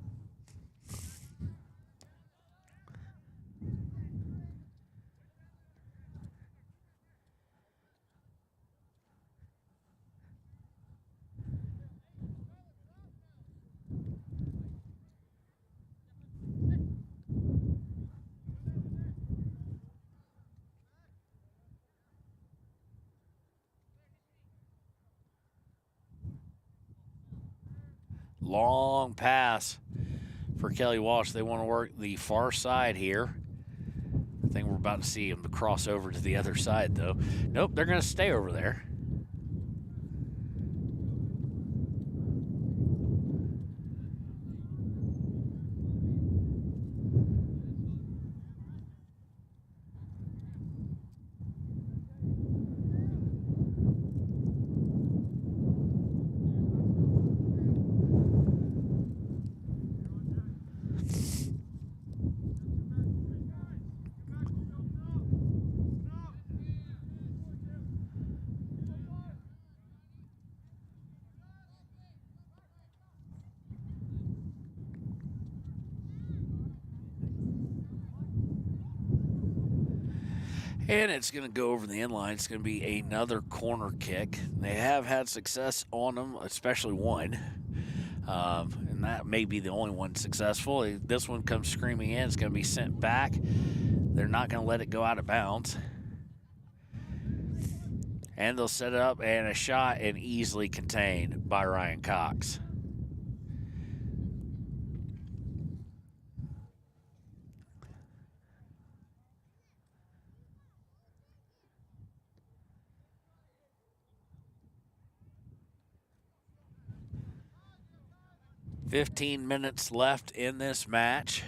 Long pass for Kelly Walsh. They want to work the far side here. I think we're about to see them cross over to the other side, though. Nope, they're going to stay over there. And it's going to go over the inline. It's going to be another corner kick. They have had success on them, especially one. And that may be the only one successful. This one comes screaming in. It's going to be sent back. They're not going to let it go out of bounds. And they'll set it up, and a shot and easily contained by Ryan Cox. "15 minutes left in this match.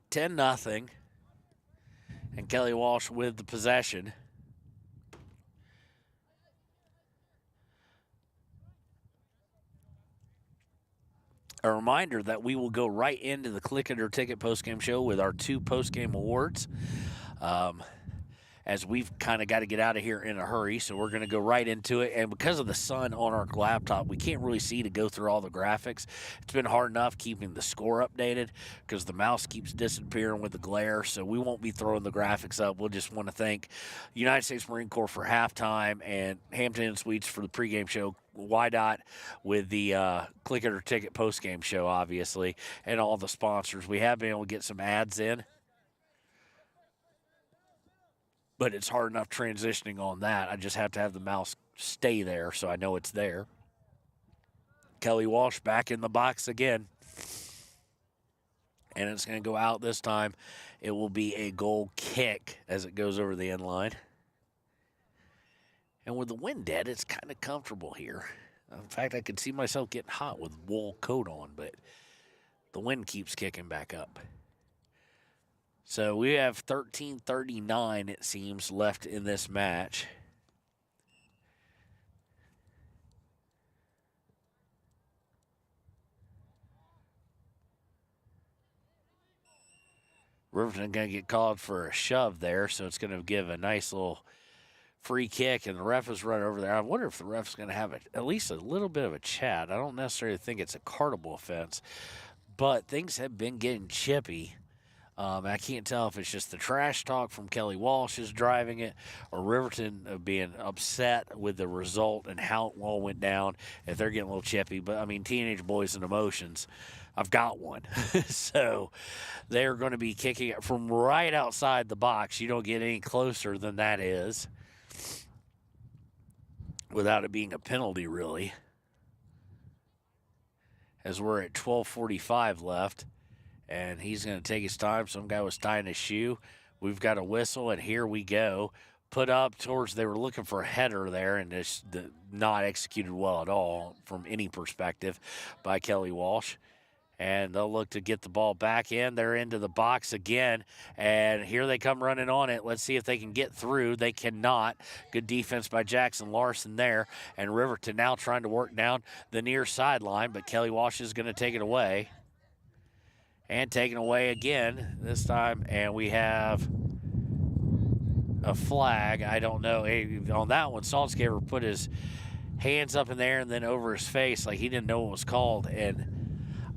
10-0. And Kelly Walsh with the possession. A reminder that we will go right into the Click It or Ticket postgame show with our 2 postgame awards. As we've kind of got to get out of here in a hurry, so we're going to go right into it. And because of the sun on our laptop, we can't really see to go through all the graphics. It's been hard enough keeping the score updated because the mouse keeps disappearing with the glare, so we won't be throwing the graphics up. We'll just want to thank United States Marine Corps for halftime and Hampton Inn Suites for the pregame show, YDOT with the Click It or Ticket postgame show, obviously, and all the sponsors. We have been able to get some ads in, but it's hard enough transitioning on that. I just have to have the mouse stay there so I know it's there. Kelly Walsh back in the box again. And it's going to go out this time. It will be a goal kick as it goes over the end line. And with the wind dead, it's kind of comfortable here. In fact, I could see myself getting hot with wool coat on, but the wind keeps kicking back up. So we have 13:39, it seems, left in this match. Riverton going to get called for a shove there, so it's going to give a nice little free kick, and the ref is right over there. I wonder if the ref's going to have at least a little bit of a chat. I don't necessarily think it's a cardable offense, but things have been getting chippy. I can't tell if it's just the trash talk from Kelly Walsh is driving it, or Riverton being upset with the result and how it all went down, if they're getting a little chippy. But, I mean, teenage boys and emotions, I've got one. So they're going to be kicking it from right outside the box. You don't get any closer than that is without it being a penalty, really, as we're at 12:45 left. And he's going to take his time. Some guy was tying his shoe. We've got a whistle, and here we go. Put up towards, they were looking for a header there, and just not executed well at all from any perspective by Kelly Walsh. And they'll look to get the ball back in. They're into the box again, and here they come running on it. Let's see if they can get through. They cannot. Good defense by Jackson Larson there. And Riverton now trying to work down the near sideline, but Kelly Walsh is going to take it away. And taken away again this time, and we have a flag. I don't know. On that one, Saltzgaver put his hands up in the air and then over his face like he didn't know what was called. And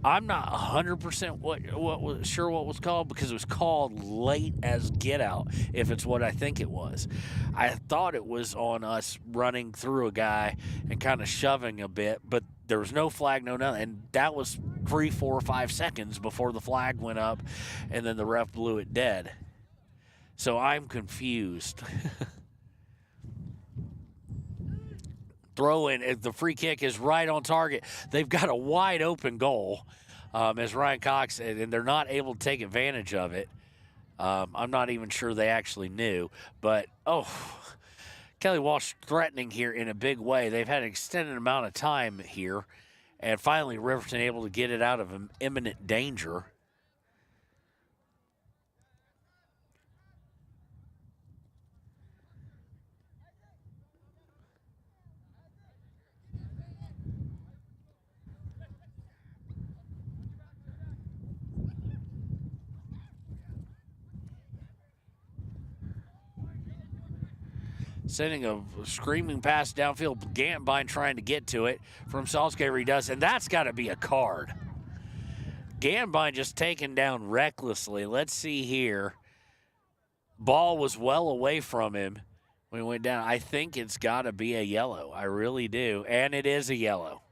I'm not 100% sure what was called because it was called late as get out, if it's what I think it was. I thought it was on us running through a guy and kind of shoving a bit, but there was no flag, no nothing. And that was 3, 4, 5 seconds before the flag went up, and then the ref blew it dead. So I'm confused. Throw in, the free kick is right on target. They've got a wide open goal, as Ryan Cox said, and they're not able to take advantage of it. I'm not even sure they actually knew. But, Kelly Walsh threatening here in a big way. They've had an extended amount of time here, and finally Riverton able to get it out of imminent danger. Sending a screaming pass downfield. Gantbine trying to get to it. From Salzgaver he does, and that's got to be a card. Gantbine just taken down recklessly. Let's see here. Ball was well away from him when he went down. I think it's got to be a yellow. I really do, and it is a yellow.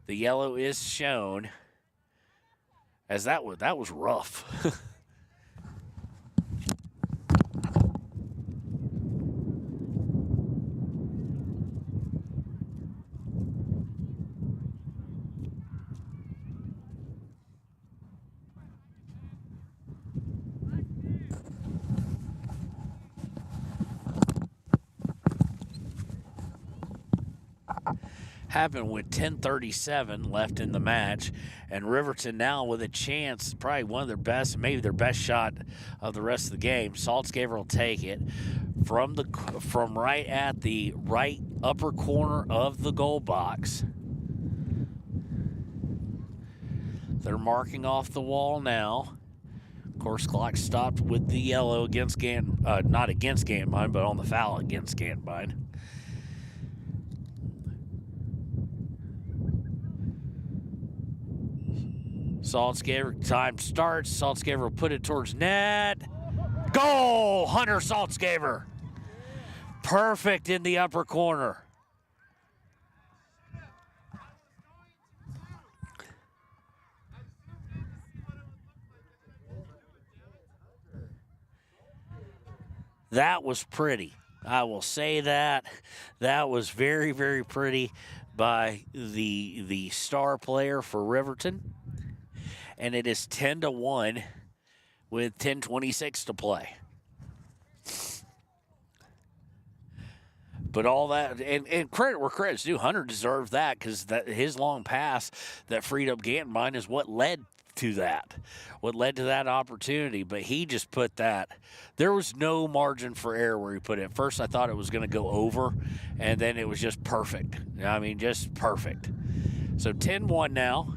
The yellow is shown, as that was rough. Happened with 10:37 left in the match, and Riverton now with a chance, probably one of their best, maybe their best shot of the rest of the game. Salzgaver will take it from right at the right upper corner of the goal box. They're marking off the wall now. Of course, clock stopped with the yellow against not against Gantbine, but on the foul against Gantbine. Salzgaver, time starts. Salzgaver will put it towards net. Goal! Hunter Salzgaver. Perfect in the upper corner. That was pretty. I will say that. That was very, very pretty by the star player for Riverton. And it is 10-1 with 10:26 to play. But all that, and credit where credit's due, Hunter deserved that because his long pass that freed up Gantbine is what led to that, opportunity. But he just put that. There was no margin for error where he put it. At first, I thought it was going to go over, and then it was just perfect. I mean, just perfect. So 10-1 now.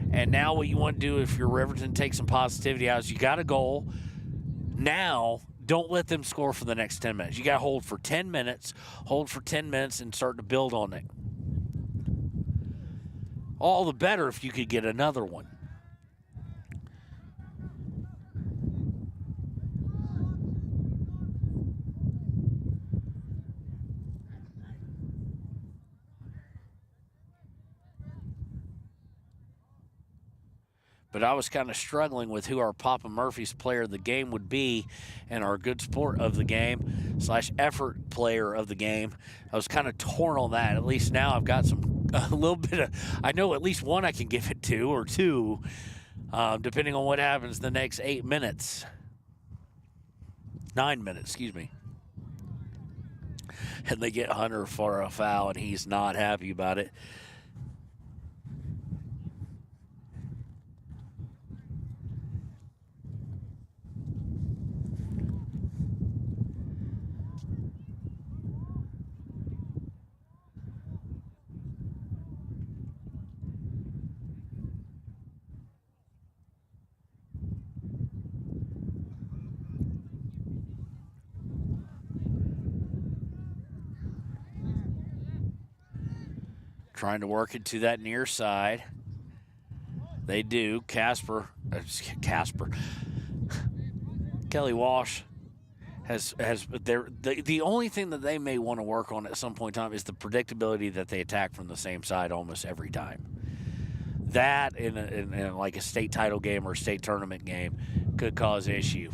And now what you want to do if you're Riverton, take some positivity out is you got a goal. Now, don't let them score for the next 10 minutes. You got to hold for 10 minutes, and start to build on it. All the better if you could get another one. But I was kind of struggling with who our Papa Murphy's player of the game would be and our good sport of the game / effort player of the game. I was kind of torn on that. At least now I've got a little bit of, I know at least one I can give it to, or two, depending on what happens the next 8 minutes. 9 minutes, excuse me. And they get Hunter for a foul, and he's not happy about it. Trying to work it to that near side. They do. Casper. Kelly Walsh has the only thing that they may want to work on at some point in time is the predictability that they attack from the same side almost every time. That in like a state title game or a state tournament game could cause issue.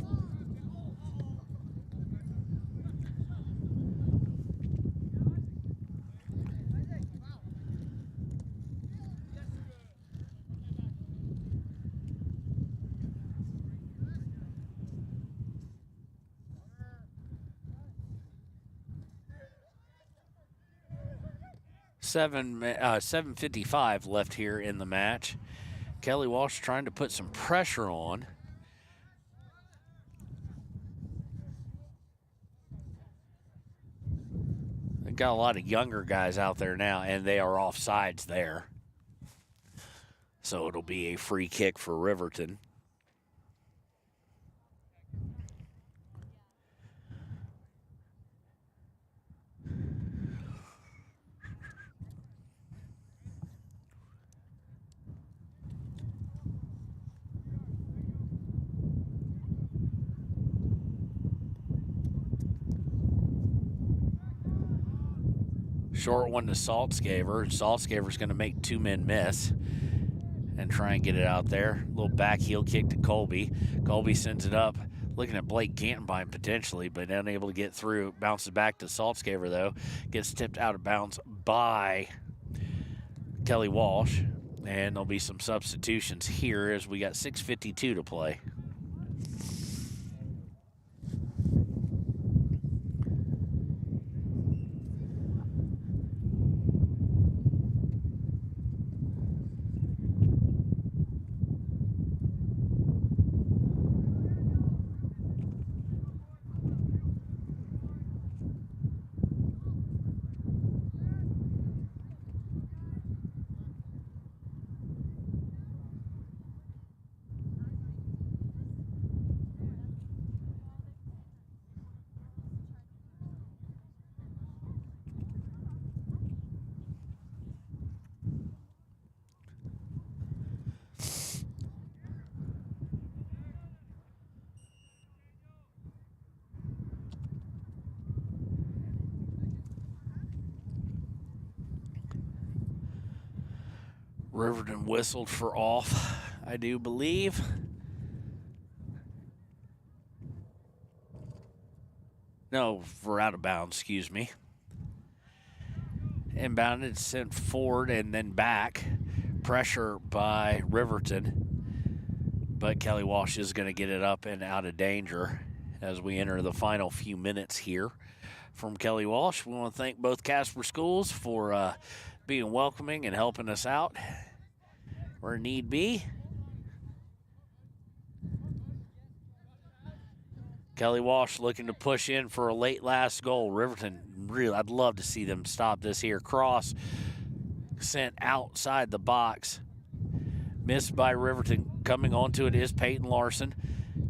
$7:55 left here in the match. Kelly Walsh trying to put some pressure on. They've got a lot of younger guys out there now, and they are offsides there. So it'll be a free kick for Riverton. Short one to Saltzgaver. Saltzgaver's going to make two men miss and try and get it out there. Little back heel kick to Colby. Colby sends it up, looking at Blake Gantenbein potentially, but unable to get through. Bounces back to Saltzgaver, though. Gets tipped out of bounds by Kelly Walsh. And there'll be some substitutions here as we got 6:52 to play. Riverton whistled for off, I do believe. No, for out of bounds, excuse me. Inbounded, sent forward and then back. Pressure by Riverton. But Kelly Walsh is going to get it up and out of danger as we enter the final few minutes here from Kelly Walsh. We want to thank both Casper schools for being welcoming and helping us out where need be. Kelly Walsh looking to push in for a late last goal. Riverton, really, I'd love to see them stop this here. Cross sent outside the box. Missed by Riverton. Coming onto it is Peyton Larson.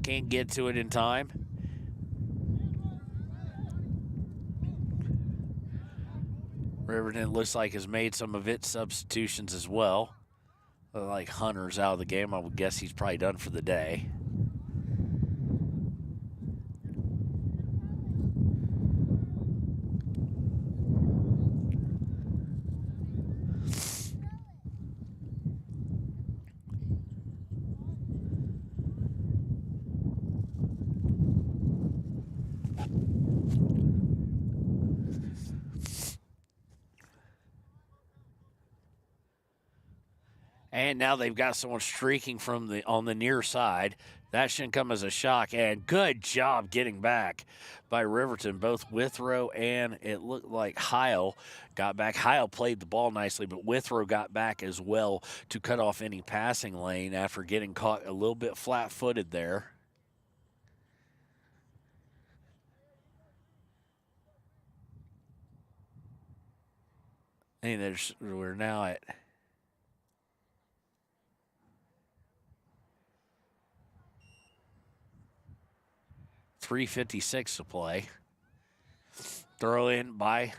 Can't get to it in time. Riverton looks like has made some of its substitutions as well. Like Hunter's out of the game. I would guess he's probably done for the day. And now they've got someone streaking from on the near side. That shouldn't come as a shock. And good job getting back by Riverton. Both Withrow and it looked like Heil got back. Heil played the ball nicely, but Withrow got back as well to cut off any passing lane after getting caught a little bit flat-footed there. And we're now at 3:56 to play. Throw in by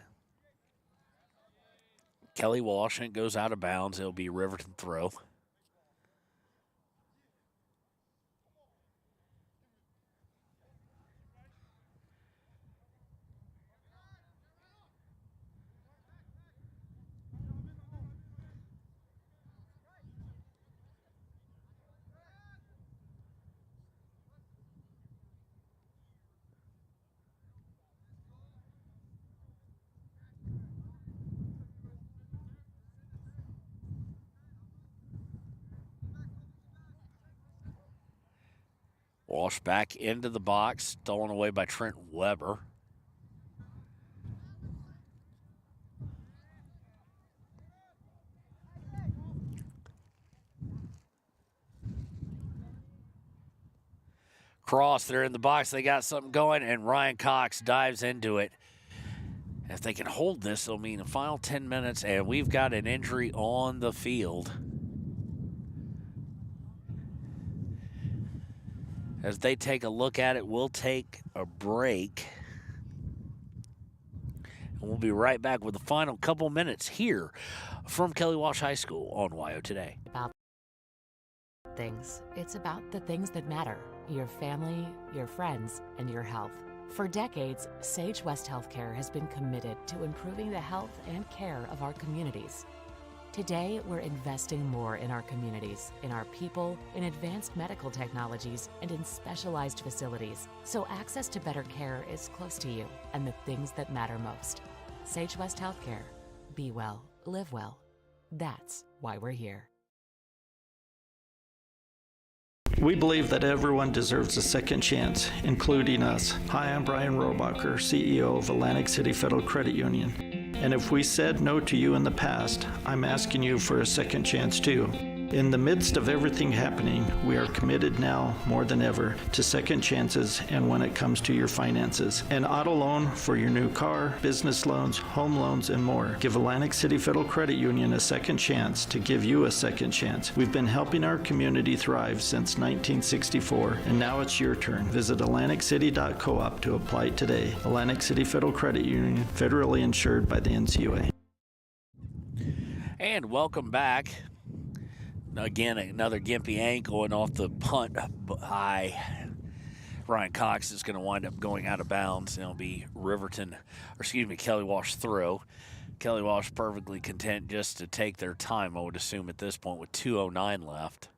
Kelly Walsh, and it goes out of bounds. It'll be Riverton throw. Walsh back into the box, stolen away by Trent Weber. Cross, they're in the box. They got something going, and Ryan Cox dives into it. If they can hold this, it'll mean the final 10 minutes, and we've got an injury on the field. As they take a look at it, we'll take a break. And we'll be right back with the final couple minutes here from Kelly Walsh High School on WYO Today. About things. It's about the things that matter. Your family, your friends, and your health. For decades, Sage West Healthcare has been committed to improving the health and care of our communities. Today, we're investing more in our communities, in our people, in advanced medical technologies, and in specialized facilities, so access to better care is close to you and the things that matter most. Sage West Healthcare. Be well, live well. That's why we're here. We believe that everyone deserves a second chance, including us. Hi, I'm Brian Robacher, CEO of Atlantic City Federal Credit Union. And if we said no to you in the past, I'm asking you for a second chance too. In the midst of everything happening, we are committed now more than ever to second chances and when it comes to your finances. An auto loan for your new car, business loans, home loans, and more. Give Atlantic City Federal Credit Union a second chance to give you a second chance. We've been helping our community thrive since 1964, and now it's your turn. Visit AtlanticCity.coop to apply today. Atlantic City Federal Credit Union, federally insured by the NCUA. And welcome back. Again, another gimpy ankle, and off the punt high, Ryan Cox is going to wind up going out of bounds. It'll be Kelly Walsh throw. Kelly Walsh perfectly content just to take their time, I would assume, at this point with 2:09 left.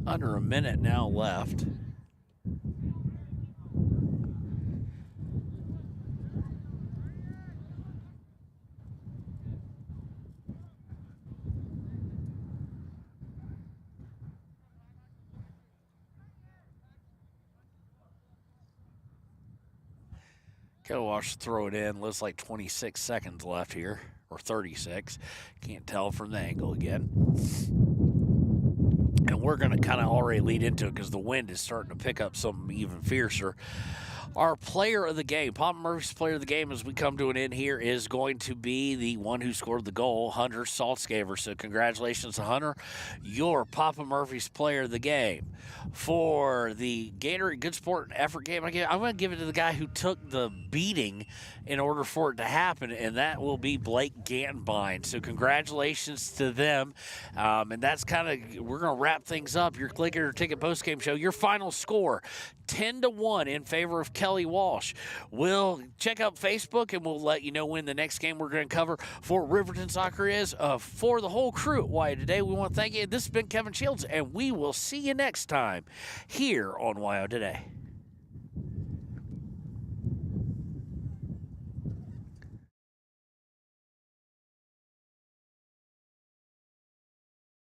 Under a minute now left. Kelly Walsh throw it in. Looks like 26 seconds left here, or 36. Can't tell from the angle again. And we're going to kind of already lead into it because the wind is starting to pick up something even fiercer Our player of the game, Papa Murphy's player of the game, as we come to an end here, is going to be the one who scored the goal, Hunter Saltzgaver. So congratulations to Hunter, your Papa Murphy's player of the game. For the Gatorade Good Sport and Effort game, I'm going to give it to the guy who took the beating in order for it to happen, and that will be Blake Gantenbein. So congratulations to them. And that's we're going to wrap things up. Your Clicker Ticket postgame show, your final score, 10-1 in favor of Kelly Walsh. We'll check out Facebook, and we'll let you know when the next game we're going to cover for Riverton Soccer is. For the whole crew at Why Today, we want to thank you. This has been Kevin Shields, and we will see you next time here on Why Today.